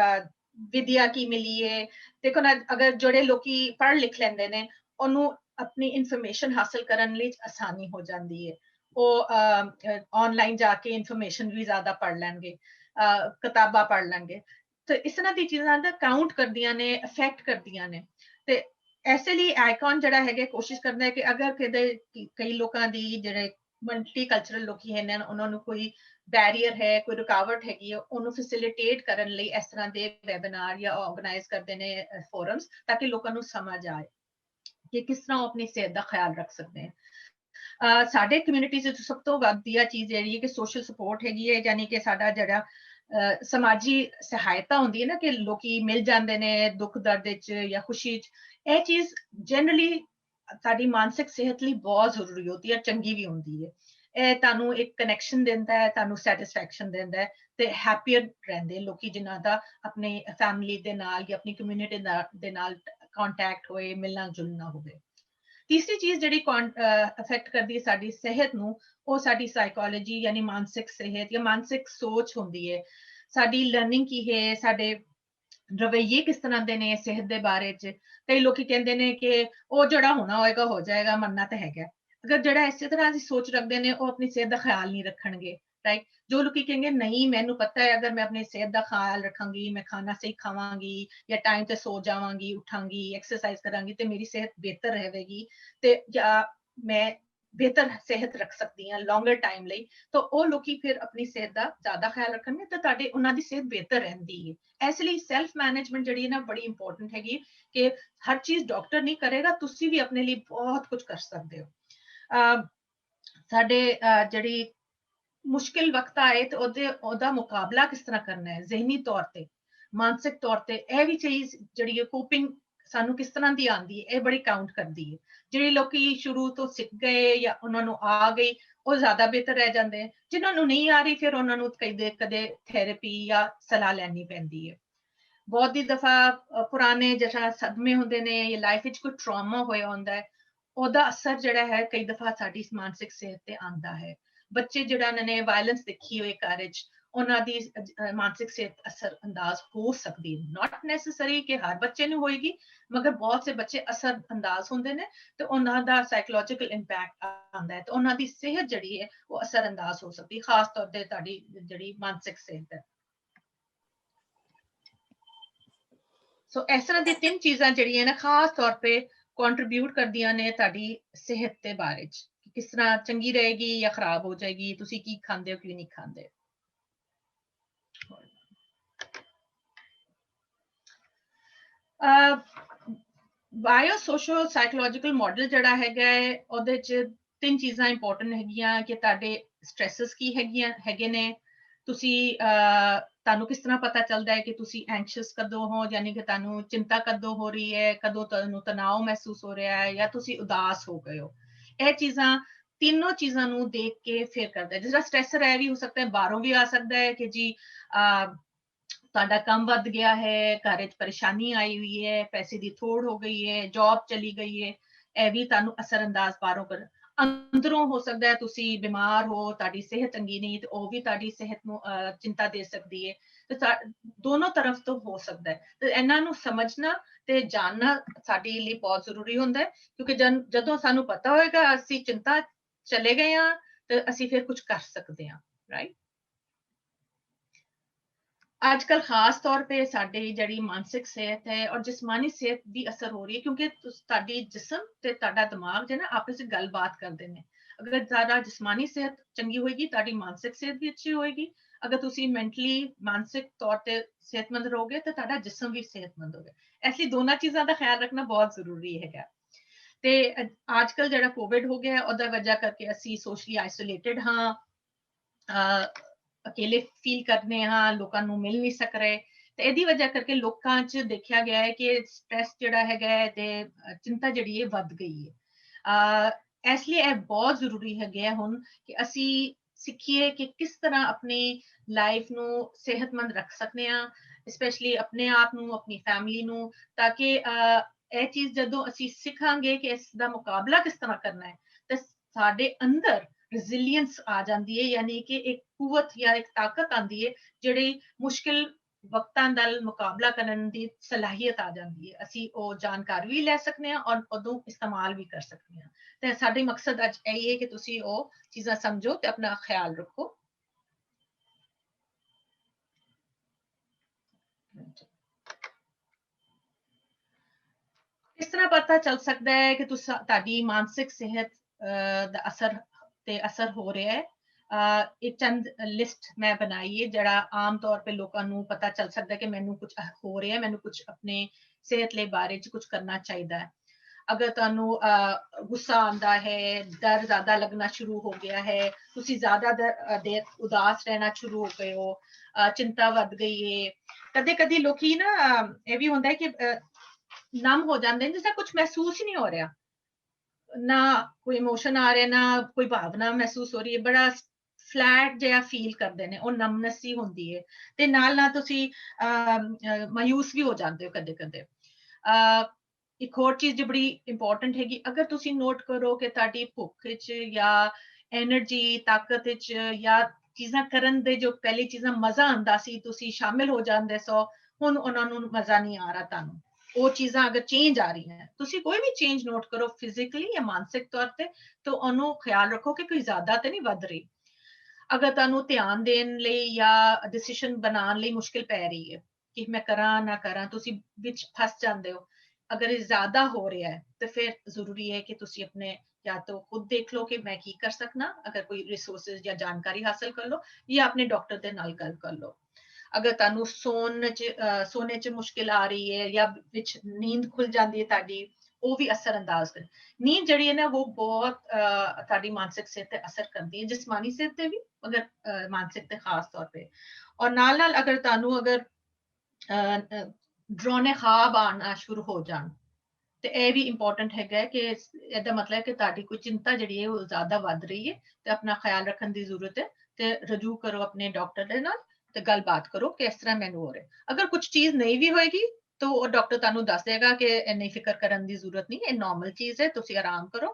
ਵਿਦਿਆ ਕੀ ਮਿਲੀ ਹੈ। ਦੇਖੋ ਨਾ, ਅਗਰ ਜਿਹੜੇ ਲੋਕੀ ਪੜ੍ਹ ਲਿਖ ਲੈਂਦੇ ਨੇ ਉਹਨੂੰ ਆਪਣੀ ਇਨਫੋਰਮੇਸ਼ਨ ਹਾਸਲ ਕਰਨ ਲਈ ਆਸਾਨੀ ਹੋ ਜਾਂਦੀ ਹੈ, ਉਹ ਆਨਲਾਈਨ ਜਾ ਕੇ ਇਨਫੋਰਮੇਸ਼ਨ ਵੀ ਜ਼ਿਆਦਾ ਪੜ੍ਹ ਲੈਣਗੇ, ਕਿਤਾਬਾਂ ਪੜ੍ਹ ਲੈਣਗੇ। ਤੇ ਇਸ ਤਰ੍ਹਾਂ ਦੀ ਚੀਜ਼ਾਂ ਦਾ ਕਾਊਂਟ ਕਰਦੀਆਂ ਨੇ, ਇਫੈਕਟ ਕਰਦੀਆਂ ਨੇ। ਤੇ ਐਸੇ ਲਈ ਆਈਕਨ ਜਿਹੜਾ ਹੈਗਾ ਕੋਸ਼ਿਸ਼ ਕਰਦਾ ਹੈ ਕਿ ਅਗਰ ਕਈ ਲੋਕਾਂ ਦੀ ਜਿਹੜੇ ਮਲਟੀ ਕਲਚਰਲ ਲੋਕੀ ਹਨ ਉਹਨਾਂ ਨੂੰ ਕੋਈ ਬੈਰੀਅਰ ਹੈ, ਕੋਈ ਰੁਕਾਵਟ ਹੈਗੀ ਹੈ, ਉਹਨੂੰ ਫੈਸਿਲਿਟੇਟ ਕਰਨ ਲਈ ਇਸ ਤਰ੍ਹਾਂ ਦੇ ਵੈਬਿਨਾਰ ਜਾਂ ਆਰਗੇਨਾਈਜ਼ ਕਰਦੇ ਨੇ ਫੋਰਮਸ, ਤਾਂ ਕਿ ਲੋਕਾਂ ਨੂੰ ਸਮਝ ਆਏ कि किस तरह अपनी सेहत का ख्याल रख सकते हैं। साडे कम्युनिटी च सब तो वधिया चीज जिहड़ी है कि सोशल सपोर्ट हैगी है, यानी कि साडा जिहड़ा समाजी सहायता होंदी है ना कि लोकी मिल जांदे ने दुख दर्द च या खुशी च, ਇਹ चीज जनरली ਸਾਡੀ ਮਾਨਸਿਕ ਸਿਹਤ ਲਈ ਬਹੁਤ ਜ਼ਰੂਰੀ ਹੁੰਦੀ ਹੈ, ਚੰਗੀ ਵੀ ਹੁੰਦੀ ਹੈ। ਇਹ ਤੁਹਾਨੂੰ ਇੱਕ ਕਨੈਕਸ਼ਨ ਦਿੰਦਾ ਹੈ, ਤੁਹਾਨੂੰ ਸੈਟੀਸਫੈਕਸ਼ਨ ਦਿੰਦਾ ਹੈ ਤੇ ਹੈਪੀਅਰ ਰਹਿੰਦੇ ਲੋਕੀ ਜਿਨ੍ਹਾਂ ਦਾ ਆਪਣੇ ਫੈਮਿਲੀ ਦੇ ਨਾਲ ਜਾਂ ਆਪਣੀ ਕਮਿਊਨਿਟੀ ਦੇ ਨਾਲ ਕੰਟੈਕਟ ਹੋਏ, ਮਿਲਣਾ ਜੁਲਣਾ ਹੋਵੇ। ਤੀਸਰੀ ਚੀਜ਼ ਜਿਹੜੀ ਅਫੈਕਟ ਕਰਦੀ ਹੈ ਸਾਡੀ ਸਿਹਤ ਨੂੰ, ਉਹ ਸਾਡੀ ਸਾਈਕੋਲੋਜੀ ਯਾਨੀ ਮਾਨਸਿਕ ਸਿਹਤ ਜਾਂ ਮਾਨਸਿਕ ਸੋਚ ਹੁੰਦੀ ਹੈ। ਸਾਡੀ ਲਰਨਿੰਗ ਕੀ ਹੈ, ਸਾਡੇ ਰਵੱਈਏ ਕਿਸ ਤਰ੍ਹਾਂ ਦੇ ਨੇ ਸਿਹਤ ਦੇ ਬਾਰੇ ਚ। ਕਈ ਲੋਕੀ ਕਹਿੰਦੇ ਨੇ ਕਿ ਉਹ ਜਿਹੜਾ ਹੋਣਾ ਹੋਏਗਾ ਹੋ ਜਾਏਗਾ, ਮੰਨਣਾ ਤਾਂ ਹੈਗਾ। ਅਗਰ ਜਿਹੜਾ ਇਸੇ ਤਰ੍ਹਾਂ ਦੀ ਸੋਚ ਰੱਖਦੇ ਨੇ ਉਹ ਆਪਣੀ ਸਿਹਤ ਦਾ ਖਿਆਲ ਨਹੀਂ ਰੱਖਣਗੇ, ਰਾਈਟ। ਜੋ ਲੋਕੀ ਕਹਿੰਗੇ ਨਹੀਂ ਮੈਨੂੰ ਪਤਾ ਹੈ ਅਗਰ ਮੈਂ ਆਪਣੀ ਸਿਹਤ ਦਾ ਖਿਆਲ ਰੱਖਾਂਗੀ, ਮੈਂ ਖਾਣਾ ਸਹੀ ਖਾਵਾਂਗੀ ਜਾਂ ਟਾਈਮ ਤੇ ਸੋ ਜਾਵਾਂਗੀ, ਉੱਠਾਂਗੀ, ਐਕਸਰਸਾਈਜ਼ ਕਰਾਂਗੀ ਤੇ ਮੇਰੀ ਸਿਹਤ ਬਿਹਤਰ ਰਹੇਗੀ ਤੇ ਜਾਂ ਮੈਂ ਬਿਹਤਰ ਸਿਹਤ ਰੱਖ ਸਕਦੀ ਹਾਂ ਲੌਂਗਰ ਟਾਈਮ ਲਈ, ਤਾਂ ਉਹ ਲੋਕੀ ਫਿਰ ਆਪਣੀ ਸਿਹਤ ਦਾ ਜ਼ਿਆਦਾ ਖਿਆਲ ਰੱਖਣਗੇ ਤੇ ਤੁਹਾਡੇ ਉਹਨਾਂ ਦੀ ਸਿਹਤ ਬਿਹਤਰ ਰਹਿੰਦੀ ਹੈ। ਇਸ ਲਈ ਸੈਲਫ ਮੈਨੇਜਮੈਂਟ ਜਿਹੜੀ ਹੈ ਨਾ ਬੜੀ ਇੰਪੋਰਟੈਂਟ ਹੈਗੀ ਕਿ ਹਰ ਚੀਜ਼ ਡਾਕਟਰ ਨਹੀਂ ਕਰੇਗਾ, ਤੁਸੀਂ ਵੀ ਆਪਣੇ ਲਈ ਬਹੁਤ ਕੁਝ ਕਰ ਸਕਦੇ ਹੋ। ਸਾਡੇ ਜਿਹੜੀ ਮੁਸ਼ਕਿਲ ਵਕਤ ਆਏ ਤੇ ਉਹਦਾ ਮੁਕਾਬਲਾ ਕਿਸ ਤਰ੍ਹਾਂ ਕਰਨਾ ਹੈ ਜ਼ਿਹਨੀ ਤੌਰ ਤੇ, ਮਾਨਸਿਕ ਤੌਰ ਤੇ, ਇਹ ਵੀ ਚੀਜ਼ ਜਿਹੜੀ ਹੈ ਕੋਪਿੰਗ ਸਾਨੂੰ ਕਿਸ ਤਰ੍ਹਾਂ ਦੀ ਆਉਂਦੀ ਹੈ, ਇਹ ਬੜੀ ਕਾਊਂਟ ਕਰਦੀ ਹੈ। ਜਿਹੜੇ ਲੋਕੀ ਸ਼ੁਰੂ ਤੋਂ ਸਿੱਖ ਗਏ ਜਾਂ ਉਹਨਾਂ ਨੂੰ ਆ ਗਈ ਉਹ ਜ਼ਿਆਦਾ ਬਿਹਤਰ ਰਹਿ ਜਾਂਦੇ ਹੈ, ਜਿਨ੍ਹਾਂ ਨੂੰ ਨਹੀਂ ਆ ਰਹੀ ਫਿਰ ਉਹਨਾਂ ਨੂੰ ਕਦੇ ਥੈਰੇਪੀ ਜਾਂ ਸਲਾਹ ਲੈਣੀ ਪੈਂਦੀ ਹੈ। ਬਹੁਤ ਹੀ ਦਫਾ ਪੁਰਾਣੇ ਜਿਹੜਾ ਸਦਮੇ ਹੁੰਦੇ ਨੇ ਜਾਂ ਲਾਈਫ ਵਿੱਚ ਕੋਈ ਟਰਾਮਾ ਹੋਇਆ ਹੁੰਦਾ ਹੈ, ਉਹਦਾ ਅਸਰ ਜਿਹੜਾ ਹੈ ਕਈ ਦਫਾ ਸਾਡੀ ਮਾਨਸਿਕ ਸਿਹਤ ਤੇ ਆਉਂਦਾ ਹੈ। ਬੱਚੇ ਜਿਹੜਾ ਉਹਨਾਂ ਨੇ ਵਾਇਲੈਂਸ ਦੇਖੀ ਹੋਏ ਘਰ ਵਿੱਚ, ਉਹਨਾਂ ਦੀ ਮਾਨਸਿਕ ਸਿਹਤ ਅਸਰ ਅੰਦਾਜ਼ ਹੋ ਸਕਦੀ ਹੈ। ਨਾਟ ਨੈਸੈਸਰੀ ਕਿ ਹਰ ਬੱਚੇ ਨੂੰ ਹੋਏਗੀ, ਮਗਰ ਬਹੁਤ ਸੇ ਬੱਚੇ ਅਸਰ ਅੰਦਾਜ਼ ਹੁੰਦੇ ਨੇ ਤੇ ਉਹਨਾਂ ਦਾ ਸਾਈਕੋਲੋਜੀਕਲ ਇੰਪੈਕਟ ਆਉਂਦਾ ਹੈ ਤੇ ਉਹਨਾਂ ਦੀ ਸਿਹਤ ਜਿਹੜੀ ਹੈ ਉਹ ਅਸਰ ਅੰਦਾਜ਼ ਹੋ ਸਕਦੀ ਹੈ, ਖਾਸ ਤੌਰ ਤੇ ਤੁਹਾਡੀ ਜਿਹੜੀ ਮਾਨਸਿਕ ਸਿਹਤ ਹੈ। ਸੋ ਇਸ ਤਰ੍ਹਾਂ ਦੀ ਤਿੰਨ ਚੀਜ਼ਾਂ ਜਿਹੜੀਆਂ ਨੇ ਖਾਸ ਤੌਰ ਤੇ ਕੰਟਰੀਬਿਊਟ ਕਰਦੀਆਂ ਨੇ ਤੁਹਾਡੀ ਸਿਹਤ ਦੇ ਬਾਰੇ ਚ, ਕਿਸ ਤਰ੍ਹਾਂ ਚੰਗੀ ਰਹੇਗੀ ਜਾਂ ਖਰਾਬ ਹੋ ਜਾਏਗੀ, ਤੁਸੀਂ ਕੀ ਖਾਂਦੇ ਹੋ ਕੀ ਨਹੀਂ ਖਾਂਦੇ। ਬਾਇਓ ਸੋਸ਼ਲ ਸਾਈਕੋਲੋਜੀਕਲ ਮਾਡਲ ਜਿਹੜਾ ਹੈਗਾ ਹੈ ਉਹਦੇ ਚ ਤਿੰਨ ਚੀਜ਼ਾਂ ਇੰਪੋਰਟੈਂਟ ਹੈਗੀਆਂ ਕਿ ਤੁਹਾਡੇ ਸਟ੍ਰੈਸਸ ਕੀ ਹੈਗੇ ਨੇ, ਤੁਸੀਂ ਤੁਹਾਨੂੰ ਕਿਸ ਤਰ੍ਹਾਂ ਪਤਾ ਚੱਲਦਾ ਹੈ ਕਿ ਤੁਸੀਂ ਐਂਕਸ਼ੀਅਸ ਕਦੋਂ ਹੋ, ਯਾਨੀ ਕਿ ਤੁਹਾਨੂੰ ਚਿੰਤਾ ਕਦੋਂ ਹੋ ਰਹੀ ਹੈ, ਕਦੋਂ ਤੁਹਾਨੂੰ ਤਣਾਅ ਮਹਿਸੂਸ ਹੋ ਰਿਹਾ ਹੈ ਜਾਂ ਤੁਸੀਂ ਉਦਾਸ ਹੋ ਗਏ ਹੋ। ਇਹ ਚੀਜ਼ਾਂ ਤਿੰਨੋਂ ਚੀਜ਼ਾਂ ਨੂੰ ਦੇਖ ਕੇ ਫਿਰ ਕਰਦਾ ਹੈ। ਜਿਸ ਤਰ੍ਹਾਂ ਸਟ੍ਰੈਸਰ ਇਹ ਵੀ ਹੋ ਸਕਦਾ ਹੈ ਬਾਹਰੋਂ ਵੀ ਆ ਸਕਦਾ ਹੈ ਕਿ ਜੀ ਤੁਹਾਡਾ ਕੰਮ ਵੱਧ ਗਿਆ ਹੈ, ਘਰ ਵਿੱਚ ਪਰੇਸ਼ਾਨੀ ਆਈ ਹੋਈ ਹੈ, ਪੈਸੇ ਦੀ ਥੋੜ ਹੋ ਗਈ ਹੈ, ਜੌਬ ਚਲੀ ਗਈ ਹੈ, ਇਹ ਵੀ ਤੁਹਾਨੂੰ ਅਸਰ ਅੰਦਾਜ਼ ਬਾਹਰੋਂ ਕਰ। ਅੰਦਰੋਂ ਹੋ ਸਕਦਾ ਹੈ ਤੁਸੀਂ ਬਿਮਾਰ ਹੋ, ਤੁਹਾਡੀ ਸਿਹਤ ਚੰਗੀ ਨਹੀਂ ਤੇ ਉਹ ਵੀ ਤੁਹਾਡੀ ਸਿਹਤ ਨੂੰ ਚਿੰਤਾ ਦੇ ਸਕਦੀ ਹੈ। ਤੇ ਦੋਨੋਂ ਤਰਫ ਤੋਂ ਹੋ ਸਕਦਾ ਹੈ ਤੇ ਇਹਨਾਂ ਨੂੰ ਸਮਝਣਾ ਤੇ ਜਾਣਨਾ ਸਾਡੇ ਲਈ ਬਹੁਤ ਜ਼ਰੂਰੀ ਹੁੰਦਾ ਹੈ, ਕਿਉਂਕਿ ਜਦੋਂ ਸਾਨੂੰ ਪਤਾ ਹੋਏਗਾ ਅਸੀਂ ਚਿੰਤਾ ਚਲੇ ਗਏ ਹਾਂ ਤੇ ਅਸੀਂ ਫਿਰ ਕੁਝ ਕਰ ਸਕਦੇ ਹਾਂ, ਰਾਈਟ। आजकल खास तौर पे साडी जड़ी मानसिक सेहत है और जिस्मानी सेहत भी असर हो रही है, क्योंकि ताडी जिस्म ते ताड़ा दिमाग जो ना आपस में गलबात करते हैं। अगर ज़्यादा जिस्मानी सेहत चंगी होएगी ताड़ी मानसिक सेहत भी अच्छी होएगी। अगर तुसी मेंटली मानसिक तौर पे सेहतमंद रहोगे तो ताड़ा जिस्म भी सेहतमंद होगा। ऐसी दोनों चीज़ों का ख्याल रखना बहुत जरूरी है। ते आजकल जड़ा कोविड हो गया ਉਹਦਾ वजह करके ਅਸੀਂ सोशली आइसोलेटेड हाँ, अकेले फील करने हाँ, लोगों ਨੂੰ मिल नहीं सक रहे ਤੇ ਇਹਦੀ ਵਜ੍ਹਾ ਕਰਕੇ ਲੋਕਾਂ 'ਚ ਦੇਖਿਆ ਗਿਆ ਹੈ ਕਿ ਸਟ੍ਰੈਸ ਜਿਹੜਾ ਹੈਗਾ ਹੈ ਤੇ ਚਿੰਤਾ ਜਿਹੜੀ ਹੈ ਵੱਧ ਗਈ ਹੈ। ਇਸ ਲਈ ਇਹ ਬਹੁਤ ਜ਼ਰੂਰੀ ਹੈਗਾ ਹੁਣ ਕਿ ਅਸੀਂ ਸਿੱਖੀਏ ਕਿ ਕਿਸ ਤਰ੍ਹਾਂ ਆਪਣੀ ਲਾਈਫ ਨੂੰ ਸਿਹਤਮੰਦ ਰੱਖ ਸਕਦੇ ਹਾਂ, ਸਪੈਸ਼ਲੀ ਆਪਣੇ ਆਪ ਨੂੰ, ਆਪਣੀ ਫੈਮਿਲੀ ਨੂੰ, ਤਾਂ ਕਿ ਇਹ ਚੀਜ਼ ਜਦੋਂ ਅਸੀਂ ਸਿੱਖਾਂਗੇ ਕਿ ਇਸ ਦਾ ਮੁਕਾਬਲਾ ਕਿਸ ਤਰ੍ਹਾਂ ਕਰਨਾ ਹੈ ਤੇ ਸਾਡੇ ਅੰਦਰ resilience आ जाती है, यानी कि एक कुवत या एक ताकत आती है ਜਿਹੜੀ मुश्किल वक्तां ਦਾ ਮੁਕਾਬਲਾ ਕਰਨ ਦੀ ਸਲਾਹੀਅਤ ਆ ਜਾਂਦੀ ਹੈ। ਅਸੀਂ ਉਹ ਜਾਣਕਾਰੀ ਵੀ ਲੈ ਸਕਦੇ ਹਾਂ ਔਰ ਉਦੋਂ ਇਸਤੇਮਾਲ ਵੀ ਕਰ ਸਕਦੇ ਹਾਂ। ਤੇ ਸਾਡੇ ਮਕਸਦ ਅੱਜ ਇਹ ਹੈ ਕਿ ਤੁਸੀਂ ਉਹ ਚੀਜ਼ਾਂ ਸਮਝੋ ਤੇ ਆਪਣਾ ਖਿਆਲ ਰੱਖੋ। ਇਸ ਤਰ੍ਹਾਂ ਪਤਾ ਚੱਲ ਸਕਦਾ ਹੈ ਕਿ ਤੁਹਾਡੀ ਮਾਨਸਿਕ ਸਿਹਤ ਦਾ असर हो रहा है। एक चंद लिस्ट मैं बनाई है जरा आम तौर पे लोगों को पता चल सकता है कि मैनू कुछ हो रहा है, मैनू कुछ अपने सेहत ले बारे च कुछ करना चाहिए है। अगर तुहानू गुस्सा आंदा है, डर ज्यादा लगना शुरू हो गया है, तुसी ज्यादा देर उदास रहना शुरू हो गए हो, चिंता वध गई है, कदे कदी लोकी ना ये भी होंदा है कि नम हो जाते हैं, जिसका कुछ महसूस ही नहीं हो रहा, ना कोई इमोशन आ रहा, ना कोई भावना महसूस हो रही है, बड़ा फ्लैट जिहा फील करते हैं, और नमनेस ही होंदी है, ते नाल ना तुसी मायूस भी हो जाते हो कदे कदे। एक होर चीज जो बड़ी इंपॉर्टेंट हैगी, अगर तुसी नोट करो कि तुहाडी भुख च या एनर्जी ताकत च या चीज़ां करन दे जो पहली चीज़ां मजा आंदा सी, तुसी शामिल हो जांदे सो, हुण उन्हां नू मजा नहीं आ रहा तुहानू, वो चीज़ां अगर चेंज आ रही हैं, तुसी कोई भी चेंज नोट करो फिजिकली या मानसिक तौर पे, तो ओनू ख्याल रखो कि कोई ज्यादा तो नहीं वध रही। अगर तुहानू ध्यान देन लई या डिसीजन बनाने लई मुश्किल पै रही है कि मैं करा ना करा, तुसी विच फस जांदे हो, अगर ये ज्यादा हो रहा है तो फिर जरूरी है कि तुसी अपने या तो खुद देख लो कि मैं की कर सकना, अगर कोई रिसोर्सेज या जानकारी हासिल कर लो, या अपने डॉक्टर दे नाल गल कर लो। अगर तुहानू सोने च मुश्किल आ रही है या विच नींद खुल जाती है ताड़ी, वो भी असर अंदाज कर। नींद जड़ी है ना वो बहुत ताड़ी मानसिक सेहत पे असर करती है, जिस्मानी सेहत पे भी, मगर मानसिक ते खास तौर पे। और नाल नाल अगर तुहानू अगर डरावने ख्वाब आना शुरू हो जान, ਤੇ ਇਹ ਵੀ ਇੰਪੋਰਟੈਂਟ ਹੈਗਾ ਕਿ ਇਹਦਾ ਮਤਲਬ ਹੈ ਕਿ ਤੁਹਾਡੀ ਕੋਈ ਚਿੰਤਾ ਜਿਹੜੀ ਹੈ ਉਹ ਜ਼ਿਆਦਾ ਵੱਧ ਰਹੀ ਹੈ, ਤੇ ਆਪਣਾ ਖਿਆਲ ਰੱਖਣ ਦੀ ਜ਼ਰੂਰਤ ਹੈ, ਤੇ ਰਜੂ ਕਰੋ ਆਪਣੇ ਡਾਕਟਰ ਦੇ ਨਾਲ, ਤੇ ਗੱਲਬਾਤ ਕਰੋ ਕਿ ਇਸ ਤਰ੍ਹਾਂ ਮੈਨੂੰ ਹੋ ਰਿਹਾ। ਅਗਰ ਕੁਝ ਚੀਜ਼ ਨਹੀਂ ਵੀ ਹੋਏਗੀ ਤਾਂ ਉਹ ਡਾਕਟਰ ਤੁਹਾਨੂੰ ਦੱਸ ਦੇਗਾ ਕਿ ਇੰਨੀ ਫਿਕਰ ਕਰਨ ਦੀ ਜ਼ਰੂਰਤ ਨਹੀਂ, ਇਹ ਨਾਰਮਲ ਚੀਜ਼ ਹੈ, ਤੁਸੀਂ ਆਰਾਮ ਕਰੋ।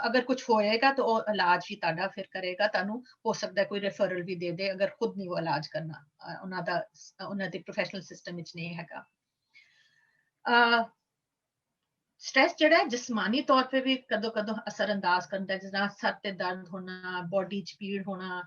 ਅਗਰ ਕੁਝ ਹੋਏਗਾ ਤਾਂ ਉਹ ਇਲਾਜ ਵੀ ਤੁਹਾਡਾ ਫਿਰ ਕਰੇਗਾ, ਤੁਹਾਨੂੰ ਹੋ ਸਕਦਾ ਕੋਈ ਰੈਫਰਲ ਵੀ ਦੇ ਦੇ, ਅਗਰ ਖੁਦ ਨਹੀਂ ਉਹ ਇਲਾਜ ਕਰਨਾ, ਉਹਨਾਂ ਦੇ ਪ੍ਰੋਫੈਸ਼ਨਲ ਸਿਸਟਮ ਵਿੱਚ ਨਹੀਂ ਹੈਗਾ। स्ट्रेस जड़ा है जिस्मानी तौर पे भी कदों कदों असरअंदाज करता है, जिस सर ते दर्द होना, बॉडी च पीड़ होना,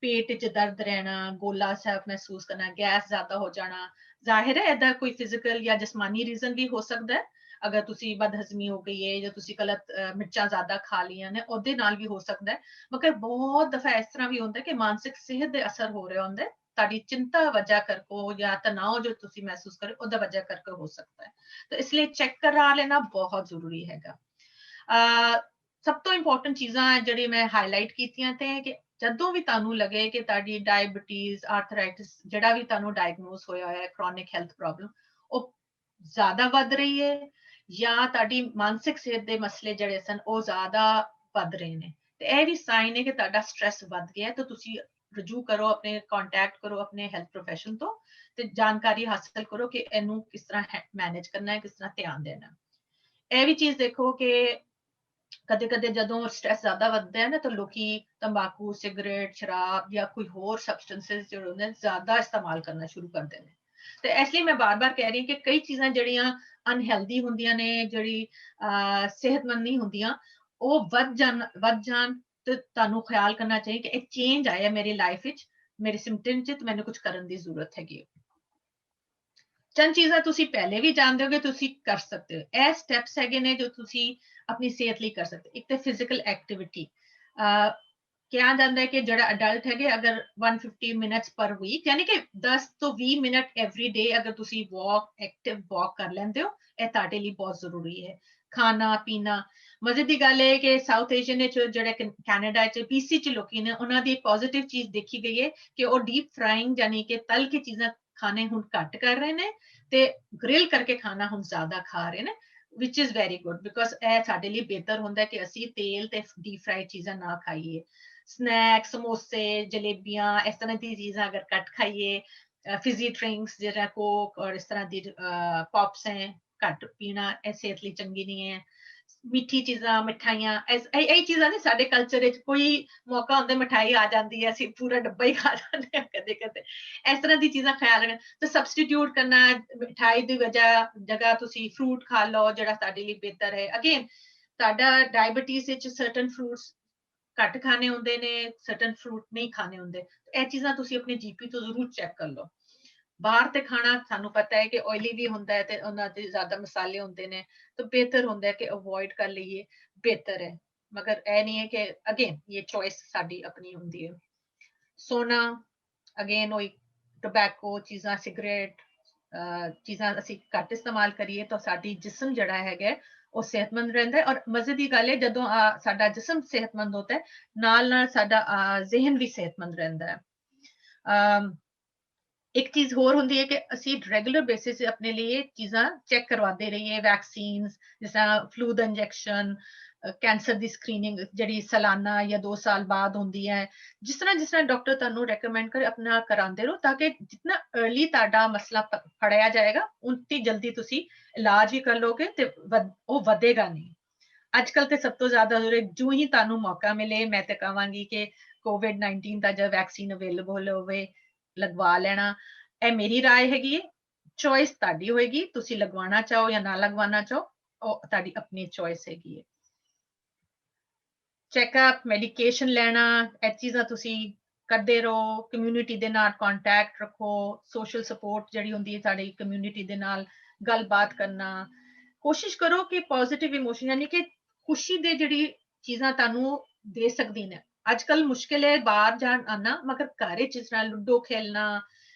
पेट च दर्द रहना, गोला साफ महसूस करना, गैस ज्यादा हो जाना। जाहिर है एदा कोई फिजिकल या जिस्मानी रीजन भी हो सकता है, अगर तुसी बदहजमी हो गई है या तुसी गलत मिर्चा ज्यादा खा लिया ने, ओदे नाल भी हो सकता है। मगर बहुत दफा इस तरह भी होता है कि मानसिक सेहत दे असर हो रहे होंदे, ताड़ी चिंता वजह करको या तनाव जो तुसी महसूस करे ओदा वजह करके हो सकता है, तो इसलिए चेक करा लेना बहुत जरूरी हैगा। सब तो इंपॉर्टेंट चीज़ां जिहड़ी मैं हाईलाइट कीतियां ते कि जदों भी तुहानू लगे कि तुहाडी डायबिटीज आर्थराइटिस जिहड़ा भी तुहानू डायग्नोस होया है क्रॉनिक हेल्थ प्रॉब्लम, वो ज्यादा वध रही है या तुहाडी मानसिक सेहत दे मसले जिहड़े सन वो ज्यादा वध रहे ने, ते ਇਹ ਵੀ साइन है कि तुहाडा स्ट्रेस वध गया है, तो तुसी रजू करो, अपने कांटेक्ट करो अपने हेल्थ प्रोफेशनल तो, ਤੇ जानकारी हासिल करो कि ਇਹਨੂੰ किस तरह मैनेज करना है, किस तरह ध्यान देना है। ਇਹ ਵੀ चीज देखो कि कदे कदे जदों स्ट्रेस ज्यादा वधदा है ना, तो लोकी तंबाकू सिगरेट शराब या कोई होर सबस्टेंसेस जो होंदे ज्यादा इस्तेमाल करना शुरू कर देते हैं। तो इसलिए मैं बार बार कह रही हूँ कि कई चीज़ां जड़ियां अनहेल्दी होंदियां ने, जड़ी सेहतमंद नहीं होंदियां, वो वध जान, तो तुहानू ख्याल करना चाहिए कि एक चेंज आया मेरी लाइफ विच, मेरे सिम्पटम च, तो मैंने कुछ करने की जरूरत हैगी। चंद चीज़ां तुसी पहले भी जानते हो कि तुसी कर सकते हो, ਇਹ ਸਟੈਪਸ ਹੈਗੇ ਨੇ ਜੋ ਤੁਸੀਂ ਆਪਣੀ ਸਿਹਤ ਲਈ ਕਰ ਸਕਦੇ। ਇੱਕ ਤੇ ਫਿਜ਼ੀਕਲ ਐਕਟੀਵਿਟੀ, ਕਿਹਾ ਜਾਂਦਾ ਹੈ ਕਿ ਜਿਹੜਾ ਅਡਲਟ ਹੈਗੇ ਅਗਰ 150 ਮਿੰਟਸ ਪਰ ਵੀਕ, ਯਾਨੀ ਕਿ 10 ਤੋਂ 20 ਮਿੰਟ ਐਵਰੀ ਡੇ ਅਗਰ ਤੁਸੀਂ ਐਕਟਿਵ ਵਾਕ ਕਰ ਲੈਂਦੇ ਹੋ, ਇਹ ਤੁਹਾਡੇ ਲਈ ਬਹੁਤ ਜ਼ਰੂਰੀ ਹੈ। ਖਾਣਾ ਪੀਣਾ, ਮਜ਼ੇ ਦੀ ਗੱਲ ਹੈ ਕਿ ਸਾਊਥ ਏਸ਼ੀਅਨ ਵਿੱਚ ਜਿਹੜੇ ਕੈਨੇਡਾ ਚ BC ਚ ਲੋਕੀ ਨੇ, ਉਹਨਾਂ ਦੀ ਪੋਜ਼ਿਟਿਵ ਚੀਜ਼ ਦੇਖੀ ਗਈ ਹੈ ਕਿ ਉਹ ਡੀਪ ਫਰਾਈਂਗ ਯਾਨੀ ਕਿ ਤਲ ਕੇ ਚੀਜ਼ਾਂ ਖਾਣੇ ਹੁਣ ਘੱਟ ਕਰ ਰਹੇ ਨੇ, ਤੇ ਗ੍ਰਿਲ ਕਰਕੇ ਖਾਣਾ ਹੁਣ ਜ਼ਿਆਦਾ ਖਾ ਰਹੇ ਨੇ, which is very good because ਇਹ ਸਾਡੇ ਲਈ ਬਿਹਤਰ ਹੁੰਦਾ ਕਿ ਅਸੀਂ ਤੇਲ ਤੇ ਡੀਪ ਫਰਾਈਡ ਚੀਜ਼ਾਂ ਨਾ ਖਾਈਏ। स्नैक्स समोसे जलेबियां इस तरह की चीजें अगर कट खाइए, फिजी ड्रिंक्स जरा कोक और इस तरह की पॉप्स हैं घट पीना, सेहत लिए चंगी नहीं है। मिठी चीज़ां मिठाइयां यही चीज़ां ने साडे कल्चर विच कोई मौका होंदा मिठाई आ जाती है, ਅਸੀਂ पूरा डब्बा ही खा जाते हैं कदे कदे, इस तरह की चीज़ां ख्याल रखना। तो सब्सटीट्यूट करना, मिठाई की जगह तुसी फ्रूट खा लो ਜਿਹੜਾ ਸਾਡੇ ਲਈ ਬਿਹਤਰ ਹੈ। अगेन ਤੁਹਾਡਾ डायबिटीज ਵਿੱਚ सर्टन फ्रूट्स ਘੱਟ ਖਾਣੇ ਹੁੰਦੇ ਨੇ, ਸਰਟਨ ਫਰੂਟ ਨਹੀਂ ਖਾਣੇ ਹੁੰਦੇ, ਇਹ ਚੀਜ਼ਾਂ ਤੁਸੀਂ ਆਪਣੇ ਜੀਪੀ ਤੋਂ ਜ਼ਰੂਰ ਚੈੱਕ ਕਰ ਲਓ। ਬਾਹਰ ਤੇ ਖਾਣਾ ਸਾਨੂੰ ਪਤਾ ਹੈ ਕਿ ਆਇਲੀ ਵੀ ਹੁੰਦਾ ਹੈ ਤੇ ਉਹਨਾਂ ਦੇ ਜ਼ਿਆਦਾ ਮਸਾਲੇ ਹੁੰਦੇ ਨੇ, ਤਾਂ ਬਿਹਤਰ ਹੁੰਦਾ ਹੈ ਕਿ ਅਵੋਇਡ ਕਰ ਲਈਏ, ਬਿਹਤਰ ਹੈ। ਮਗਰ ਇਹ ਨਹੀਂ ਹੈ ਕਿ ਅਗੇਨ ਇਹ ਚੋਇਸ ਸਾਡੀ ਆਪਣੀ ਹੁੰਦੀ ਹੈ। ਸੋਨਾ ਅਗੇਨ ਉਹ ਟੋਬੈਕੋ ਚੀਜ਼ਾਂ ਸਿਗਰਟ ਚੀਜ਼ਾਂ ਅਸੀਂ ਘੱਟ ਇਸਤੇਮਾਲ ਕਰੀਏ ਤਾਂ ਸਾਡੀ ਜਿਸਮ ਜਿਹੜਾ ਹੈਗਾ ਉਹ ਸਿਹਤਮੰਦ ਰਹਿੰਦਾ ਹੈ। ਔਰ ਮਜ਼ੇ ਦੀ ਗੱਲ ਹੈ ਜਦੋਂ ਸਾਡਾ ਜਿਸਮ ਸਿਹਤਮੰਦ ਹੁੰਦਾ ਹੈ ਨਾਲ ਨਾਲ ਸਾਡਾ ਜ਼ਿਹਨ ਵੀ ਸਿਹਤਮੰਦ ਰਹਿੰਦਾ ਹੈ। ਇੱਕ ਚੀਜ਼ ਹੋਰ ਹੁੰਦੀ ਹੈ ਕਿ ਅਸੀਂ ਰੈਗੂਲਰ ਬੇਸਿਸ ਤੇ ਆਪਣੇ ਲਈ ਇਹ ਚੀਜ਼ਾਂ ਚੈੱਕ ਕਰਵਾਉਂਦੇ ਰਹੀਏ, ਵੈਕਸੀਨਸ ਜਿਸ ਤਰ੍ਹਾਂ ਫਲੂ ਦਾ ਇੰਜੈਕਸ਼ਨ, ਕੈਂਸਰ ਦੀ ਸਕਰੀਨਿੰਗ ਜਿਹੜੀ ਸਾਲਾਨਾ ਜਾਂ 2 ਸਾਲ ਬਾਅਦ ਹੁੰਦੀ ਹੈ। ਜਿਸ ਤਰ੍ਹਾਂ ਡਾਕਟਰ ਤੁਹਾਨੂੰ ਰეკਮੈਂਡ ਕਰੇ ਆਪਣਾ ਕਰਾਉਂਦੇ ਰਹੋ, ਤਾਂ ਕਿ ਜਿੰਨਾ अर्ਲੀ ਤੁਹਾਡਾ ਮਸਲਾ ਫੜਿਆ ਜਾਏਗਾ ਉਤਨੀ ਜਲਦੀ ਤੁਸੀਂ ਇਲਾਜ ਵੀ ਕਰ ਲੋਗੇ ਤੇ ਉਹ ਵਧੇਗਾ ਨਹੀਂ। ਅੱਜ ਕੱਲ ਤੇ ਸਭ ਤੋਂ ਜ਼ਿਆਦਾ ਜੋ ਹੀ ਤੁਹਾਨੂੰ ਮੌਕਾ ਮਿਲੇ ਮੈਂ ਤੇ ਕਹਾਂਗੀ ਕਿ COVID-19 ਦਾ ਜਦ ਵੈਕਸੀਨ ਅਵੇਲੇਬਲ ਹੋਵੇ ਲਗਵਾ ਲੈਣਾ। ਇਹ ਮੇਰੀ ਰਾਏ ਹੈਗੀ ਹੈ, ਚੋਇਸ ਤੁਹਾਡੀ ਹੋਏਗੀ, ਤੁਸੀਂ ਲਗਵਾਉਣਾ ਚਾਹੋ ਜਾਂ ਨਾ ਲਗਵਾਉਣਾ ਚਾਹੋ, ਉਹ ਤੁਹਾਡੀ ਆਪਣੀ ਚੋਇਸ ਹੈਗੀ ਹੈ। ਚੈੱਕਅਪ, ਮੈਡੀਕੇਸ਼ਨ ਲੈਣਾ, ਇਹ ਚੀਜ਼ਾਂ ਤੁਸੀਂ ਕਰਦੇ ਰਹੋ। ਕਮਿਊਨਿਟੀ ਦੇ ਨਾਲ ਕੰਟੈਕਟ ਰੱਖੋ, ਸੋਸ਼ਲ ਸਪੋਰਟ ਜਿਹੜੀ ਹੁੰਦੀ ਹੈ ਸਾਡੀ ਕਮਿਊਨਿਟੀ ਦੇ ਨਾਲ ਗੱਲਬਾਤ ਕਰਨਾ। ਕੋਸ਼ਿਸ਼ ਕਰੋ ਕਿ ਪੋਜ਼ਿਟਿਵ ਇਮੋਸ਼ਨ ਯਾਨੀ ਕਿ ਖੁਸ਼ੀ ਦੇ ਜਿਹੜੀ ਚੀਜ਼ਾਂ ਤੁਹਾਨੂੰ ਦੇ ਸਕਦੀ ਨੇ। ਅੱਜ ਕੱਲ ਮੁਸ਼ਕਿਲ ਹੈ ਬਾਹਰ ਜਾਣ ਆਣਾ, ਮਗਰ ਘਰ ਵਿੱਚ ਜਿਸ ਤਰ੍ਹਾਂ ਲੁੱਡੋ ਖੇਲਣਾ,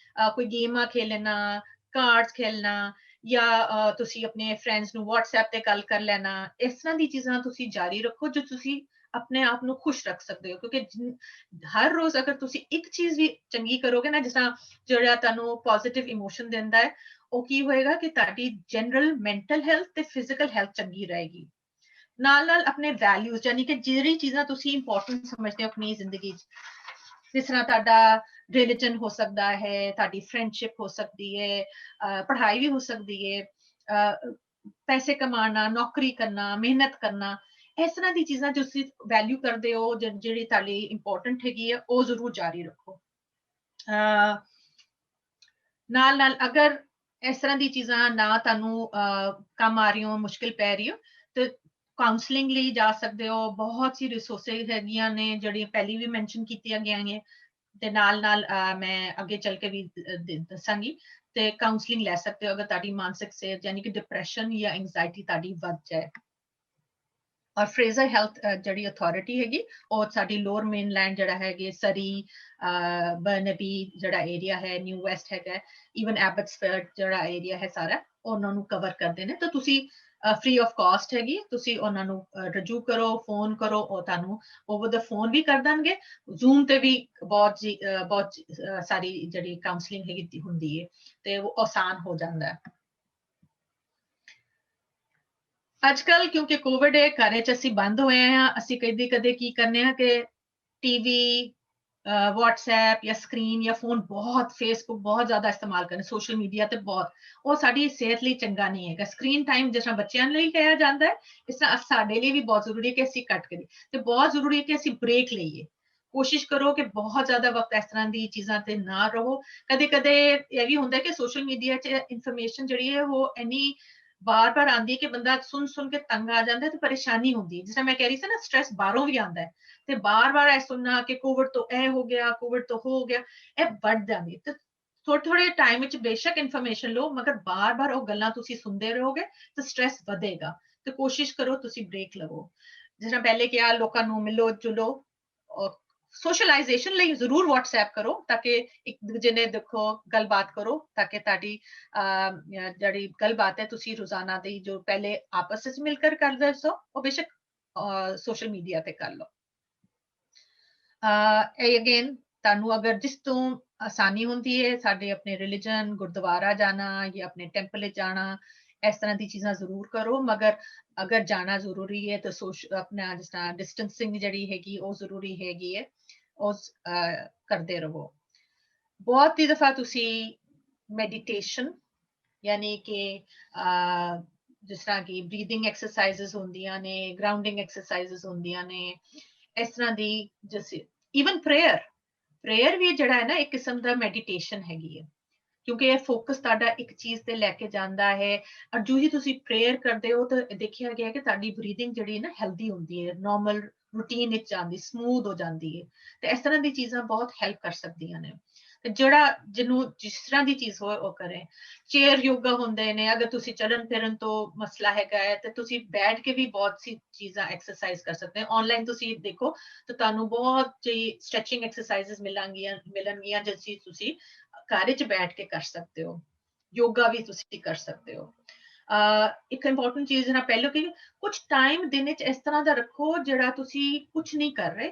ਕੋਈ ਗੇਮਾਂ ਖੇਲਣਾ, ਕਾਰਡਸ ਖੇਲਣਾ, ਜਾਂ ਤੁਸੀਂ ਆਪਣੇ ਫਰੈਂਡਸ ਨੂੰ WhatsApp ਤੇ ਗੱਲ ਕਰ ਲੈਣਾ, ਇਸ ਤਰ੍ਹਾਂ ਦੀ ਚੀਜ਼ਾਂ ਤੁਸੀਂ ਜਾਰੀ ਰੱਖੋ ਜੋ ਤੁਸੀਂ ਆਪਣੇ ਆਪ ਨੂੰ ਖੁਸ਼ ਰੱਖ ਸਕਦੇ ਹੋ। ਕਿਉਂਕਿ ਹਰ ਰੋਜ਼ ਅਗਰ ਤੁਸੀਂ ਇੱਕ ਚੀਜ਼ ਵੀ ਚੰਗੀ ਕਰੋਗੇ ਨਾ, ਜਿਸ ਤਰ੍ਹਾਂ ਜਿਹੜਾ ਤੁਹਾਨੂੰ ਪੋਜ਼ਿਟਿਵ ਇਮੋਸ਼ਨ ਦਿੰਦਾ ਹੈ, ਉਹ ਕੀ ਹੋਏਗਾ ਕਿ ਤੁਹਾਡੀ ਜਨਰਲ ਮੈਂਟਲ ਹੈਲਥ ਤੇ ਫਿਜ਼ੀਕਲ ਹੈਲਥ ਚੰਗੀ ਰਹੇਗੀ। ਨਾਲ ਨਾਲ ਆਪਣੇ ਵੈਲਿਊਜ਼ ਯਾਨੀ ਕਿ ਜਿਹੜੀ ਚੀਜ਼ਾਂ ਤੁਸੀਂ ਇੰਪੋਰਟੈਂਟ ਸਮਝਦੇ ਹੋ ਆਪਣੀ ਜ਼ਿੰਦਗੀ 'ਚ, ਜਿਸ ਤਰ੍ਹਾਂ ਤੁਹਾਡਾ ਰਿਲੀਜਨ ਹੋ ਸਕਦਾ ਹੈ, ਤੁਹਾਡੀ ਫਰੈਂਡਸ਼ਿਪ ਹੋ ਸਕਦੀ ਹੈ, ਪੜ੍ਹਾਈ ਵੀ ਹੋ ਸਕਦੀ ਹੈ, ਪੈਸੇ ਕਮਾਉਣਾ, ਨੌਕਰੀ ਕਰਨਾ, ਮਿਹਨਤ ਕਰਨਾ, ਇਸ ਤਰ੍ਹਾਂ ਦੀ ਚੀਜ਼ਾਂ ਜੋ ਤੁਸੀਂ ਵੈਲਿਊ ਕਰਦੇ ਹੋ, ਜਿਹੜੀ ਤੁਹਾਡੀ ਇੰਪੋਰਟੈਂਟ ਹੈਗੀ ਹੈ, ਉਹ ਜ਼ਰੂਰ ਜਾਰੀ ਰੱਖੋ। ਨਾਲ ਨਾਲ ਅਗਰ ਇਸ ਤਰ੍ਹਾਂ ਦੀ ਚੀਜ਼ਾਂ ਨਾ ਤੁਹਾਨੂੰ ਕੰਮ ਆ ਰਹੀ ਹੋ, ਮੁਸ਼ਕਿਲ ਪੈ ਰਹੀ ਹੋ, ਤੇ ਕਾਉਂਸਲਿੰਗ ਲਈ ਜਾ ਸਕਦੇ ਹੋ। ਬਹੁਤ ਸੀ ਰਿਸੋਰਸਿਸ ਹੈਗੀਆਂ ਨੇ ਜਿਹੜੀਆਂ ਪਹਿਲੀ ਵੀ ਮੈਂਸ਼ਨ ਕੀਤੀਆਂ ਗਈਆਂ ਨੇ, ਤੇ ਨਾਲ ਨਾਲ ਮੈਂ ਅੱਗੇ ਚੱਲ ਕੇ ਵੀ ਦੱਸਾਂਗੀ। ਤੇ ਕਾਉਂਸਲਿੰਗ ਲੈ ਸਕਦੇ ਹੋ ਅਗਰ ਤੁਹਾਡੀ ਮਾਨਸਿਕ ਸਿਹਤ ਯਾਨੀ ਕਿ ਡਿਪਰੈਸ਼ਨ ਜਾਂ ਐਂਜ਼ਾਈਟੀ ਤੁਹਾਡੀ ਵੱਧ ਜਾਏ। ਔਰ ਫਰੇਜ਼ਰ ਹੈਲਥ ਜਿਹੜੀ ਅਥਾਰਟੀ ਹੈਗੀ, ਉਹ ਸਾਡੀ ਲੋਅਰ ਮੇਨਲੈਂਡ ਜਿਹੜਾ ਹੈਗੇ, ਸਰੀ, ਬਰਨਬੀ ਜਿਹੜਾ ਏਰੀਆ ਹੈ, ਨਿਊ ਵੈਸਟ ਹੈਗਾ, ਈਵਨ ਐਬਟਸਫੋਰਡ ਜਿਹੜਾ ਏਰੀਆ ਹੈ ਸਾਰਾ, ਉਹਨਾਂ ਨੂੰ ਕਵਰ ਕਰਦੇ ਨੇ। ਤਾਂ ਤੁਸੀਂ ਫ੍ਰੀ ਆਫ ਕਾਸਟ ਹੈਗੀ, ਤੁਸੀਂ ਉਹਨਾਂ ਨੂੰ ਰਜੂ ਕਰੋ, ਫੋਨ ਕਰੋ, ਉਹ ਤੁਹਾਨੂੰ ਓਵਰ ਦਾ ਫੋਨ ਵੀ ਕਰ ਦੇਣਗੇ। ਜ਼ੂਮ ਤੇ ਵੀ ਬਹੁਤ ਸਾਰੀ ਜਿਹੜੀ ਕਾਉਂਸਲਿੰਗ ਹੈਗੀ ਹੁੰਦੀ ਹੈ, ਤੇ ਉਹ ਆਸਾਨ ਹੋ ਜਾਂਦਾ ਹੈ। ਅੱਜ ਕੱਲ ਕਿਉਂਕਿ ਕੋਵਿਡ ਹੈ, ਘਰ 'ਚ ਅਸੀਂ ਬੰਦ ਹੋਏ ਹਾਂ, ਅਸੀਂ ਕਦੇ ਕੀ ਕਰਨੇ ਆ ਕਿ ਟੀਵੀ, WhatsApp ਜਾਂ ਸਕਰੀਨ ਜਾਂ ਫੋਨ ਬਹੁਤ, ਫੇਸਬੁੱਕ ਬਹੁਤ ਜ਼ਿਆਦਾ ਇਸਤੇਮਾਲ ਕਰਦੇ, ਸੋਸ਼ਲ ਮੀਡੀਆ ਤੇ ਬਹੁਤ, ਉਹ ਸਾਡੀ ਸਿਹਤ ਲਈ ਚੰਗਾ ਨਹੀਂ ਹੈਗਾ। ਸਕਰੀਨ ਟਾਈਮ ਜਿਸ ਤਰ੍ਹਾਂ ਬੱਚਿਆਂ ਲਈ ਕਿਹਾ ਜਾਂਦਾ ਹੈ, ਇਸ ਤਰ੍ਹਾਂ ਸਾਡੇ ਲਈ ਵੀ ਬਹੁਤ ਜ਼ਰੂਰੀ ਹੈ ਕਿ ਅਸੀਂ ਘੱਟ ਕਰੀਏ, ਤੇ ਬਹੁਤ ਜ਼ਰੂਰੀ ਹੈ ਕਿ ਅਸੀਂ ਬ੍ਰੇਕ ਲਈਏ। ਕੋਸ਼ਿਸ਼ ਕਰੋ ਕਿ ਬਹੁਤ ਜ਼ਿਆਦਾ ਵਕਤ ਇਸ ਤਰ੍ਹਾਂ ਦੀ ਚੀਜ਼ਾਂ ਤੇ ਨਾ ਰਹੋ। ਕਦੇ ਇਹ ਵੀ ਹੁੰਦਾ ਕਿ ਸੋਸ਼ਲ ਮੀਡੀਆ 'ਚ ਇਨਫੋਰਮੇਸ਼ਨ ਜਿਹੜੀ ਹੈ ਉਹ ਇੰਨੀ ਬਾਰ ਆਉਂਦੀ ਹੈ ਕਿ ਬੰਦਾ ਸੁਣ ਕੇ ਤੰਗ ਆ ਜਾਂਦਾ ਤੇ ਪਰੇਸ਼ਾਨੀ ਹੁੰਦੀ ਹੈ। ਜਿਸ ਤਰ੍ਹਾਂ ਮੈਂ ਕਹਿ ਰਹੀ ਸੀ ਨਾ, ਸਟ੍ਰੈਸ ਬਾਹਰੋਂ ਵੀ ਆਉਂਦਾ ਹੈ, ਤੇ ਬਾਰ ਇਹ ਸੁਣਨਾ ਕਿ ਕੋਵਿਡ ਤੋਂ ਇਹ ਹੋ ਗਿਆ, ਕੋਵਿਡ ਤੋਂ ਹੋ ਗਿਆ, ਇਹ ਵੱਧ ਜਾਂਦੀ। ਤੇ ਥੋੜੇ ਟਾਈਮ ਵਿੱਚ ਬੇਸ਼ੱਕ ਇਨਫੋਰਮੇਸ਼ਨ ਲਓ, ਮਗਰ ਬਾਰ ਉਹ ਗੱਲਾਂ ਤੁਸੀਂ ਸੁਣਦੇ ਰਹੋਗੇ ਤਾਂ ਸਟ੍ਰੈਸ ਵਧੇਗਾ। ਤੇ ਕੋਸ਼ਿਸ਼ ਕਰੋ ਤੁਸੀਂ ਬ੍ਰੇਕ ਲਵੋ। ਜਿਸ ਤਰ੍ਹਾਂ ਪਹਿਲੇ ਕਿਹਾ, ਲੋਕਾਂ ਨੂੰ ਮਿਲੋ ਜੁਲੋ, ਸੋਸ਼ਲਾਈਜੇਸ਼ਨ ਲਈ ਜ਼ਰੂਰ WhatsApp ਕਰੋ, ਤਾਂ ਕਿ ਇੱਕ ਦੂਜੇ ਨੇ ਦੇਖੋ, ਗੱਲਬਾਤ ਕਰੋ, ਤਾਂ ਕਿ ਤੁਹਾਡੀ ਜਿਹੜੀ ਗੱਲਬਾਤ ਹੈ ਤੁਸੀਂ ਰੋਜ਼ਾਨਾ ਦੀ ਜੋ ਪਹਿਲੇ ਆਪਸ ਵਿੱਚ ਮਿਲ ਕਰ ਕਰਦੇ ਸੋ, ਉਹ ਬੇਸ਼ੱਕ ਸੋਸ਼ਲ ਮੀਡੀਆ ਤੇ ਕਰ ਲਓ। ਇਹ ਅਗੇਨ ਤੁਹਾਨੂੰ ਅਗਰ ਜਿਸ ਤੋਂ ਆਸਾਨੀ ਹੁੰਦੀ ਹੈ, ਸਾਡੇ ਆਪਣੇ ਰਿਲੀਜਨ, ਗੁਰਦੁਆਰਾ ਜਾਣਾ ਜਾਂ ਆਪਣੇ ਟੈਂਪਲ ਜਾਣਾ, ਇਸ ਤਰ੍ਹਾਂ ਦੀ ਚੀਜ਼ਾਂ ਜ਼ਰੂਰ ਕਰੋ। ਮਗਰ ਅਗਰ ਜਾਣਾ ਜ਼ਰੂਰੀ ਹੈ ਤਾਂ ਆਪਣਾ ਜਿਸ ਤਰ੍ਹਾਂ ਡਿਸਟੈਂਸਿੰਗ ਜਿਹੜੀ ਹੈਗੀ ਉਹ ਜ਼ਰੂਰੀ ਹੈਗੀ ਹੈ, ਉਹ ਕਰਦੇ ਰਹੋ। ਬਹੁਤ ਹੀ ਦਫਾ ਤੁਸੀਂ ਮੈਡੀਟੇਸ਼ਨ ਯਾਨੀ ਕਿ ਜਿਸ ਤਰ੍ਹਾਂ ਕਿ ਬਰੀਥਿੰਗ ਐਕਸਰਸਾਈਜ਼ਸ ਹੁੰਦੀਆਂ ਨੇ, ਗਰਾਊਂਡਿੰਗ ਐਕਸਰਸਾਈਜ਼ਸ ਹੁੰਦੀਆਂ ਨੇ, ਇਸ ਤਰ੍ਹਾਂ ਦੀ ਈਵਨ ਪ੍ਰੇਅਰ ਵੀ ਜਿਹੜਾ ਹੈ ਨਾ ਇੱਕ ਕਿਸਮ ਦਾ ਮੈਡੀਟੇਸ਼ਨ ਹੈਗੀ ਹੈ, ਕਿਉਂਕਿ ਇਹ ਫੋਕਸ ਤੁਹਾਡਾ ਇੱਕ ਚੀਜ਼ ਤੇ ਲੈ ਕੇ ਜਾਂਦਾ ਹੈ। ਔਰ ਜੋ ਹੀ ਤੁਸੀਂ ਪ੍ਰੇਅਰ ਕਰਦੇ ਹੋ ਤਾਂ ਦੇਖਿਆ ਗਿਆ ਕਿ ਤੁਹਾਡੀ ਬਰੀਥਿੰਗ ਜਿਹੜੀ ਨਾ ਹੈਲਦੀ ਹੁੰਦੀ ਹੈ, ਨਾਰਮਲ ਰੂਟੀਨ ਵਿੱਚ ਜਾਂਦੀ, ਸਮੂਥ ਹੋ ਜਾਂਦੀ ਹੈ। ਤੇ ਇਸ ਤਰ੍ਹਾਂ ਦੀ ਚੀਜ਼ਾਂ ਬਹੁਤ ਹੈਲਪ ਕਰ ਸਕਦੀਆਂ ਨੇ। ਤੇ ਜਿਹੜਾ ਜਿਹਨੂੰ ਜਿਸ ਤਰ੍ਹਾਂ ਦੀ ਚੀਜ਼ ਹੋਏ ਉਹ ਕਰੇ। ਚੇਅਰ ਯੋਗਾ ਹੁੰਦੇ ਨੇ, ਅਗਰ ਤੁਸੀਂ ਚੱਲਣ ਫਿਰਨ ਤੋਂ ਮਸਲਾ ਹੈਗਾ ਹੈ ਤੇ ਤੁਸੀਂ ਬੈਠ ਕੇ ਵੀ ਬਹੁਤ ਸੀ ਚੀਜ਼ਾਂ ਐਕਸਰਸਾਈਜ਼ ਕਰ ਸਕਦੇ ਹੋ। ਆਨਲਾਈਨ ਤੁਸੀਂ ਦੇਖੋ ਤਾਂ ਤੁਹਾਨੂੰ ਬਹੁਤ ਜਿਹੀ ਸਟ੍ਰੈਚਿੰਗ ਐਕਸਰਸਾਈਜ਼ਸ ਮਿਲਣਗੀਆਂ ਜਿਸ ਤੁਸੀਂ ਘਰ ਵਿੱਚ ਬੈਠ ਕੇ ਕਰ ਸਕਦੇ ਹੋ। ਯੋਗਾ ਵੀ ਤੁਸੀਂ ਕਰ ਸਕਦੇ ਹੋ। ਇੱਕ ਇੰਪੋਰਟੈਂਟ ਚੀਜ਼ ਨਾ ਪਹਿਲਾਂ ਕਿ ਕੁਝ ਟਾਈਮ ਦਿਨ ਵਿੱਚ ਇਸ ਤਰ੍ਹਾਂ ਦਾ ਰੱਖੋ ਜਿਹੜਾ ਤੁਸੀਂ ਕੁਝ ਨਹੀਂ ਕਰ ਰਹੇ,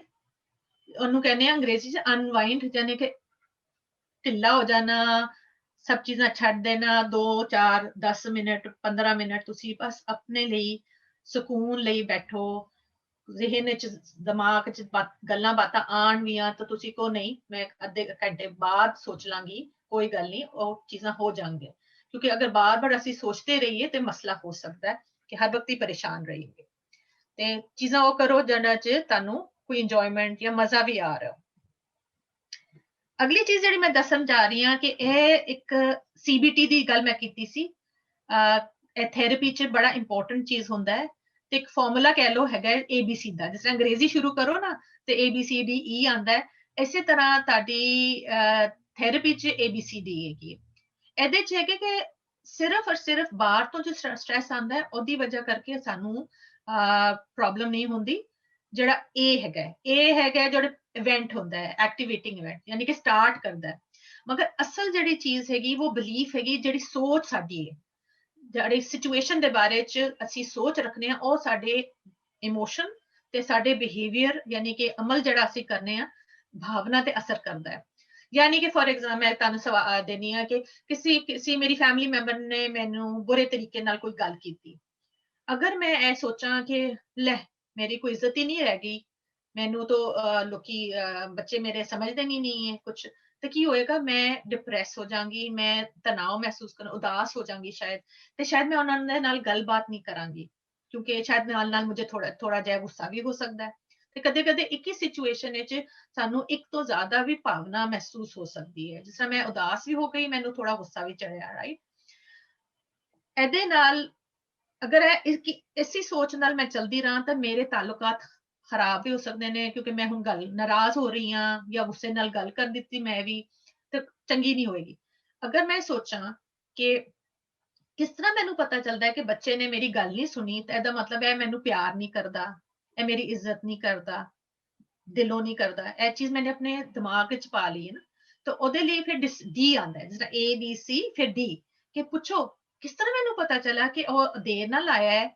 ਉਹਨੂੰ ਕਹਿੰਦੇ ਆ ਅੰਗਰੇਜ਼ੀ ਚ ਅਨਵਾਈਂਡ, ਯਾਨੀ ਕਿ ਢਿੱਲਾ ਹੋ ਜਾਣਾ, ਸਭ ਚੀਜ਼ਾਂ ਛੱਡ ਦੇਣਾ, 2 4 10 ਮਿੰਟ 15 ਮਿੰਟ ਤੁਸੀਂ ਬਸ ਆਪਣੇ ਲਈ ਸਕੂਨ ਲਈ ਬੈਠੋ। ਜ਼ਿਹਨ ਚ ਦਿਮਾਗ ਚ ਗੱਲਾਂ ਬਾਤਾਂ ਆਣ ਵੀ ਆ ਤਾਂ ਤੁਸੀਂ ਕਹੋ ਨਹੀਂ ਮੈਂ ਅੱਧੇ ਘੰਟੇ ਬਾਅਦ ਸੋਚ ਲਾਂਗੀ, ਕੋਈ ਗੱਲ ਨਹੀਂ ਉਹ ਚੀਜ਼ਾਂ ਹੋ ਜਾਣਗੀਆਂ। ਕਿਉਂਕਿ ਅਗਰ ਬਾਰ-ਬਾਰ ਅਸੀਂ ਸੋਚਦੇ ਰਹੀਏ ਤੇ ਮਸਲਾ ਹੋ ਸਕਦਾ ਹੈ ਕਿ ਹਰ ਵਕਤ ਹੀ ਪਰੇਸ਼ਾਨ ਰਹੀਏ। ਤੇ ਚੀਜ਼ਾਂ ਉਹ ਕਰੋ ਜਿਹਨਾਂ ਚ ਤੁਹਾਨੂੰ ਕੋਈ ਇੰਜੋਇਮੈਂਟ ਜਾਂ ਮਜ਼ਾ ਵੀ ਆ ਰਿਹਾ। ਅਗਲੀ ਚੀਜ਼ ਜਿਹੜੀ ਮੈਂ ਦੱਸਣ ਜਾ ਰਹੀ ਹਾਂ ਕਿ ਇਹ ਇੱਕ CBT ਦੀ ਗੱਲ ਮੈਂ ਕੀਤੀ ਸੀ। ਇਹ ਥੈਰੇਪੀ ਚ ਬੜਾ ਇੰਪੋਰਟੈਂਟ ਚੀਜ਼ ਹੁੰਦਾ ਹੈ ਤੇ ਇੱਕ ਫਾਰਮੂਲਾ ਕਹਿ ਲਓ ਹੈਗਾ ABC ਦਾ। ਜਿਸ ਤਰ੍ਹਾਂ ਅੰਗਰੇਜ਼ੀ ਸ਼ੁਰੂ ਕਰੋ ਨਾ ਤੇ ABCDE ਆਉਂਦਾ ਹੈ, ਇਸੇ ਤਰ੍ਹਾਂ ਤੁਹਾਡੀ ਥੈਰੇਪੀ ਚ ABCD ਹੈਗੀ। ਇਹਦੇ ਚ ਹੈਗੇ ਕਿ ਸਿਰਫ ਔਰ ਸਿਰਫ ਬਾਹਰ ਤੋਂ ਜੋ ਸਟ੍ਰੈਸ ਆਉਂਦਾ ਹੈ ਉਹਦੀ ਵਜ੍ਹਾ ਕਰਕੇ ਸਾਨੂੰ ਪ੍ਰੋਬਲਮ ਨਹੀਂ ਹੁੰਦੀ। ਜਿਹੜਾ ਇਹ ਹੈਗਾ ਜਿਹੜਾ ਇਵੈਂਟ ਹੁੰਦਾ ਹੈ, ਐਕਟੀਵੇਟਿੰਗ ਇਵੈਂਟ, ਯਾਨੀ ਕਿ ਸਟਾਰਟ ਕਰਦਾ ਹੈ। ਮਗਰ ਅਸਲ ਜਿਹੜੀ ਚੀਜ਼ ਹੈਗੀ ਉਹ ਬਲੀਫ ਹੈਗੀ, ਜਿਹੜੀ ਸੋਚ ਸਾਡੀ ਹੈ, ਜਿਹੜੀ ਸਿਚੁਏਸ਼ਨ ਦੇ ਬਾਰੇ ਚ ਅਸੀਂ ਸੋਚ ਰੱਖਨੇ ਆ, ਉਹ ਸਾਡੇ ਇਮੋਸ਼ਨ ਤੇ ਸਾਡੇ ਬਿਹੇਵੀਅਰ ਯਾਨੀ ਕਿ ਅਮਲ ਜਿਹੜਾ ਅਸੀਂ ਕਰਨੇ ਆ ਭਾਵਨਾ ਤੇ ਅਸਰ ਕਰਦਾ ਹੈ। ਯਾਨੀ ਕਿ ਫॉर एग्जांपल ਮੈਂ ਤੁਹਾਨੂੰ ਸਵਾਲ ਦੇਣੀ ਆ ਕਿ ਕਿਸੇ ਮੇਰੀ ਫੈਮਿਲੀ ਮੈਂਬਰ ਨੇ ਮੈਨੂੰ ਬੁਰੇ ਤਰੀਕੇ ਨਾਲ ਕੋਈ ਗੱਲ ਕੀਤੀ, ਅਗਰ ਮੈਂ ਇਹ ਸੋਚਾਂ ਕਿ ਲੈ ਮੇਰੀ ਕੋਈ ਇੱਜ਼ਤ ਹੀ ਨਹੀਂ ਰਹਿ ਗਈ, ਮੈਨੂੰ ਤਾਂ ਲੋਕੀ ਬੱਚੇ ਮੇਰੇ ਸਮਝਦੇ ਨਹੀਂ ਹੈ ਕੁਝ, ਤੇ ਕੀ ਹੋਏਗਾ, ਮੈਂ ਡਿਪਰੈਸ ਹੋ ਜਾਵਾਂਗੀ, ਮੈਂ ਤਣਾਅ ਮਹਿਸੂਸ ਕਰਾਂ, ਉਦਾਸ ਹੋ ਜਾਵਾਂਗੀ ਸ਼ਾਇਦ, ਤੇ ਸ਼ਾਇਦ ਮੈਂ ਉਹਨਾਂ ਦੇ ਨਾਲ ਗੱਲਬਾਤ ਨਹੀਂ ਕਰਾਂਗੀ ਕਿਉਂਕਿ ਸ਼ਾਇਦ ਨਾਲ ਮੁਝੇ ਥੋੜਾ ਜਿਹਾ ਗੁੱਸਾ ਵੀ ਹੋ ਸਕਦਾ ਹੈ। ਤੇ ਕਦੇ-ਕਦੇ ਇੱਕ ਹੀ ਸਿਚੁਏਸ਼ਨ ਵਿੱਚ ਸਾਨੂੰ ਇੱਕ ਤੋਂ ਜ਼ਿਆਦਾ ਵੀ ਭਾਵਨਾ ਮਹਿਸੂਸ ਹੋ ਸਕਦੀ ਹੈ। ਜਿਸ ਤਰ੍ਹਾਂ ਮੈਂ ਉਦਾਸ ਵੀ ਹੋ ਗਈ, ਮੈਨੂੰ ਥੋੜਾ ਗੁੱਸਾ ਵੀ ਚੜਿਆ, ਰਾਈਟ। ਇਹਦੇ ਨਾਲ ਅਗਰ ਇਸੀ ਸੋਚ ਨਾਲ ਮੈਂ ਚਲਦੀ ਰਹਾਂ ਤਾਂ ਮੇਰੇ ਤਾਲੁਕਾਤ ਖਰਾਬ ਵੀ ਹੋ ਸਕਦੇ ਨੇ, ਕਿਉਂਕਿ ਮੈਂ ਹੁਣ ਗੱਲ ਨਾਰਾਜ਼ ਹੋ ਰਹੀ ਹਾਂ ਜਾਂ ਗੁੱਸੇ ਨਾਲ ਗੱਲ ਕਰ ਦਿੱਤੀ ਮੈਂ ਵੀ, ਤੇ ਚੰਗੀ ਨਹੀਂ ਹੋਏਗੀ। ਅਗਰ ਮੈਂ ਸੋਚਾਂ ਕਿ ਕਿਸ ਤਰ੍ਹਾਂ ਮੈਨੂੰ ਪਤਾ ਚੱਲਦਾ ਹੈ ਕਿ ਬੱਚੇ ਨੇ ਮੇਰੀ ਗੱਲ ਨਹੀਂ ਸੁਣੀ, ਤਾਂ ਇਹਦਾ ਮਤਲਬ ਹੈ ਮੈਨੂੰ ਪਿਆਰ ਨਹੀਂ ਕਰਦਾ, ਇਹ ਮੇਰੀ ਇੱਜ਼ਤ ਨਹੀਂ ਕਰਦਾ, ਦਿਲੋਂ ਨਹੀਂ ਕਰਦਾ। ਇਹ ਚੀਜ਼ ਮੈंने ਆਪਣੇ ਦਿਮਾਗ ਵਿੱਚ ਪਾ ਲਈ ਹੈ ਨਾ, ਤਾਂ ਉਹਦੇ ਲਈ ਫਿਰ ਡੀ ਆਉਂਦਾ ਹੈ, ਜਿਸ ਤਰ੍ਹਾਂ ABC ਫਿਰ D, ਕਿ ਪੁੱਛੋ ਕਿਸ ਤਰ੍ਹਾਂ ਮੈਨੂੰ ਪਤਾ ਚੱਲਾ ਕਿ ਉਹ ਦੇਰ ਨਾਲ ਆਇਆ ਹੈ,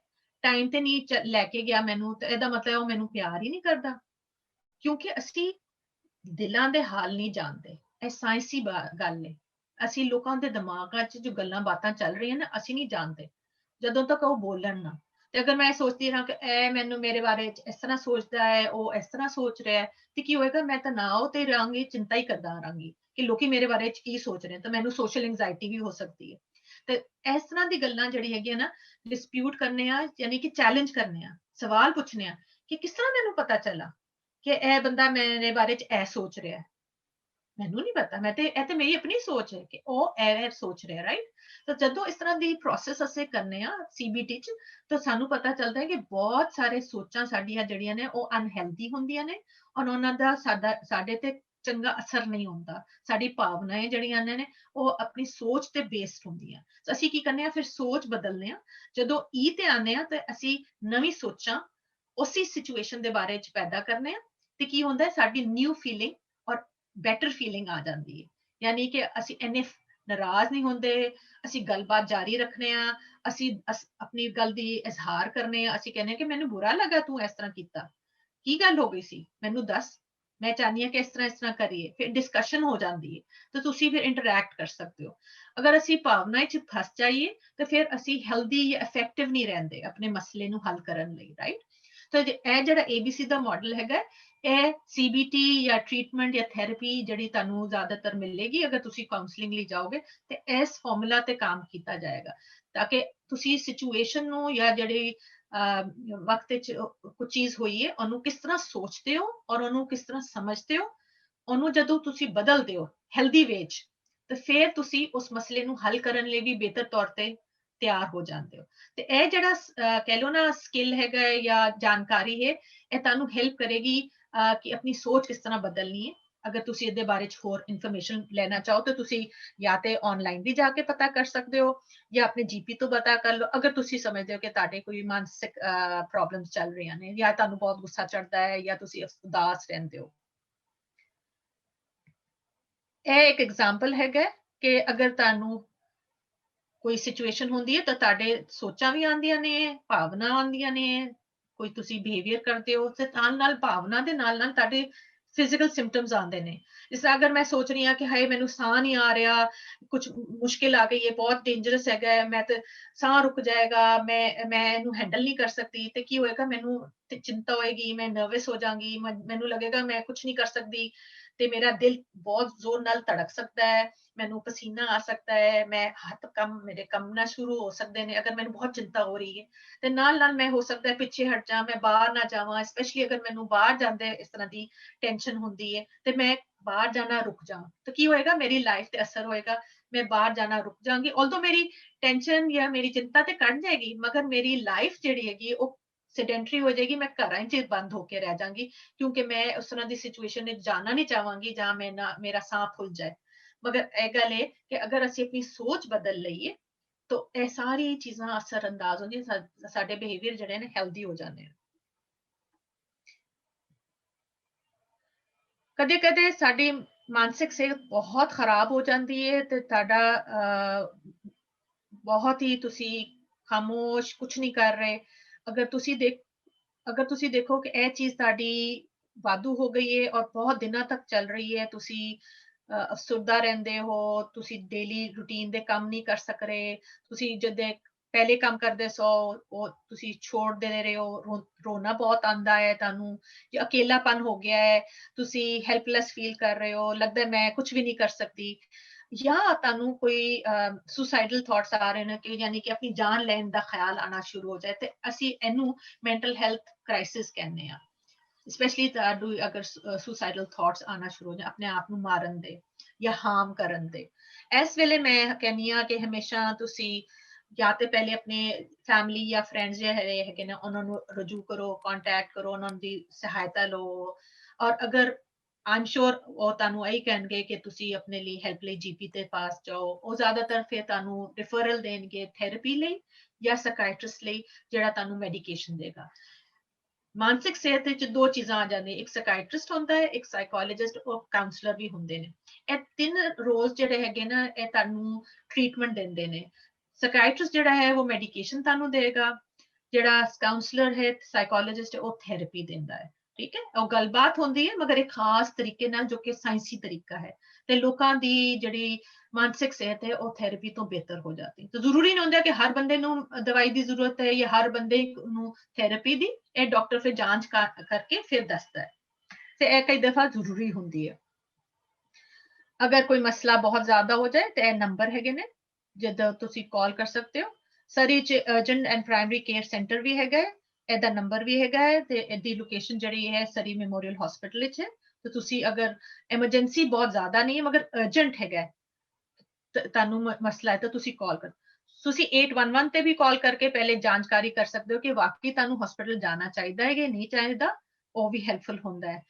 ਟਾਈਮ ਤੇ ਨਹੀਂ ਲੈ ਕੇ ਗਿਆ ਮੈਨੂੰ, ਤੇ ਇਹਦਾ ਮਤਲਬ ਉਹ ਮੈਨੂੰ ਪਿਆਰ ਹੀ ਨਹੀਂ ਕਰਦਾ। ਕਿਉਂਕਿ ਅਸੀਂ ਦਿਲਾਂ ਦੇ ਹਾਲ ਨਹੀਂ ਜਾਣਦੇ, ਇਹ ਸਾਇੰਸੀ ਗੱਲ ਹੈ। ਅਸੀਂ ਲੋਕਾਂ ਦੇ ਦਿਮਾਗਾਂ 'ਚ ਜੋ ਗੱਲਾਂ ਬਾਤਾਂ ਚੱਲ ਰਹੀਆਂ ਨਾ, ਅਸੀਂ ਨਹੀਂ ਜਾਣਦੇ ਜਦੋਂ ਤੱਕ ਉਹ ਬੋਲਣ ਨਾ। ਤੇ ਅਗਰ ਮੈਂ ਸੋਚਦੀ ਹਾਂ ਕਿ ਇਹ ਮੈਨੂੰ ਮੇਰੇ ਬਾਰੇ 'ਚ ਇਸ ਤਰ੍ਹਾਂ ਸੋਚਦਾ ਹੈ, ਉਹ ਇਸ ਤਰ੍ਹਾਂ ਸੋਚ ਰਿਹਾ ਹੈ, ਤੇ ਕੀ ਹੋਏਗਾ, ਮੈਂ ਤਣਾਅ ਤੇ ਰਹਾਂਗੀ, ਚਿੰਤਾ ਹੀ ਕਰਦਾ ਰਹਾਂਗੀ ਕਿ ਲੋਕੀ ਮੇਰੇ ਬਾਰੇ 'ਚ ਕੀ ਸੋਚ ਰਹੇ, ਤਾਂ ਮੈਨੂੰ ਸੋਸ਼ਲ ਐਂਜ਼ਾਇਟੀ ਵੀ ਹੋ ਸਕਦੀ ਹੈ। ਤੇ ਇਸ ਤਰ੍ਹਾਂ ਦੀ ਗੱਲਾਂ ਜਿਹੜੀ ਹੈਗੀਆਂ ਨਾ, ਡਿਸਪਿਊਟ ਕਰਨੇ ਆ, ਯਾਨੀ ਕਿ ਚੈਲੰਜ ਕਰਨੇ ਆ, ਸਵਾਲ ਪੁੱਛਣੇ ਆ ਕਿ ਕਿਸ ਤਰ੍ਹਾਂ ਮੈਨੂੰ ਪਤਾ ਚੱਲਾ ਕਿ ਇਹ ਬੰਦਾ ਮੇਰੇ ਬਾਰੇ 'ਚ ਇਹ ਸੋਚ ਰਿਹਾ ਹੈ। ਮੈਨੂੰ ਨਹੀਂ ਪਤਾ, ਮੈਂ ਤੇ ਇਹ ਤੇ ਮੇਰੀ ਆਪਣੀ ਸੋਚ ਹੈ ਕਿ ਉਹ ਇਹ ਸੋਚ ਰਿਹਾ, ਰਾਈਟ। ਤਾਂ ਜਦੋਂ ਇਸ ਤਰ੍ਹਾਂ ਦੀ ਪ੍ਰੋਸੈਸ ਅਸੀਂ ਕਰਨੇ ਆ CBT 'ਚ, ਤਾਂ ਸਾਨੂੰ ਪਤਾ ਚੱਲਦਾ ਹੈ ਕਿ ਬਹੁਤ ਸਾਰੇ ਸੋਚਾਂ ਸਾਡੀਆਂ ਜਿਹੜੀਆਂ ਨੇ ਉਹ ਅਨਹੈਲਦੀ ਹੁੰਦੀਆਂ ਨੇ, ਔਰ ਉਹਨਾਂ ਦਾ ਸਾਡੇ ਤੇ ਚੰਗਾ ਅਸਰ ਨਹੀਂ ਹੁੰਦਾ। ਸਾਡੀ ਭਾਵਨਾਵਾਂ ਜਿਹੜੀਆਂ ਨੇ ਉਹ ਆਪਣੀ ਸੋਚ ਤੇ ਬੇਸਡ ਹੁੰਦੀਆਂ। ਤਾਂ ਅਸੀਂ ਕੀ ਕਰਨੇ ਆ, ਫਿਰ ਸੋਚ ਬਦਲਨੇ ਆ। ਜਦੋਂ ਤੇ ਆਨੇ ਆ ਤਾਂ ਅਸੀਂ ਨਵੀਂ ਸੋਚਾਂ ਉਸੇ ਸਿਚੁਏਸ਼ਨ ਦੇ ਬਾਰੇ 'ਚ ਪੈਦਾ ਕਰਨੇ ਆ, ਤੇ ਕੀ ਹੁੰਦਾ ਹੈ, ਸਾਡੀ ਨਿਊ ਫੀਲਿੰਗ ਔਰ ਬੈਟਰ ਫੀਲਿੰਗ ਆ ਜਾਂਦੀ ਹੈ। ਯਾਨੀ ਕਿ ਅਸੀਂ ਇੰਨੇ ਨਾਰਾਜ਼ ਨਹੀਂ ਹੁੰਦੇ, ਅਸੀਂ ਗੱਲਬਾਤ ਜਾਰੀ ਰੱਖਨੇ ਆ, ਅਸੀਂ ਆਪਣੀ ਗੱਲ ਦੀ ਇਜ਼ਹਾਰ ਕਰਨੇ ਆ, ਅਸੀਂ ਕਹਿੰਦੇ ਕਿ ਮੈਨੂੰ ਬੁਰਾ ਲੱਗਾ ਤੂੰ ਇਸ ਤਰ੍ਹਾਂ ਕੀਤਾ, ਕੀ ਗੱਲ ਹੋ ਗਈ ਸੀ ਮੈਨੂੰ ਦੱਸ, ਮੈਂ ਚਾਹਨੀ ਹਾਂ ਕਿ ਇਸ ਤਰ੍ਹਾਂ ਕਰੀਏ, ਫਿਰ ਡਿਸਕਸ਼ਨ ਹੋ ਜਾਂਦੀ ਹੈ, ਤਾਂ ਤੁਸੀਂ ਫਿਰ ਇੰਟਰੈਕਟ ਕਰ ਸਕਦੇ ਹੋ। ਅਗਰ ਅਸੀਂ ਭਾਵਨਾ 'ਚ ਫਸ ਜਾਈਏ ਤਾਂ ਫਿਰ ਅਸੀਂ ਹੈਲਦੀ ਜਾਂ ਇਫੈਕਟਿਵ ਨਹੀਂ ਰਹਿੰਦੇ ਆਪਣੇ ਮਸਲੇ ਨੂੰ ਹੱਲ ਕਰਨ ਲਈ, ਰਾਈਟ। ਤਾਂ ਇਹ ਜਿਹੜਾ ABC ਦਾ ਮਾਡਲ ਹੈਗਾ, ਇਹ CBT ਜਾਂ ਟ੍ਰੀਟਮੈਂਟ ਜਾਂ ਥੈਰੇਪੀ ਜਿਹੜੀ ਤੁਹਾਨੂੰ ਜ਼ਿਆਦਾਤਰ ਮਿਲੇਗੀ ਅਗਰ ਤੁਸੀਂ ਕਾਉਂਸਲਿੰਗ ਲਈ ਜਾਓਗੇ, ਤੇ ਇਸ ਫਾਰਮੂਲਾ ਤੇ ਕੰਮ ਕੀਤਾ ਜਾਏਗਾ ਤਾਂ ਕਿ ਤੁਸੀਂ ਸਿਚੁਏਸ਼ਨ ਨੂੰ ਜਾਂ ਜਿਹੜੀ ਵਕਤ ਵਿੱਚ ਕੋਈ ਚੀਜ਼ ਹੋਈ ਹੈ ਉਹਨੂੰ ਕਿਸ ਤਰ੍ਹਾਂ ਸੋਚਦੇ ਹੋ ਔਰ ਉਹਨੂੰ ਕਿਸ ਤਰ੍ਹਾਂ ਸਮਝਦੇ ਹੋ, ਉਹਨੂੰ ਜਦੋਂ ਤੁਸੀਂ ਬਦਲਦੇ ਹੋ ਹੈਲਦੀ ਵੇ 'ਚ, ਤੇ ਫਿਰ ਤੁਸੀਂ ਉਸ ਮਸਲੇ ਨੂੰ ਹੱਲ ਕਰਨ ਲਈ ਵੀ ਬਿਹਤਰ ਤੌਰ ਤੇ ਤਿਆਰ ਹੋ ਜਾਂਦੇ ਹੋ। ਤੇ ਇਹ ਜਿਹੜਾ ਕਹਿ ਲਓ ਨਾ ਸਕਿੱਲ ਹੈਗਾ ਜਾਂ ਜਾਣਕਾਰੀ ਹੈ, ਇਹ ਤੁਹਾਨੂੰ ਹੈਲਪ ਕਰੇਗੀ ਕਿ ਆਪਣੀ ਸੋਚ ਕਿਸ ਤਰ੍ਹਾਂ ਬਦਲਣੀ ਹੈ। ਅਗਰ ਤੁਸੀਂ ਇਹਦੇ ਬਾਰੇ 'ਚ ਹੋਰ ਇਨਫੋਰਮੇਸ਼ਨ ਲੈਣਾ ਚਾਹੋ ਤਾਂ ਤੁਸੀਂ ਜਾਂ ਤੇ ਆਨਲਾਈਨ ਵੀ ਜਾ ਕੇ ਪਤਾ ਕਰ ਸਕਦੇ ਹੋ ਜਾਂ ਆਪਣੇ GP ਤੋਂ ਪਤਾ ਕਰ ਲਓ, ਅਗਰ ਤੁਸੀਂ ਸਮਝਦੇ ਹੋ ਕਿ ਤੁਹਾਡੇ ਕੋਈ ਮਾਨਸਿਕ ਪ੍ਰੋਬਲਮਸ ਚੱਲ ਰਹੀਆਂ ਨੇ, ਜਾਂ ਤੁਹਾਨੂੰ ਬਹੁਤ ਗੁੱਸਾ ਚੜਦਾ ਹੈ ਜਾਂ ਤੁਸੀਂ ਉਦਾਸ ਰਹਿੰਦੇ ਹੋ। ਇਹ ਇੱਕ ਐਗਜ਼ਾਮਪਲ ਹੈਗਾ ਕਿ ਅਗਰ ਤੁਹਾਨੂੰ ਕੋਈ ਸਿਚੁਏਸ਼ਨ ਹੁੰਦੀ ਹੈ ਤਾਂ ਤੁਹਾਡੇ ਸੋਚਾਂ ਵੀ ਆਉਂਦੀਆਂ ਨੇ, ਭਾਵਨਾ ਆਉਂਦੀਆਂ ਨੇ, ਕੋਈ ਤੁਸੀਂ ਬਿਹੇਵੀਅਰ ਕਰਦੇ ਹੋ ਤੇ ਨਾਲ ਭਾਵਨਾ ਦੇ ਨਾਲ ਤੁਹਾਡੇ ਫਿਜ਼ੀਕਲ ਸਿੰਪਟਮਸ ਆਉਂਦੇ ਨੇ। ਜਿਸ ਤਰ੍ਹਾਂ ਅਗਰ ਮੈਂ ਸੋਚ ਰਹੀ ਹਾਂ ਕਿ ਹਾਏ ਮੈਨੂੰ ਸਾਹ ਨਹੀਂ ਆ ਰਿਹਾ, ਕੁਝ ਮੁਸ਼ਕਿਲ ਆ ਗਈ ਹੈ, ਬਹੁਤ ਡੇਂਜਰਸ ਹੈਗਾ ਹੈ, ਮੈਂ ਤੇ ਸਾਹ ਰੁਕ ਜਾਏਗਾ, ਮੈਂ ਇਹਨੂੰ ਹੈਂਡਲ ਨਹੀਂ ਕਰ ਸਕਦੀ, ਤੇ ਕੀ ਹੋਏਗਾ, ਮੈਨੂੰ ਤੇ ਚਿੰਤਾ ਹੋਏਗੀ, ਮੈਂ ਨਰਵਸ ਹੋ ਜਾਵਾਂਗੀ, ਮੈਨੂੰ ਲੱਗੇਗਾ ਮੈਂ ਕੁਝ ਨਹੀਂ ਕਰ ਸਕਦੀ, ਤੇ ਮੇਰਾ ਦਿਲ ਬਹੁਤ ਜ਼ੋਰ ਨਾਲ ਧੜਕ ਸਕਦਾ ਹੈ, ਮੈਨੂੰ ਪਸੀਨਾ ਆ ਸਕਦਾ ਹੈ, ਮੈਂ ਹੱਥ ਮੇਰੇ ਕੰਬਣਾ ਸ਼ੁਰੂ ਹੋ ਸਕਦੇ ਨੇ ਅਗਰ ਮੈਨੂੰ ਬਹੁਤ ਚਿੰਤਾ ਹੋ ਰਹੀ ਹੈ। ਤੇ ਨਾਲ ਮੈਂ ਹੋ ਸਕਦਾ ਹੈ ਪਿੱਛੇ ਹਟ ਜਾ, ਮੈਂ ਬਾਹਰ ਨਾ ਜਾਵਾਂ, ਸਪੈਸ਼ਲੀ ਅਗਰ ਮੈਨੂੰ ਬਾਹਰ ਜਾਂਦੇ ਇਸ ਤਰ੍ਹਾਂ ਦੀ ਟੈਨਸ਼ਨ ਹੁੰਦੀ ਹੈ ਤੇ ਮੈਂ ਬਾਹਰ ਜਾਣਾ ਰੁਕ ਜਾਵਾਂ, ਤਾਂ ਕੀ ਹੋਏਗਾ, ਮੇਰੀ ਲਾਈਫ ਤੇ ਅਸਰ ਹੋਏਗਾ, ਮੈਂ ਬਾਹਰ ਜਾਣਾ ਰੁਕ ਜਾਵਾਂਗੀ। ਆਲਦੋ ਮੇਰੀ ਟੈਨਸ਼ਨ ਜਾਂ ਮੇਰੀ ਚਿੰਤਾ ਤੇ ਕੱਟ ਜਾਏਗੀ, ਮਗਰ ਮੇਰੀ ਲਾਈਫ ਜਿਹੜੀ ਹੈਗੀ ਉਹ ਸੈਡੈਂਟਰੀ ਹੋ ਜਾਏਗੀ, ਮੈਂ ਘਰਾਂ 'ਚ ਬੰਦ ਹੋ ਕੇ ਰਹਿ ਜਾਵਾਂਗੀ, ਕਿਉਂਕਿ ਮੈਂ ਉਸ ਤਰ੍ਹਾਂ ਦੀ ਸਿਚੁਏਸ਼ਨ ਵਿੱਚ ਜਾਣਾ ਨਹੀਂ ਚਾਹਾਂਗੀ ਜਾਂ ਮੇਰਾ ਸਾਹ ਫੁੱਲ ਜਾਏ। ਮਗਰ ਇਹ ਗੱਲ ਹੈ ਕਿ ਅਗਰ ਅਸੀਂ ਆਪਣੀ ਸੋਚ ਬਦਲ ਲਈਏ ਤਾਂ ਇਹ ਸਾਰੀ ਚੀਜ਼ਾਂ ਅਸਰ ਅੰਦਾਜ਼ ਹੁੰਦੀਆਂ, ਸਾਡੇ ਬਿਹੇਵੀਅਰ ਜਿਹੜੇ ਨੇ ਹੈਲਦੀ ਹੋ ਜਾਂਦੇ ਨੇ। ਕਦੇ ਕਦੇ ਸਾਡੀ ਮਾਨਸਿਕ ਸਿਹਤ ਬਹੁਤ ਖਰਾਬ ਹੋ ਜਾਂਦੀ ਹੈ ਤੇ ਤੁਹਾਡਾ ਬਹੁਤ ਹੀ ਤੁਸੀਂ ਖਾਮੋਸ਼ ਕੁਝ ਨਹੀਂ ਕਰ ਰਹੇ, ਅਗਰ ਤੁਸੀਂ ਦੇਖੋ ਕਿ ਇਹ ਚੀਜ਼ ਤੁਹਾਡੀ ਵਾਧੂ ਹੋ ਗਈ ਹੈ ਔਰ ਬਹੁਤ ਦਿਨਾਂ ਤੱਕ ਚੱਲ ਰਹੀ ਹੈ, ਤੁਸੀਂ ਅਫਸਰਦਾ ਰਹਿੰਦੇ ਹੋ, ਤੁਸੀਂ ਡੇਲੀ ਰੂਟੀਨ ਦੇ ਕੰਮ ਨਹੀਂ ਕਰ ਸਕ ਰਹੇ, ਤੁਸੀਂ ਜਦੋਂ ਪਹਿਲੇ ਕੰਮ ਕਰਦੇ ਸੋ ਉਹ ਤੁਸੀਂ ਛੋੜ ਦੇ ਰਹੇ ਹੋ, ਰੋਣਾ ਬਹੁਤ ਆਉਂਦਾ ਹੈ ਤੁਹਾਨੂੰ, ਜਾਂ ਅਕੇਲਾਪਨ ਹੋ ਗਿਆ ਹੈ, ਤੁਸੀਂ ਹੈਲਪਲੈਸ ਫੀਲ ਕਰ ਰਹੇ ਹੋ, ਲੱਗਦਾ ਮੈਂ ਕੁਝ ਵੀ ਨਹੀਂ ਕਰ ਸਕਦੀ, ਜਾਂ ਤੁਹਾਨੂੰ ਕੋਈ ਸੁਸਾਈਡਲ ਥਾਟਸ ਆ ਰਹੇ ਨੇ ਕਿ ਯਾਨੀ ਕਿ ਆਪਣੀ ਜਾਨ ਲੈਣ ਦਾ ਖਿਆਲ ਆਣਾ ਸ਼ੁਰੂ ਹੋ ਜਾਏ, ਤੇ ਅਸੀਂ ਇਹਨੂੰ ਮੈਂਟਲ ਹੈਲਥ ਕ੍ਰਾਈਸਿਸ ਕਹਿੰਦੇ ਆ। ਸਪੈਸ਼ਲੀ ਤੁਹਾਨੂੰ ਅਗਰ ਸੁਸਾਈਡਲ ਥਾਟਸ ਆਣਾ ਸ਼ੁਰੂ ਹੋ ਜਾਣ, ਆਪਣੇ ਆਪ ਨੂੰ ਮਾਰਨ ਦੇ ਜਾਂ ਹਾਰਮ ਕਰਨ ਦੇ, ਇਸ ਵੇਲੇ ਮੈਂ ਕਹਿੰਦੀ ਆ ਕਿ ਹਮੇਸ਼ਾ ਤੁਸੀਂ ਜਾਂ ਤੇ ਪਹਿਲੇ ਆਪਣੇ ਫੈਮਿਲੀ ਜਾਂ ਫਰੈਂਡਸ ਜਿਹੜੇ ਹੈਗੇ ਨੇ ਉਹਨਾਂ ਨੂੰ ਰਜੂ ਕਰੋ, ਕੰਟੈਕਟ ਕਰੋ, ਉਹਨਾਂ ਦੀ ਸਹਾਇਤਾ ਲਓ, ਔਰ ਅਗਰ ਆਮ ਸ਼ੋਰ ਉਹ ਤੁਹਾਨੂੰ ਇਹੀ ਕਹਿਣਗੇ ਕਿ ਤੁਸੀਂ ਆਪਣੇ ਲਈ ਹੈਲਪ ਲਈ ਜੀਪੀ ਦੇ ਪਾਸ ਜਾਓ, ਉਹ ਜ਼ਿਆਦਾਤਰ ਫਿਰ ਤੁਹਾਨੂੰ ਰਿਫਰਲ ਦੇਣਗੇ ਥੈਰੇਪੀ ਲਈ ਜਾਂ ਸਾਈਕਾਇਟ੍ਰਿਸਟ ਲਈ, ਜਿਹੜਾ ਤੁਹਾਨੂੰ ਮੈਡੀਕੇਸ਼ਨ ਦੇਗਾ। ਮਾਨਸਿਕ ਸਿਹਤ ਵਿੱਚ ਦੋ ਚੀਜ਼ਾਂ ਆ ਜਾਂਦੀਆਂ, ਇੱਕ ਸਾਈਕਾਇਟ੍ਰਿਸਟ ਹੁੰਦਾ ਹੈ, ਇੱਕ ਸਾਈਕੋਲੋਜਿਸਟ ਔਰ ਕਾਉਂਸਲਰ ਵੀ ਹੁੰਦੇ ਨੇ। ਇਹ ਤਿੰਨ ਰੋਲ ਜਿਹੜੇ ਹੈਗੇ ਨਾ ਇਹ ਤੁਹਾਨੂੰ ਟ੍ਰੀਟਮੈਂਟ ਦਿੰਦੇ ਨੇ। ਸਾਈਕਾਇਟ੍ਰਿਸਟ ਜਿਹੜਾ ਹੈ ਉਹ ਮੈਡੀਕੇਸ਼ਨ ਤੁਹਾਨੂੰ ਦੇਗਾ, ਜਿਹੜਾ ਕਾਉਂਸਲਰ ਹੈ ਸਾਈਕੋਲੋਜਿਸਟ ਉਹ ਥੈਰੇਪੀ ਦਿੰਦਾ ਹੈ। ਠੀਕ ਹੈ, ਉਹ ਗੱਲਬਾਤ ਹੁੰਦੀ ਹੈ ਮਗਰ ਇੱਕ ਖਾਸ ਤਰੀਕੇ ਨਾਲ ਜੋ ਕਿ ਸਾਇੰਸੀ ਤਰੀਕਾ ਹੈ, ਤੇ ਲੋਕਾਂ ਦੀ ਜਿਹੜੀ ਮਾਨਸਿਕ ਸਿਹਤ ਹੈ ਉਹ ਥੈਰੇਪੀ ਤੋਂ ਬਿਹਤਰ ਹੋ ਜਾਂਦੀ। ਤਾਂ ਜ਼ਰੂਰੀ ਨਹੀਂ ਹੁੰਦਾ ਕਿ ਹਰ ਬੰਦੇ ਨੂੰ ਦਵਾਈ ਦੀ ਜ਼ਰੂਰਤ ਹੈ ਜਾਂ ਹਰ ਬੰਦੇ ਨੂੰ ਥੈਰੇਪੀ ਦੀ, ਇਹ ਡਾਕਟਰ ਫਿਰ ਜਾਂਚ ਕਰਕੇ ਫਿਰ ਦੱਸਦਾ ਹੈ, ਤੇ ਇਹ ਕਈ ਦਫਾ ਜ਼ਰੂਰੀ ਹੁੰਦੀ ਹੈ। ਅਗਰ ਕੋਈ ਮਸਲਾ ਬਹੁਤ ਜ਼ਿਆਦਾ ਹੋ ਜਾਏ ਤੇ ਇਹ ਨੰਬਰ ਹੈਗੇ ਨੇ ਜਦੋਂ ਤੁਸੀਂ ਕਾਲ ਕਰ ਸਕਦੇ ਹੋ। ਸਰੀ ਚ urgent and primary care centre ਵੀ ਹੈਗਾ ਹੈ, ਇਹਦਾ ਨੰਬਰ ਵੀ ਹੈਗਾ ਹੈ, ਤੇ ਇਹਦੀ ਲੋਕੇਸ਼ਨ ਜਿਹੜੀ ਹੈ ਸਰੀ ਮੈਮੋਰੀਅਲ ਹਸਪੀਟਲ ਵਿੱਚ ਹੈ। ਤੇ ਤੁਸੀਂ ਅਗਰ ਐਮਰਜੈਂਸੀ ਬਹੁਤ ਜ਼ਿਆਦਾ ਨਹੀਂ ਹੈ ਮਗਰ ਅਰਜੈਂਟ ਹੈਗਾ ਤੁਹਾਨੂੰ ਮਸਲਾ ਹੈ ਤਾਂ ਤੁਸੀਂ ਕਾਲ ਕਰ, ਤੁਸੀਂ 811 ਤੇ ਵੀ ਕਾਲ ਕਰਕੇ ਪਹਿਲੇ ਜਾਣਕਾਰੀ ਕਰ ਸਕਦੇ ਹੋ ਕਿ ਵਾਕਈ ਤੁਹਾਨੂੰ ਹਸਪੀਟਲ ਜਾਣਾ ਚਾਹੀਦਾ ਹੈ ਕਿ ਨਹੀਂ ਚਾਹੀਦਾ, ਉਹ ਵੀ ਹੈਲਪਫੁਲ ਹੁੰਦਾ ਹੈ।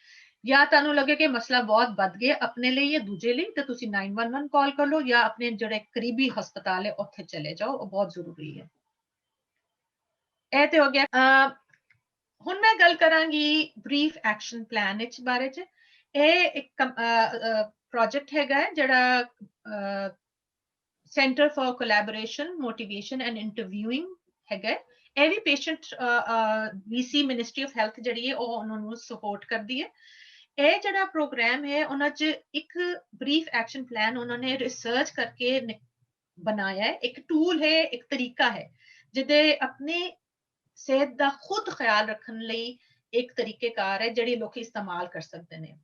ਜਾਂ ਤੁਹਾਨੂੰ ਲੱਗੇ ਕਿ ਮਸਲਾ ਬਹੁਤ ਵੱਧ ਗਿਆ ਆਪਣੇ ਲਈ ਜਾਂ ਦੂਜੇ ਲਈ, ਤਾਂ ਤੁਸੀਂ 911 ਕਾਲ ਕਰ ਲਓ ਜਾਂ ਆਪਣੇ ਜਿਹੜੇ ਕਰੀਬੀ ਹਸਪਤਾਲ ਹੈ ਉੱਥੇ ਚਲੇ ਜਾਓ, ਉਹ ਬਹੁਤ ਜ਼ਰੂਰੀ ਹੈ। ਇਹ ਤੇ ਹੋ ਗਿਆ। ਹੁਣ ਮੈਂ ਗੱਲ ਕਰਾਂਗੀ ਬਰੀਫ ਐਕਸ਼ਨ ਪਲਾਨ ਵਿੱਚ ਬਾਰੇ ਚ। ਇਹ ਇੱਕ ਪ੍ਰੋਜੈਕਟ ਹੈਗਾ ਜਿਹੜਾ centre for collaboration motivation and interviewing ਹੈਗਾ। ਇਹ ਵੀ ਪੇਸ਼ੈਂਟ ਵੀਸੀ ਮਿਨਿਸਟਰੀ ਆਫ ਹੈਲਥ ਜਿਹੜੀ ਹੈ ਉਹ ਉਹਨਾਂ ਨੂੰ ਸਪੋਰਟ ਕਰਦੀ ਹੈ। ਇਹ ਜਿਹੜਾ ਪ੍ਰੋਗਰਾਮ ਹੈ ਉਹਨਾਂ 'ਚ ਇੱਕ ਬਰੀਫ ਐਕਸ਼ਨ ਪਲਾਨ ਉਹਨਾਂ ਨੇ ਰਿਸਰਚ ਕਰਕੇ ਬਣਾਇਆ ਹੈ, ਇੱਕ ਟੂਲ ਹੈ, ਇੱਕ ਤਰੀਕਾ ਹੈ ਜਿਹਦੇ ਆਪਣੇ ਸਿਹਤ ਦਾ ਖੁਦ ਖਿਆਲ ਰੱਖਣ ਲਈ ਇੱਕ ਤਰੀਕੇਕਾਰ ਹੈ ਜਿਹੜੀ ਲੋਕ ਇਸਤੇਮਾਲ ਕਰ ਸਕਦੇ ਨੇ।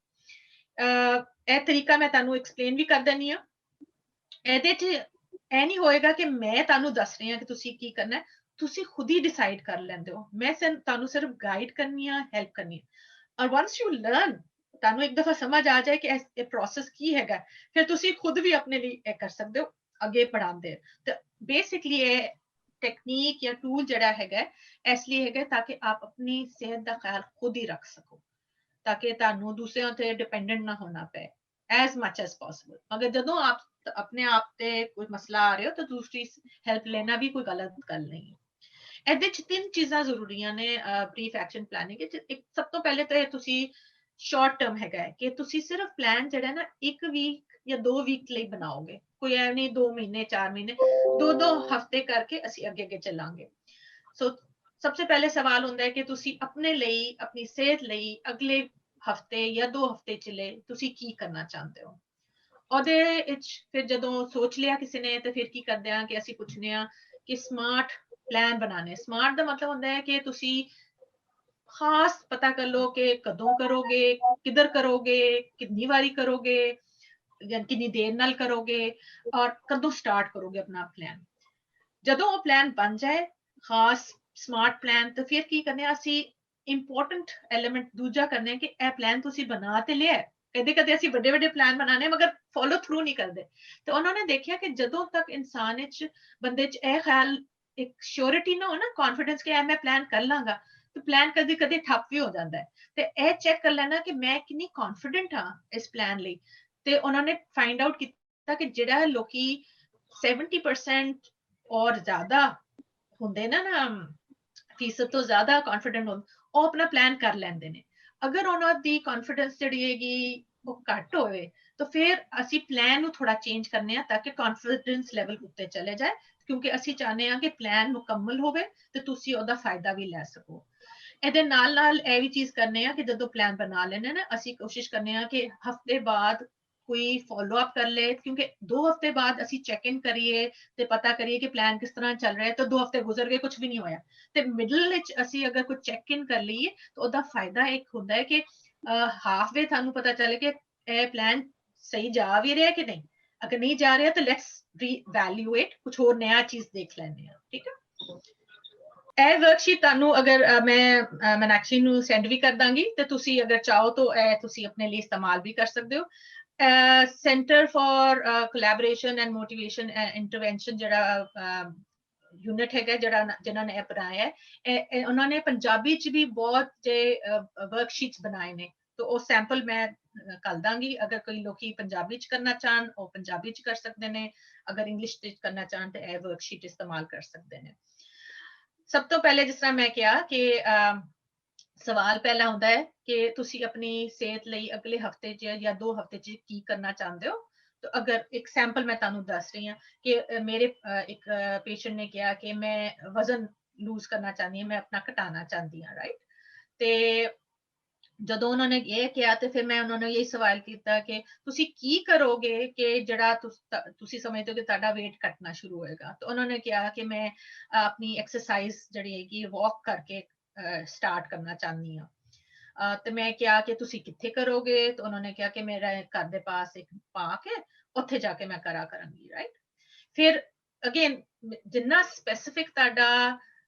ਇਹ ਤਰੀਕਾ ਮੈਂ ਤੁਹਾਨੂੰ ਐਕਸਪਲੇਨ ਵੀ ਕਰ ਦਿੰਦੀ ਹਾਂ। ਇਹਦੇ 'ਚ ਇਹ ਨਹੀਂ ਹੋਏਗਾ ਕਿ ਮੈਂ ਤੁਹਾਨੂੰ ਦੱਸ ਰਹੀ ਹਾਂ ਕਿ ਤੁਸੀਂ ਕੀ ਕਰਨਾ ਹੈ, ਤੁਸੀਂ ਖੁਦ ਹੀ ਡਿਸਾਈਡ ਕਰ ਲੈਂਦੇ ਹੋ, ਮੈਂ ਤੁਹਾਨੂੰ ਸਿਰਫ ਗਾਈਡ ਕਰਨੀ ਆ, ਹੈਲਪ ਕਰਨੀ ਆ। ਔਰ ਵਾਂਸ ਯੂ ਲਰਨ, ਤੁਹਾਨੂੰ ਇੱਕ ਦਫਾ ਸਮਝ ਆ ਜਾਏ ਕਿ ਇਹ ਪ੍ਰੋਸੈਸ ਕੀ ਹੈਗਾ, ਫਿਰ ਤੁਸੀਂ ਖੁਦ ਵੀ ਆਪਣੇ ਲਈ ਇਹ ਕਰ ਸਕਦੇ ਹੋ ਅੱਗੇ ਪੜਾਉਂਦੇ। ਤੇ ਬੇਸਿਕਲੀ ਇਹ ਟੈਕਨੀਕ ਜਾਂ ਟੂਲ ਜਿਹੜਾ ਹੈਗਾ ਇਸ ਲਈ ਹੈਗਾ ਤਾਂ ਕਿ ਆਪ ਆਪਣੀ ਸਿਹਤ ਦਾ ਖਿਆਲ ਖੁਦ ਹੀ ਰੱਖ ਸਕੋ, ਤਾਂ ਕਿ ਤੁਹਾਨੂੰ ਦੂਸਰਿਆਂ ਤੇ ਡਿਪੈਂਡੈਂਟ ਨਾ ਹੋਣਾ ਪਏ as much as possible। ਮਗਰ ਜਦੋਂ ਆਪ ਆਪਣੇ ਆਪ ਤੇ ਕੋਈ ਮਸਲਾ ਆ ਰਿਹਾ ਹੋ ਤਾਂ ਦੂਸਰੀ ਹੈਲਪ ਲੈਣਾ ਵੀ ਕੋਈ ਗਲਤ ਗੱਲ ਨਹੀਂ ਹੈ। ਇਹਦੇ ਚ ਤਿੰਨ ਚੀਜ਼ਾਂ ਜ਼ਰੂਰੀਆਂ ਨੇ ਬਰੀਫ ਐਕਸ਼ਨ ਪਲਾਨਿੰਗ ਵਿੱਚ। ਇੱਕ ਸਭ ਤੋਂ ਪਹਿਲੇ ਤਾਂ ਤੁਸੀਂ ਸ਼ਾਰਟ ਟਰਮ ਹੈਗਾ ਕਿ ਤੁਸੀਂ ਸਿਰਫ ਪਲਾਨ ਜਿਹੜਾ ਨਾ 1 ਵੀਕ ਜਾਂ 2 ਵੀਕ ਲਈ ਬਣਾਓਗੇ, कोई ऐ नहीं 2 महीने 4 महीने 2 हफ्ते करके ਅਸੀਂ ਅੱਗੇ ਚੱਲਾਂਗੇ। ਸੋ सबसे पहले सवाल ਹੁੰਦਾ है कि ਤੁਸੀਂ ਆਪਣੇ ਲਈ ਆਪਣੀ ਸਿਹਤ ਲਈ ਅਗਲੇ ਹਫਤੇ ਜਾਂ 2 ਹਫਤੇ ਚ ਲਈ ਤੁਸੀਂ ਕੀ ਕਰਨਾ ਚਾਹੁੰਦੇ ਹੋ। ਉਹਦੇ ਵਿੱਚ ਫਿਰ ਜਦੋਂ ਸੋਚ ਲਿਆ ਕਿਸੇ ਨੇ ਤੇ ਫਿਰ ਕੀ ਕਰਦੇ ਆ ਕਿ ਅਸੀਂ ਪੁੱਛਨੇ ਆ ਕਿ ਸਮਾਰਟ ਪਲਾਨ ਬਣਾਣੇ। ਸਮਾਰਟ ਦਾ ਮਤਲਬ ਹੁੰਦਾ ਹੈ ਕਿ ਤੁਸੀਂ ਖਾਸ ਪਤਾ ਕਰ ਲਓ ਕਿ ਕਦੋਂ ਕਰੋਗੇ, ਕਿੱਧਰ ਕਰੋਗੇ, ਕਿੰਨੀ ਵਾਰੀ ਕਰੋਗੇ ਜਾਂ ਕਿੰਨੀ ਦੇਰ ਨਾਲ ਕਰੋਗੇ ਔਰ ਕਦੋਂ ਸਟਾਰਟ ਕਰੋਗੇ ਆਪਣਾ ਪਲਾਨ। ਜਦੋਂ ਉਹ ਪਲਾਨ ਬਣ ਜਾਏ ਖਾਸ ਸਮਾਰਟ ਪਲਾਨ ਤੇ ਫਿਰ ਕੀ ਕਰਨੇ ਆ ਅਸੀਂ ਇੰਪੋਰਟੈਂਟ ਐਲੀਮੈਂਟ ਦੂਜਾ ਕਰਨੇ ਆ ਕਿ ਇਹ ਪਲਾਨ ਤੁਸੀਂ ਬਣਾ ਤੇ ਲਿਆ। ਕਦੇ ਕਦੇ ਅਸੀਂ ਵੱਡੇ ਵੱਡੇ ਪਲਾਨ ਬਣਾਣੇ ਮਗਰ ਫੋਲੋ ਥਰੂ ਨਹੀਂ ਕਰਦੇ। ਤੇ ਉਹਨਾਂ ਨੇ ਦੇਖਿਆ ਕਿ ਜਦੋਂ ਤੱਕ ਇਨਸਾਨ ਵਿੱਚ ਬੰਦੇ 'ਚ ਇਹ ਖਿਆਲ ਇੱਕ ਸ਼ੋਰਿਟੀ ਨਾ ਹੋ ਨਾ ਕੌਨਫੀਡੈਂਸ ਕਿ ਮੈਂ ਪਲਾਨ ਕਰ ਲਾਂਗਾ ਤੇ ਪਲਾਨ ਕਦੇ ਕਦੇ ਠੱਪ ਵੀ ਹੋ ਜਾਂਦਾ ਹੈ। ਤੇ ਇਹ ਚੈੱਕ ਕਰ ਲੈਣਾ ਕਿ ਮੈਂ ਕਿੰਨੀ ਕੌਨਫੀਡੈਂਟ ਹਾਂ ਇਸ ਪਲਾਨ ਲਈ। ਤੇ ਉਹਨਾਂ ਨੇ ਫਾਈਂਡ ਆਊਟ ਕੀਤਾ ਕਿ ਜਿਹੜਾ ਲੋਕੀ 70% ਔਰ ਜ਼ਿਆਦਾ ਹੁੰਦੇ ਨਾ ਫੀਸਦ ਤੋਂ ਜ਼ਿਆਦਾ ਕੌਨਫੀਡੈਂਟ ਹੁੰਦੇ ਉਹ ਆਪਣਾ ਪਲਾਨ ਕਰ ਲੈਂਦੇ ਨੇ। ਅਗਰ ਉਹਨਾਂ ਦੀ ਕੌਨਫੀਡੈਂਸ ਜਿਹੜੀ ਹੈਗੀ ਉਹ ਘੱਟ ਹੋਵੇ ਤਾਂ ਫਿਰ ਅਸੀਂ ਪਲਾਨ ਨੂੰ ਥੋੜਾ ਚੇਂਜ ਕਰਨੇ ਆ ਤਾਂ ਕਿ ਕੌਨਫੀਡੈਂਸ ਲੈਵਲ ਉੱਤੇ ਚਲੇ ਜਾਏ ਕਿਉਂਕਿ ਅਸੀਂ ਚਾਹੁੰਦੇ ਹਾਂ ਕਿ ਪਲਾਨ ਮੁਕੰਮਲ ਹੋਵੇ ਤੇ ਤੁਸੀਂ ਉਹਦਾ ਫਾਇਦਾ ਵੀ ਲੈ ਸਕੋ। ਇਹਦੇ ਨਾਲ ਨਾਲ ਇਹ ਵੀ ਚੀਜ਼ ਕਰਨੇ ਆ ਕਿ ਜਦੋਂ ਪਲਾਨ ਬਣਾ ਲੈਣੇ ਨਾ ਅਸੀਂ ਕੋਸ਼ਿਸ਼ ਕਰਨੇ ਆ ਕਿ ਹਫਤੇ ਬਾਅਦ ਕੋਈ ਫੋਲੋ ਅਪ ਕਰ ਲੇ ਕਿਉਂਕਿ 2 ਹਫਤੇ ਬਾਅਦ ਅਸੀਂ ਚੈੱਕ ਇਨ ਕਰੀਏ ਤੇ ਪਤਾ ਕਰੀਏ ਕਿ ਪਲਾਨ ਕਿਸ ਤਰ੍ਹਾਂ ਚੱਲ ਰਿਹਾ ਹੈ ਤਾਂ 2 ਹਫਤੇ ਗੁਜ਼ਰ ਗਏ ਕੁਝ ਵੀ ਨਹੀਂ ਹੋਇਆ। ਤੇ ਮਿਡਲ ਵਿੱਚ ਅਸੀਂ ਅਗਰ ਕੋਈ ਚੈੱਕ ਇਨ ਕਰ ਲਈਏ ਤਾਂ ਉਹਦਾ ਫਾਇਦਾ ਇੱਕ ਹੁੰਦਾ ਹੈ ਕਿ ਹਾਫ ਵੇ ਤੁਹਾਨੂੰ ਪਤਾ ਚੱਲੇ ਕਿ ਇਹ ਪਲਾਨ ਸਹੀ ਜਾ ਵੀ ਰਿਹਾ ਕਿ ਨਹੀਂ। ਅਗਰ ਨਹੀਂ ਜਾ ਰਿਹਾ ਤਾਂ ਲੈਟਸ ਰੀਵੈਲੂਏਟ ਕੁਝ ਹੋਰ ਨया ਚੀਜ਼ ਦੇਖ ਲੈਂਦੇ ਆ। ਠੀਕ ਹੈ। ਇਹ ਵਰਕਸ਼ੀਟ ਤੁਹਾਨੂੰ ਅਗਰ ਮੈਂ ਮਨਾਕਸ਼ੀ ਨੂੰ ਸੈਂਡ ਵੀ ਕਰ ਦਾਂਗੀ ਤੇ ਤੁਸੀਂ ਅਗਰ ਚਾਹੋ ਤਾਂ ਇਹ ਤੁਸੀਂ ਆਪਣੇ ਲਈ ਇਸਤੇਮਾਲ ਵੀ ਕਰ ਸਕਦੇ ਹੋ। Centre for collaboration and motivation intervention ਜਿਹੜਾ ਯੂਨਿਟ ਹੈਗਾ ਜਿਹੜਾ ਜਿਨ੍ਹਾਂ ਨੇ ਅਪਣਾਇਆ ਹੈ ਉਹਨਾਂ ਨੇ ਪੰਜਾਬੀ ਚ ਵੀ ਬਹੁਤ ਜੇ ਵਰਕਸ਼ੀਟਸ ਬਣਾਏ ਨੇ। तो ਉਹ ਸੈਂਪਲ ਮੈਂ ਕਰ ਦਾਂਗੀ। ਅਗਰ ਕੋਈ ਲੋਕੀ ਪੰਜਾਬੀ ਚ ਕਰਨਾ ਚਾਹਣ ਉਹ ਪੰਜਾਬੀ ਚ ਕਰ ਸਕਦੇ ਨੇ। ਅਗਰ ਇੰਗਲਿਸ਼ ਚ ਕਰਨਾ ਚਾਹਣ ਤੇ ਇਹ ਵਰਕਸ਼ੀਟ ਇਸਤੇਮਾਲ ਕਰ ਸਕਦੇ ਨੇ। ਸਭ ਤੋਂ ਪਹਿਲੇ ਜਿਸ ਤਰ੍ਹਾਂ ਮੈਂ ਕਿਹਾ ਕਿ ਸਵਾਲ ਪਹਿਲਾ ਹੁੰਦਾ ਹੈ ਕਿ ਤੁਸੀਂ ਆਪਣੀ ਸਿਹਤ ਲਈ ਅਗਲੇ ਹਫਤੇ 'ਚ ਜਾਂ 2 ਹਫਤੇ 'ਚ ਕੀ ਕਰਨਾ ਚਾਹੁੰਦੇ ਹੋ। ਤਾਂ ਅਗਰ ਇੱਕ ਸੈਂਪਲ ਮੈਂ ਤੁਹਾਨੂੰ ਦੱਸ ਰਹੀ ਹਾਂ ਕਿ ਮੇਰੇ ਇੱਕ ਪੇਸ਼ੈਂਟ ਨੇ ਕਿਹਾ ਕਿ ਮੈਂ ਵਜ਼ਨ ਲੂਜ਼ ਕਰਨਾ ਚਾਹੁੰਦੀ ਹਾਂ, ਮੈਂ ਆਪਣਾ ਘਟਾਉਣਾ ਚਾਹੁੰਦੀ ਹਾਂ ਰਾਈਟ। ਤੇ ਜਦੋਂ ਉਹਨਾਂ ਨੇ ਇਹ ਕਿਹਾ ਤੇ ਫਿਰ ਮੈਂ ਉਹਨਾਂ ਨੂੰ ਇਹ ਸਵਾਲ ਕੀਤਾ ਕਿ ਤੁਸੀਂ ਕੀ ਕਰੋਗੇ ਕਿ ਜਿਹੜਾ ਤੁਸੀਂ ਸਮਝਦੇ ਹੋ ਕਿ ਤੁਹਾਡਾ weight ਘਟਣਾ ਸ਼ੁਰੂ ਹੋਏਗਾ। ਤਾਂ ਉਹਨਾਂ ਨੇ ਕਿਹਾ ਕਿ ਮੈਂ ਆਪਣੀ ਐਕਸਰਸਾਈਜ਼ ਜਿਹੜੀ ਹੈਗੀ ਵਾਕ ਕਰਕੇ ਸਟਾਰਟ ਕਰਨਾ ਚਾਹੁੰਦੀ ਹਾਂ। ਤੇ ਮੈਂ ਕਿਹਾ ਕਿ ਤੁਸੀਂ ਕਿੱਥੇ ਕਰੋਗੇ ਤਾਂ ਉਹਨਾਂ ਨੇ ਕਿਹਾ ਕਿ ਮੇਰਾ ਘਰ ਦੇ ਪਾਸ ਇੱਕ ਪਾਰਕ ਹੈ ਉੱਥੇ ਜਾ ਕੇ ਮੈਂ ਕਰਾਂਗੀ ਰਾਈਟ। ਫਿਰ ਅਗੇਨ ਜਿੰਨਾ ਸਪੈਸਿਫਿਕ ਤੁਹਾਡਾ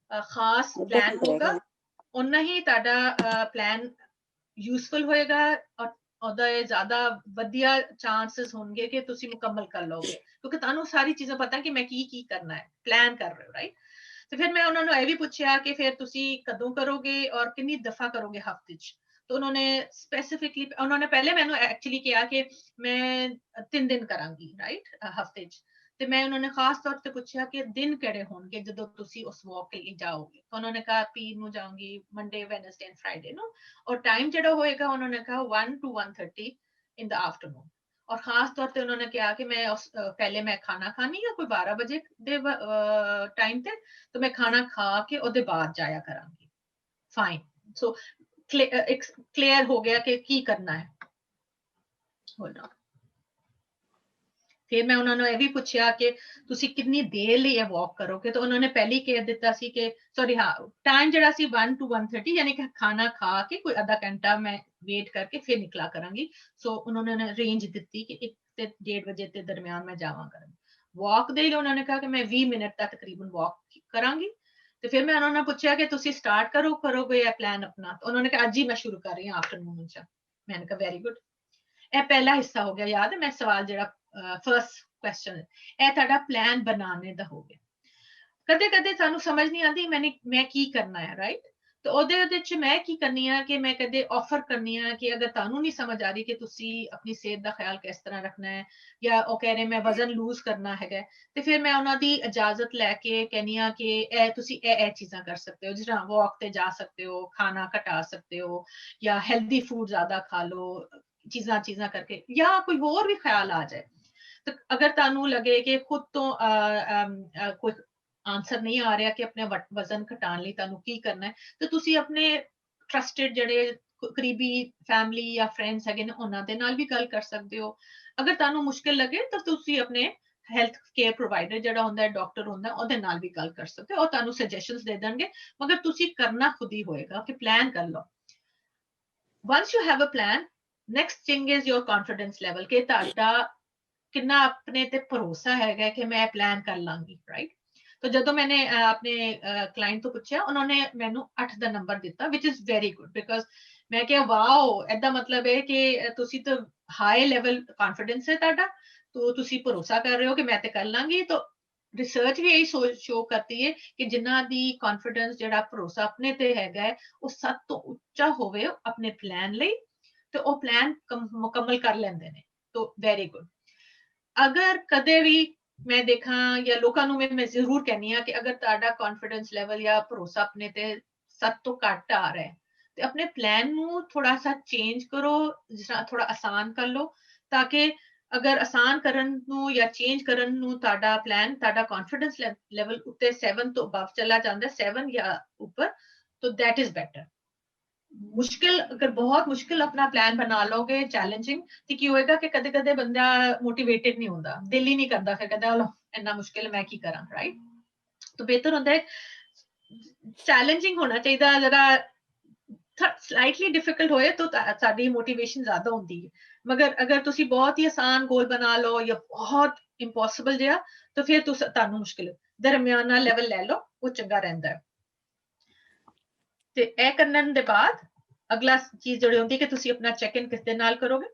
ਖਾਸ ਪਲਾਨ ਹੋਗਾ ਉਨਾ ਹੀ ਤੁਹਾਡਾ ਪਲਾਨ ਯੂਸਫੁਲ ਹੋਏਗਾ ਔਰ ਉਹਦਾ ਜ਼ਿਆਦਾ ਵਧੀਆ ਚਾਂਸਸ ਹੋਣਗੇ ਕਿ ਤੁਸੀਂ ਮੁਕੰਮਲ ਕਰ ਲਓਗੇ ਕਿਉਂਕਿ ਤੁਹਾਨੂੰ ਸਾਰੀ ਚੀਜ਼ਾਂ ਪਤਾ ਕਿ ਮੈਂ ਕੀ ਕਰਨਾ ਹੈ ਪਲਾਨ ਕਰ ਰਹੇ ਹੋ ਰਾਈਟ। ਤੇ ਫਿਰ ਮੈਂ ਉਹਨਾਂ ਨੂੰ ਇਹ ਵੀ ਪੁੱਛਿਆ ਕਿ ਫਿਰ ਤੁਸੀਂ ਕਦੋਂ ਕਰੋਗੇ ਔਰ ਕਿੰਨੀ ਦਫਾ ਕਰੋਗੇ ਹਫਤੇ 'ਚ। ਤਾਂ ਉਹਨਾਂ ਨੇ ਸਪੈਸੀਫਿਕਲੀ ਉਹਨਾਂ ਨੇ ਪਹਿਲੇ ਮੈਨੂੰ ਐਕਚੁਅਲੀ ਕਿਹਾ ਕਿ ਮੈਂ 3 ਦਿਨ ਕਰਾਂਗੀ ਰਾਈਟ ਹਫਤੇ 'ਚ। ਤੇ ਮੈਂ ਉਹਨਾਂ ਨੇ ਖਾਸ ਤੌਰ ਤੇ ਪੁੱਛਿਆ ਕਿ ਦਿਨ ਕਿਹੜੇ ਹੋਣਗੇ ਜਦੋਂ ਤੁਸੀਂ ਉਸ ਵਾਕ ਲਈ ਜਾਓਗੇ। ਤਾਂ ਉਹਨਾਂ ਨੇ ਕਿਹਾ ਪੀਰ ਨੂੰ ਜਾਊਂਗੀ ਮੰਡੇ ਵੈਨਸਡੇ ਐਂਡ ਫਰਾਈਡੇ ਨੂੰ ਔਰ ਟਾਈਮ ਜਿਹੜਾ ਹੋਏਗਾ ਉਹਨਾਂ ਨੇ ਕਿਹਾ 1 to 1:30 in the afternoon। और खास तौर पे उन्होंने कहा कि मैं पहले मैं खाना खानी है कोई 12 बजे दे टाइम ते तो मैं खाना खा के ओदे बाद जाया करांगी। फाइन सो क्लियर हो गया कि की करना है। Hold on. ਫਿਰ ਮੈਂ ਉਹਨਾਂ ਨੂੰ ਇਹ ਵੀ ਪੁੱਛਿਆ ਕਿ ਤੁਸੀਂ ਕਿੰਨੀ ਦੇਰ ਲਈ ਇਹ ਵਾਕ ਕਰੋਗੇ। ਤਾਂ ਉਹਨਾਂ ਨੇ ਪਹਿਲੀ ਕਹਿ ਦਿੱਤਾ ਸੀ ਕਿ ਸੌਰੀ ਹਾਂ ਟਾਈਮ ਜਿਹੜਾ ਸੀ 1 to 1:30 ਯਾਨੀ ਕਿ ਖਾਣਾ ਖਾ ਕੇ ਕੋਈ ਅੱਧਾ ਘੰਟਾ ਮੈਂ ਵੇਟ ਕਰਕੇ ਫਿਰ ਨਿਕਲਾ ਕਰਾਂਗੀ। ਸੋ ਉਹਨਾਂ ਨੇ ਰੇਂਜ ਦਿੱਤੀ ਕਿ 1 ਤੇ 1:30 ਵਜੇ ਦੇ ਦਰਮਿਆਨ ਮੈਂ ਜਾਵਾਂ ਕਰਾਂਗੀ। ਵਾਕ ਦੇ ਲਈ ਉਹਨਾਂ ਨੇ ਕਿਹਾ ਕਿ ਮੈਂ 20 ਮਿੰਟ ਦਾ ਤਕਰੀਬਨ ਵਾਕ ਕਰਾਂਗੀ। ਤੇ ਫਿਰ ਮੈਂ ਉਹਨਾਂ ਨੂੰ ਪੁੱਛਿਆ ਕਿ ਤੁਸੀਂ ਸਟਾਰਟ ਕਰੋਗੇ ਇਹ ਪਲਾਨ ਆਪਣਾ। ਉਹਨਾਂ ਨੇ ਕਿਹਾ ਅੱਜ ਹੀ ਮੈਂ ਸ਼ੁਰੂ ਕਰ ਰਹੀ ਹਾਂ ਆਫਟਰਨੂਨ ਚ। ਮੈਂ ਕਿਹਾ ਵੈਰੀ ਗੁੱਡ। ਇਹ ਪਹਿਲਾ ਹਿੱਸਾ ਹੋ ਗਿਆ ਯਾਦ ਹੈ ਮੈਂ ਸਵਾਲ ਜਿਹੜਾ ਫਰਸਟ ਕੁਐਸਚਨ ਇਹ ਤੁਹਾਡਾ ਪਲਾਨ ਬਣਾਉਣੇ ਦਾ ਹੋ ਗਿਆ। ਕਦੇ ਕਦੇ ਸਾਨੂੰ ਸਮਝ ਨਹੀਂ ਆਉਂਦੀ ਮੈਂ ਕੀ ਕਰਨਾ ਹੈ ਰਾਈਟ। ਤੇ ਉਹਦੇ ਚ ਮੈਂ ਕੀ ਕਰਨੀ ਆ ਕਿ ਮੈਂ ਕਦੇ ਆਫਰ ਕਰਨੀ ਆ ਕਿ ਅਗਰ ਤੁਹਾਨੂੰ ਨਹੀਂ ਸਮਝ ਆ ਰਹੀ ਕਿ ਤੁਸੀਂ ਆਪਣੀ ਸਿਹਤ ਦਾ ਖਿਆਲ ਕਿਸ ਤਰ੍ਹਾਂ ਰੱਖਣਾ ਹੈ ਜਾਂ ਉਹ ਕਹਿ ਰਹੇ ਮੈਂ ਵਜ਼ਨ ਲੂਜ਼ ਕਰਨਾ ਹੈਗਾ ਤੇ ਫਿਰ ਮੈਂ ਉਹਨਾਂ ਦੀ ਇਜਾਜ਼ਤ ਲੈ ਕੇ ਕਹਿੰਨੀ ਆ ਕਿ ਇਹ ਤੁਸੀਂ ਇਹ ਚੀਜ਼ਾਂ ਕਰ ਸਕਦੇ ਹੋ ਜਿਸ ਤਰ੍ਹਾਂ ਵਾਕ ਤੇ ਜਾ ਸਕਦੇ ਹੋ, ਖਾਣਾ ਘਟਾ ਸਕਦੇ ਹੋ ਜਾਂ ਹੈਲਦੀ ਫੂਡ ਜ਼ਿਆਦਾ ਖਾ ਲਓ ਚੀਜ਼ਾਂ ਕਰਕੇ ਜਾਂ ਕੋਈ ਹੋਰ ਵੀ ਖਿਆਲ ਆ ਜਾਏ। तो अगर तानू लगे कि खुद तो कोई आंसर नहीं आ रहा कि अपने वजन घटाने ਲਈ तानू की करना है, तो तुसी अपने ट्रस्टेड ਜਿਹੜੇ करीबी फैमिली या फ्रेंड्स ਹੈਗੇ ਨੇ ਉਹਨਾਂ ਦੇ ਨਾਲ ਵੀ ਗੱਲ ਕਰ ਸਕਦੇ ਹੋ। अगर तानू मुश्किल लगे तो तुसी अपने हेल्थ केयर प्रोवाइडर ਜਿਹੜਾ ਹੁੰਦਾ ਹੈ ਡਾਕਟਰ ਹੁੰਦਾ ਉਹਦੇ ਨਾਲ ਵੀ ਗੱਲ ਕਰ ਸਕਦੇ ਹੋ, ਉਹ ਤੁਹਾਨੂੰ ਸੁਜੈਸ਼ਨਸ ਦੇ ਦੇਣਗੇ, ਮਗਰ ਤੁਸੀਂ ਕਰਨਾ ਖੁਦ ਹੀ ਹੋਏਗਾ ਕਿ ਪਲਾਨ ਕਰ ਲਓ। once you have a plan, next thing is your confidence level ਕਿ ਤੁਹਾਡਾ ਕਿੰਨਾ ਆਪਣੇ ਤੇ ਭਰੋਸਾ ਹੈਗਾ ਕਿ ਮੈਂ ਪਲਾਨ ਕਰ ਲਾਂਗੀ, ਰਾਈਟ। तो ਜਦੋਂ मैंने अपने क्लाइंट तो पूछा, उन्होंने मैनू 8 ਦਾ ਨੰਬਰ ਦਿੱਤਾ, which is very good, because मैं ਕਿਹਾ ਵਾਓ, ਇਹਦਾ ਮਤਲਬ ਹੈ ਕਿ ਤੁਸੀਂ ਤਾਂ ਹਾਈ ਲੈਵਲ ਕੌਨਫੀਡੈਂਸ ਹੈ ਤੁਹਾਡਾ, तो ਤੁਸੀਂ ਭਰੋਸਾ ਕਰ ਰਹੇ ਹੋ ਕਿ ਮੈਂ ਤੇ ਕਰ ਲਾਂਗੀ। तो ਰਿਸਰਚ ਵੀ ਇਹੀ ਸ਼ੋ ਕਰਦੀ ਹੈ ਕਿ ਜਿਨ੍ਹਾਂ ਦੀ ਕੌਨਫੀਡੈਂਸ ਜਿਹੜਾ ਭਰੋਸਾ ਆਪਣੇ ਤੇ ਹੈਗਾ ਹੈ, ਉਹ ਸਭ ਤੋਂ ਉੱਚਾ ਹੋਵੇ ਆਪਣੇ ਪਲਾਨ ਲਈ, ਤੇ ਉਹ ਪਲਾਨ ਮੁਕੰਮਲ ਕਰ ਲੈਂਦੇ ਨੇ। तो वेरी गुड। अगर कदे भी मैं देखा या लोगों ਨੂੰ मैं जरूर कहनी है कि अगर ਤੁਹਾਡਾ कॉन्फिडेंस लेवल या भरोसा अपने ते 7 ਤੋਂ ਘੱਟ ਆ ਰਿਹਾ है, ਤੇ अपने प्लान ਨੂੰ थोड़ा सा चेंज करो, जिस तरह थोड़ा आसान कर लो, ताकि अगर आसान ਕਰਨ ਨੂੰ या चेंज ਕਰਨ ਨੂੰ ਤੁਹਾਡਾ प्लान, ਤੁਹਾਡਾ कॉन्फिडेंस लेवल ਉੱਤੇ 7 ਤੋਂ above चला ਜਾਂਦਾ, 7 या ऊपर, तो दैट इज बेटर। मुश्किल, अगर बहुत मुश्किल अपना प्लान बना लोगे चैलेंजिंग, तो की होएगा कि कदे कदे बंदा मोटिवेटेड नहीं होता, दिल ही नहीं करता, फिर कहता लो इतना मुश्किल मैं की करा, राइट। तो बेहतर होता है चैलेंजिंग होना चाहिए, जरा स्लाइटली डिफिकल्ट होए तो साडी मोटिवेशन ज्यादा होती है, मगर अगर तुसी बहुत ही आसान गोल बना लो या बहुत इंपॉसिबल जिहा, तो फिर तुहानू मुश्किल, दरमियाना लेवल ले लो, वो चंगा रहिंदा है। ਤੇ ਇਹ ਕਰਨ ਦੇ ਬਾਅਦ ਅਗਲਾ ਚੀਜ਼ ਜਿਹੜੀ ਹੁੰਦੀ ਹੈ ਕਿ ਤੁਸੀਂ ਆਪਣਾ ਚੈੱਕ ਇਨ ਕਿਸ ਦੇ ਨਾਲ ਕਰੋਗੇ।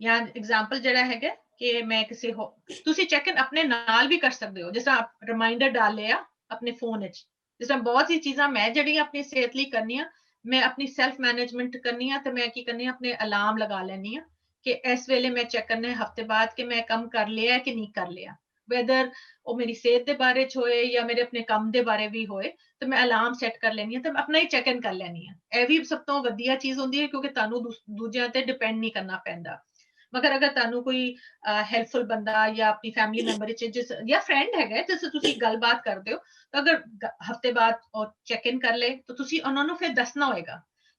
ਜਾਂ ਐਗਜ਼ਾਮਪਲ ਜਿਹੜਾ ਹੈਗਾ ਕਿ ਮੈਂ ਕਿਸੇ ਹੋ, ਤੁਸੀਂ ਚੈੱਕ ਇਨ ਆਪਣੇ ਨਾਲ ਵੀ ਕਰ ਸਕਦੇ ਹੋ, ਜਿਸ ਤਰ੍ਹਾਂ ਰਿਮਾਈਂਡਰ ਡਾਲਿਆ ਆਪਣੇ ਫੋਨ ਵਿੱਚ, ਜਿਸ ਤਰ੍ਹਾਂ ਬਹੁਤ ਸੀ ਚੀਜ਼ਾਂ ਮੈਂ ਜਿਹੜੀਆਂ ਆਪਣੀ ਸਿਹਤ ਲਈ ਕਰਨੀ ਆ, ਮੈਂ ਆਪਣੀ ਸੈਲਫ ਮੈਨੇਜਮੈਂਟ ਕਰਨੀ ਆ, ਤੇ ਮੈਂ ਕੀ ਕਰਨੀ ਆ, ਆਪਣੇ ਅਲਾਰਮ ਲਗਾ ਲੈਣੀ ਆ कि इस वेले मैं चेक करने हफ्ते बाद कि मैं कम कर लिया कि नहीं कर लिया, वेदर वो मेरी सेहत के बारे च होए या मेरे अपने काम के बारे भी होए, तो मैं अलार्म सेट कर लेनी है, तो अपना ही चेक इन कर लेनी है। यह भी सब तो वधिया चीज होंदी है, क्योंकि तानू दूजियां ते डिपेंड नहीं करना पैंदा। मगर अगर तानू कोई हेल्पफुल बंदा या अपनी फैमिली मैंबर जिस या फ्रेंड है जिससे तुसी गलबात करते हो, तो अगर हफ्ते बाद चेक इन कर ले, तो तुसी उन्होंने फिर दसना होएगा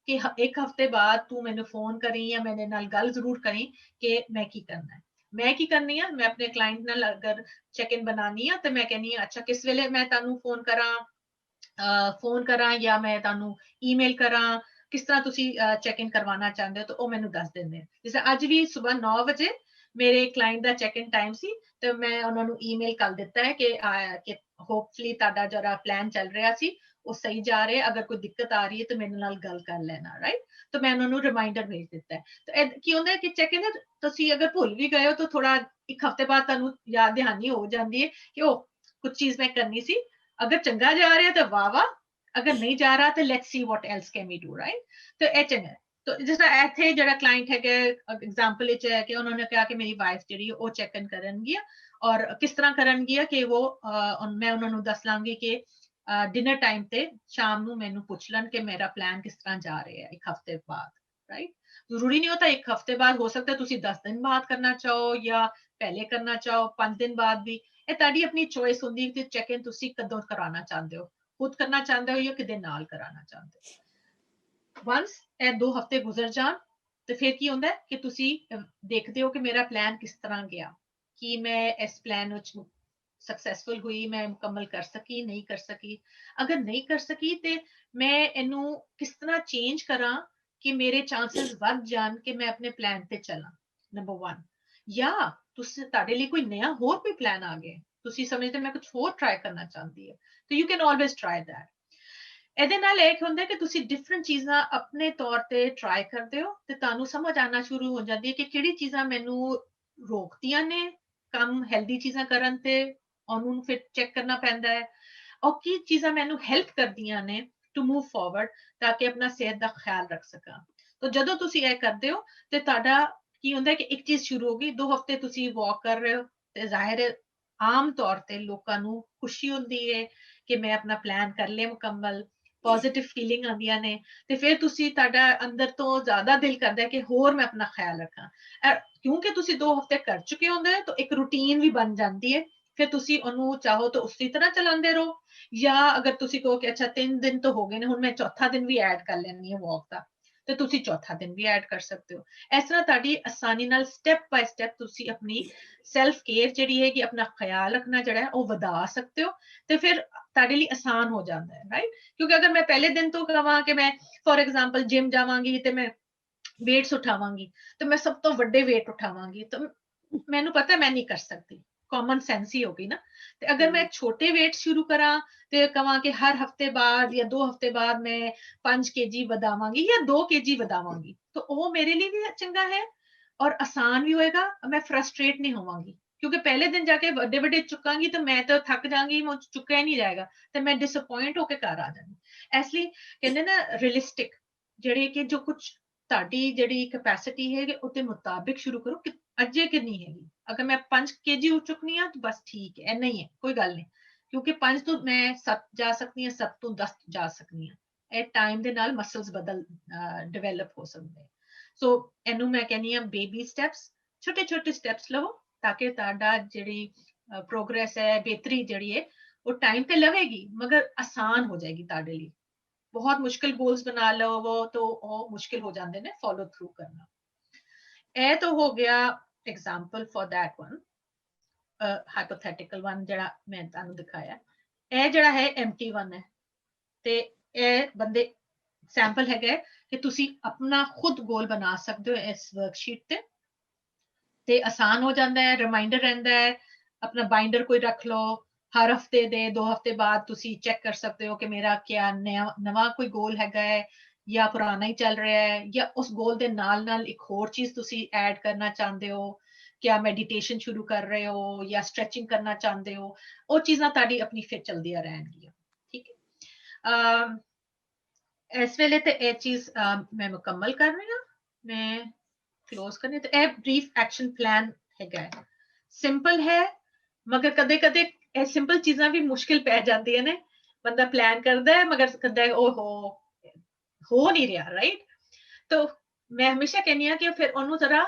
कि एक हफ्ते बाद तू मैंने फोन करी या मेरे नाल गल जरूर करी कि मैं की करना है, मैं की करनी है। मैं अपने क्लाइंट नाल अगर चेक इन बनानी है, तो मैं कहनी है अच्छा किस वेले मैं तानू फोन करा या मैं तानू ईमेल करा, किस तरह तुसी चेक इन करवाना चाहते हो, तो वो मैनू दस देंगे। जैसे अज भी सुबह 9 बजे मेरे क्लाइंट का चेक इन टाइम सी, तो मैं उन्होंने ईमेल कर दिता है कि होपफुली ताड़ा जरा प्लान चल रहा सी वो सही जा रहे, अगर कोई दिक्कत आ रही है तो मेरे नाल गल कर लेना, राइट। तो मैं उन्होंने रिमाइंडर भेज दिता है। तो की होंदा है कि चेक इन तुसी अगर भुल भी गए हो, तो थोड़ा एक हफ्ते बाद तुहानू याद दहानी हो जाती है कि ओ कुछ चीज मैं करनी सी, अगर चंगा जा रहा है तो वाह वाह, अगर नहीं जा रहा तो let's see what else can we do, right. तो ये चंगा। तो जिस तरह इत्थे जिहड़ा क्लाइंट है एग्जांपल विच है कि उन्होंने कहा कि मेरी वाइफ जिहड़ी वो चेक इन करनगी, और किस तरह करनगी कि वो मैं उन्होंने दस लांगी कि डिनर टाइम ते शाम ਨੂੰ ਮੈਨੂੰ ਪੁੱਛ ਲੈਣ ਕਿ ਮੇਰਾ ਪਲਾਨ ਕਿਸ ਤਰ੍ਹਾਂ ਜਾ ਰਿਹਾ ਹੈ ਇੱਕ ਹਫਤੇ ਬਾਅਦ, ਰਾਈਟ। ਜ਼ਰੂਰੀ ਨਹੀਂ ਹੋਤਾ ਇੱਕ ਹਫਤੇ ਬਾਅਦ, ਹੋ ਸਕਦਾ ਤੁਸੀਂ 10 ਦਿਨ ਬਾਅਦ ਕਰਨਾ ਚਾਹੋ ਜਾਂ ਪਹਿਲੇ ਕਰਨਾ ਚਾਹੋ 5 ਦਿਨ ਬਾਅਦ ਵੀ, ਇਹ ਤੁਹਾਡੀ ਆਪਣੀ ਚੋਇਸ ਹੁੰਦੀ ਹੈ ਕਿ ਚੈੱਕ ਇਨ ਤੁਸੀਂ ਕਦੋਂ ਕਰਾਉਣਾ ਚਾਹੁੰਦੇ ਹੋ, ਖੁਦ ਕਰਨਾ ਚਾਹੁੰਦੇ ਹੋ ਜਾਂ ਕਿਦੇ ਨਾਲ ਕਰਾਉਣਾ ਚਾਹੁੰਦੇ ਹੋ। ਵਨਸ ਇਹ 2 ਹਫਤੇ ਗੁਜ਼ਰ ਜਾਣ, ਤੇ ਫਿਰ ਕੀ ਹੁੰਦਾ ਕਿ ਤੁਸੀਂ ਦੇਖਦੇ ਹੋ ਕਿ ਮੇਰਾ ਪਲਾਨ ਕਿਸ ਤਰ੍ਹਾਂ ਗਿਆ, ਕਿ ਮੈਂ ਇਸ ਪਲਾਨ ਵਿੱਚ सक्सेसफुल हुई, मैं मुकम्मल कर सकी नहीं कर सकी, अगर नहीं कर सकी तो मैं इनू किस तरह चेंज करा कि मेरे चांसेस बढ़ जान कि मैं अपने प्लान पे चला, नंबर 1। या तुसी ताड़े लिए कोई नया होर कोई प्लान आ गया, तुसी समझते मैं कुछ होर ट्राई करना चाहती है, तो you can always try that. ਇਹਦੇ ਨਾਲ ਇਹ ਹੁੰਦਾ ਕਿ ਤੁਸੀਂ ਡਿਫਰੈਂਟ ਚੀਜ਼ਾਂ ਆਪਣੇ ਤੌਰ ਤੇ ਟਰਾਈ ਕਰਦੇ ਹੋ, ਤੇ ਤੁਹਾਨੂੰ ਸਮਝ ਆਣਾ ਸ਼ੁਰੂ ਹੋ ਜਾਂਦੀ ਹੈ ਕਿ ਕਿਹੜੀ ਚੀਜ਼ਾਂ ਮੈਨੂੰ ਰੋਕਦੀਆਂ ਨੇ ਕੰਮ ਹੈਲਦੀ ਚੀਜ਼ਾਂ ਕਰਨ ਤੇ, ਉਹਨੂੰ ਫਿਰ ਚੈੱਕ ਕਰਨਾ ਪੈਂਦਾ ਹੈ, ਔਰ ਕੀ ਚੀਜ਼ਾਂ ਮੈਨੂੰ ਹੈਲਪ ਕਰਦੀਆਂ ਨੇ ਟੂ ਮੂਵ ਫਾਰਵਰਡ, ਤਾਂ ਕਿ ਆਪਣਾ ਸਿਹਤ ਦਾ ਖਿਆਲ ਰੱਖ ਸਕਾਂ। ਤਾਂ ਜਦੋਂ ਤੁਸੀਂ ਇਹ ਕਰਦੇ ਹੋ ਤੇ ਤੁਹਾਡਾ ਕੀ ਹੁੰਦਾ ਕਿ ਇੱਕ ਚੀਜ਼ ਸ਼ੁਰੂ ਹੋ ਗਈ, 2 ਹਫ਼ਤੇ ਤੁਸੀਂ ਵਾਕ ਕਰ ਰਹੇ ਹੋ, ਤੇ ਜ਼ਾਹਿਰ ਹੈ ਆਮ ਤੌਰ ਤੇ ਲੋਕਾਂ ਨੂੰ ਖੁਸ਼ੀ ਹੁੰਦੀ ਹੈ ਕਿ ਮੈਂ ਆਪਣਾ ਪਲਾਨ ਕਰ ਲਿਆ ਮੁਕੰਮਲ, ਪੋਜ਼ਿਟਿਵ ਫੀਲਿੰਗ ਆਉਂਦੀਆਂ ਨੇ, ਤੇ ਫਿਰ ਤੁਸੀਂ ਤੁਹਾਡਾ ਅੰਦਰ ਤੋਂ ਜ਼ਿਆਦਾ ਦਿਲ ਕਰਦਾ ਕਿ ਹੋਰ ਮੈਂ ਆਪਣਾ ਖਿਆਲ ਰੱਖਾਂ। ਕਿਉਂਕਿ ਤੁਸੀਂ 2 ਹਫ਼ਤੇ ਕਰ ਚੁੱਕੇ ਹੁੰਦੇ ਹੋ ਤਾਂ ਇੱਕ ਰੂਟੀਨ ਵੀ ਬਣ ਜਾਂਦੀ ਹੈ, ਫਿਰ ਤੁਸੀਂ ਉਹਨੂੰ ਚਾਹੋ ਤਾਂ ਉਸੇ ਤਰ੍ਹਾਂ ਚਲਾਉਂਦੇ ਰਹੋ, ਜਾਂ ਅਗਰ ਤੁਸੀਂ ਕਹੋ ਕਿ ਅੱਛਾ 3 ਦਿਨ ਤਾਂ ਹੋ ਗਏ ਨੇ, ਹੁਣ ਮੈਂ ਚੌਥਾ ਦਿਨ ਵੀ ਐਡ ਕਰ ਲੈਂਦੀ ਹਾਂ ਵਾਕ ਦਾ, ਤੇ ਤੁਸੀਂ ਚੌਥਾ ਦਿਨ ਵੀ ਐਡ ਕਰ ਸਕਦੇ ਹੋ। ਇਸ ਤਰ੍ਹਾਂ ਤੁਹਾਡੀ ਆਸਾਨੀ ਨਾਲ ਸਟੈਪ ਬਾय ਸਟੈਪ ਤੁਸੀਂ ਆਪਣੀ ਸੈਲਫ ਕੇਅਰ ਜਿਹੜੀ ਹੈ ਕਿ ਆਪਣਾ ਖਿਆਲ ਰੱਖਣਾ ਜਿਹੜਾ ਹੈ ਉਹ ਵਧਾ ਸਕਦੇ ਹੋ, ਤੇ ਫਿਰ ਤੁਹਾਡੇ ਲਈ ਆਸਾਨ ਹੋ ਜਾਂਦਾ ਹੈ, ਰਾਈਟ। ਕਿਉਂਕਿ ਅਗਰ ਮੈਂ ਪਹਿਲੇ ਦਿਨ ਤੋਂ ਕਹਾਂ ਕਿ ਮੈਂ ਫॉर एग्जांपल ਜਿਮ ਜਾਵਾਂਗੀ ਤੇ ਮੈਂ ਵੇਟਸ ਉਠਾਵਾਂਗੀ, ਤੇ ਮੈਂ ਸਭ ਤੋਂ ਵੱਡੇ ਵੇਟ ਉਠਾਵਾਂਗੀ, ਤਾਂ ਮੈਨੂੰ ਪਤਾ ਮੈਂ ਨਹੀਂ ਕਰ ਸਕਦੀ, ਕਾਮਨ ਸੈਂਸ ਹੀ ਹੋਗੀ ਨਾ। ਤੇ ਅਗਰ ਮੈਂ ਛੋਟੇ ਵੇਟ ਸ਼ੁਰੂ ਕਰਾਂ ਤੇ ਕਹਾਂ ਕਿ ਹਰ ਹਫਤੇ ਬਾਅਦ ਜਾਂ 2 ਹਫ਼ਤੇ ਬਾਅਦ ਮੈਂ 5 ਕੇਜੀ ਵਧਾਵਾਂਗੀ ਜਾਂ 2 ਕੇਜੀ ਵਧਾਵਾਂਗੀ, ਤਾਂ ਉਹ ਮੇਰੇ ਲਈ ਵੀ ਚੰਗਾ ਹੈ ਔਰ ਆਸਾਨ ਵੀ ਹੋਏਗਾ, ਮੈਂ ਫਰਸਟ੍ਰੇਟ ਨਹੀਂ ਹੋਵਾਂਗੀ। ਕਿਉਂਕਿ ਪਹਿਲੇ ਦਿਨ ਜਾ ਕੇ ਵੱਡੇ ਵੱਡੇ ਚੁੱਕਾਂਗੀ ਤਾਂ ਮੈਂ ਤਾਂ ਥੱਕ ਜਾਵਾਂਗੀ, ਮੈਂ ਚੁੱਕਿਆ ਹੀ ਨਹੀਂ ਜਾਏਗਾ, ਤੇ ਮੈਂ ਡਿਸਅਪਾਇੰਟ ਹੋ ਕੇ ਘਰ ਆ ਜਾਵਾਂਗੀ। ਇਸ ਲਈ ਕਹਿੰਦੇ ਨਾ ਰੀਅਲਿਸਟਿਕ, ਜਿਹੜੇ ਕਿ ਜੋ ਕੁਝ ਤੁਹਾਡੀ ਜਿਹੜੀ ਕੈਪੈਸਿਟੀ ਹੈ ਉਹਦੇ ਮੁਤਾਬਿਕ ਸ਼ੁਰੂ ਕਰੋ ਕਿ ਅੱਜੇ ਕਿੰਨੀ ਹੈਗੀ। ਅਗਰ ਮੈਂ 5 ਕੇਜੀ ਹੋ ਚੁੱਕਨੀ ਆ ਤਾਂ ਬਸ ਠੀਕ ਹੈ, ਇੰਨਾ ਹੀ ਹੈ, ਕੋਈ ਗੱਲ ਨਹੀਂ। ਕਿਉਂਕਿ 5 ਤੋਂ ਮੈਂ 7 ਜਾ ਸਕਦੀ ਹਾਂ, 7 ਤੋਂ 10 ਜਾ ਸਕਦੀ ਹਾਂ। ਇਹ ਟਾਈਮ ਦੇ ਨਾਲ ਮਸਲਸ ਬਦਲ ਡਿਵੈਲਪ ਹੋ ਸਕਦੇ। ਸੋ ਇਹਨੂੰ ਮੈਂ ਕਹਿੰਦੀ ਹਾਂ ਬੇਬੀ ਸਟੈਪਸ, ਛੋਟੇ ਛੋਟੇ ਸਟੈਪਸ ਲਵੋ ਤਾਂ ਕਿ ਤੁਹਾਡਾ ਜਿਹੜੀ ਪ੍ਰੋਗਰੈਸ ਹੈ, ਬਿਹਤਰੀ ਜਿਹੜੀ ਹੈ ਉਹ ਟਾਈਮ ਤੇ ਲਵੇਗੀ ਮਗਰ ਆਸਾਨ ਹੋ ਜਾਏਗੀ ਤੁਹਾਡੇ ਲਈ। बहुत मुश्किल गोल्स बना लो वो तो मुश्किल हो जाते हैं फॉलो थ्रू करना। ਇਹ तो हो गया example for that one, hypothetical one ਜਿਹੜਾ ਮੈਂ ਤੁਹਾਨੂੰ ਦਿਖਾਇਆ। ਇਹ ਜਿਹੜਾ ਹੈ एम्प्टी वन है, ਤੇ ਇਹ ਬੰਦੇ ਸੈਂਪਲ ਹੈਗਾ ਕਿ ਤੁਸੀਂ ਆਪਣਾ ਖੁਦ ਗੋਲ ਬਣਾ ਸਕਦੇ ਹੋ ਇਸ ਵਰਕਸ਼ੀਟ ਤੇ ਆਸਾਨ ਹੋ ਜਾਂਦਾ ਹੈ, ਰਿਮਾਈਂਡਰ ਰਹਿੰਦਾ ਹੈ, ਆਪਣਾ ਬਾਈਂਡਰ ਕੋਈ ਰੱਖ ਲਓ, ਹਰ ਹਫਤੇ ਦੇ 2 ਹਫ਼ਤੇ ਬਾਅਦ ਤੁਸੀਂ ਚੈੱਕ ਕਰ ਸਕਦੇ ਹੋ ਕਿ ਮੇਰਾ ਕਿਆ ਨਵਾਂ ਕੋਈ ਗੋਲ ਹੈਗਾ ਹੈ ਜਾਂ ਪੁਰਾਣਾ ਹੀ ਚੱਲ ਰਿਹਾ ਹੈ, ਜਾਂ ਉਸ ਗੋਲ ਦੇ ਨਾਲ ਨਾਲ ਇੱਕ ਹੋਰ ਚੀਜ਼ ਤੁਸੀਂ ਐਡ ਕਰਨਾ ਚਾਹੁੰਦੇ ਹੋ, ਕਿਆ ਮੈਡੀਟੇਸ਼ਨ ਸ਼ੁਰੂ ਕਰ ਰਹੇ ਹੋ ਜਾਂ ਸਟ੍ਰੈਚਿੰਗ ਕਰਨਾ ਚਾਹੁੰਦੇ ਹੋ, ਉਹ ਚੀਜ਼ਾਂ ਤੁਹਾਡੀ ਆਪਣੀ ਫਿਰ ਚੱਲਦੀਆਂ ਰਹਿਣਗੀਆਂ। ਠੀਕ ਹੈ, ਇਸ ਵੇਲੇ ਤੇ ਇਹ ਚੀਜ਼ ਮੈਂ ਮੁਕੰਮਲ ਕਰ ਰਹੀ ਹਾਂ, ਮੈਂ क्लोज करने। तो ਇਹ ਬਰੀਫ ਐਕਸ਼ਨ ਪਲਾਨ ਹੈਗਾ, ਸਿੰਪਲ ਹੈ ਮਗਰ ਕਦੇ ਕਦੇ ਇਹ ਸਿੰਪਲ ਚੀਜ਼ਾਂ ਵੀ ਮੁਸ਼ਕਿਲ ਪੈ ਜਾਂਦੀਆਂ ਨੇ। ਬੰਦਾ ਪਲਾਨ ਕਰਦਾ ਹੈ ਮਗਰ ਕਦੇ ਉਹ ਹੋ ਨਹੀਂ ਰਿਹਾ, ਰਾਈਟ। ਤਾਂ ਮੈਂ ਹਮੇਸ਼ਾ ਕਹਿੰਦੀ ਹਾਂ ਕਿ ਫਿਰ ਉਹਨੂੰ ਜ਼ਰਾ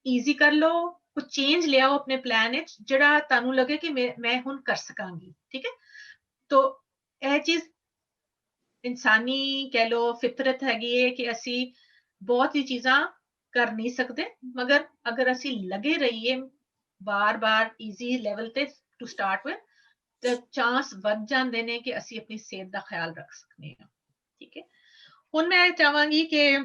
ਈਜ਼ੀ ਕਰ ਲਓ, ਕੁਝ ਚੇਂਜ ਲਿਆਓ ਆਪਣੇ ਪਲਾਨ ਵਿੱਚ ਜਿਹੜਾ ਤੁਹਾਨੂੰ ਲੱਗੇ ਕਿ ਮੈਂ ਹੁਣ ਕਰ ਸਕਾਂਗੀ। ਠੀਕ ਹੈ, ਤਾਂ ਇਹ ਚੀਜ਼ ਇਨਸਾਨੀ ਕਹਿ ਲਓ ਫਿਤਰਤ ਹੈਗੀ ਹੈ ਕਿ ਅਸੀਂ ਬਹੁਤ ਹੀ ਚੀਜ਼ਾਂ ਕਰ ਨਹੀਂ ਸਕਦੇ, ਮਗਰ ਅਗਰ ਅਸੀਂ ਲੱਗੇ ਰਹੀਏ ਬਾਰ-ਬਾਰ ਈਜ਼ੀ ਲੈਵਲ ਤੇ ਟੂ ਸਟਾਰਟ ਵਿਦ, ਤੇ ਚਾਂਸ ਵੱਧ ਜਾਂਦੇ ਨੇ ਕਿ ਅਸੀਂ ਆਪਣੀ ਸਿਹਤ ਦਾ ਖਿਆਲ ਰੱਖ ਸਕਦੇ ਹਾਂ। ਠੀਕ ਹੈ, ਹੁਣ ਮੈਂ ਚਾਹਾਂਗੀ ਕਿ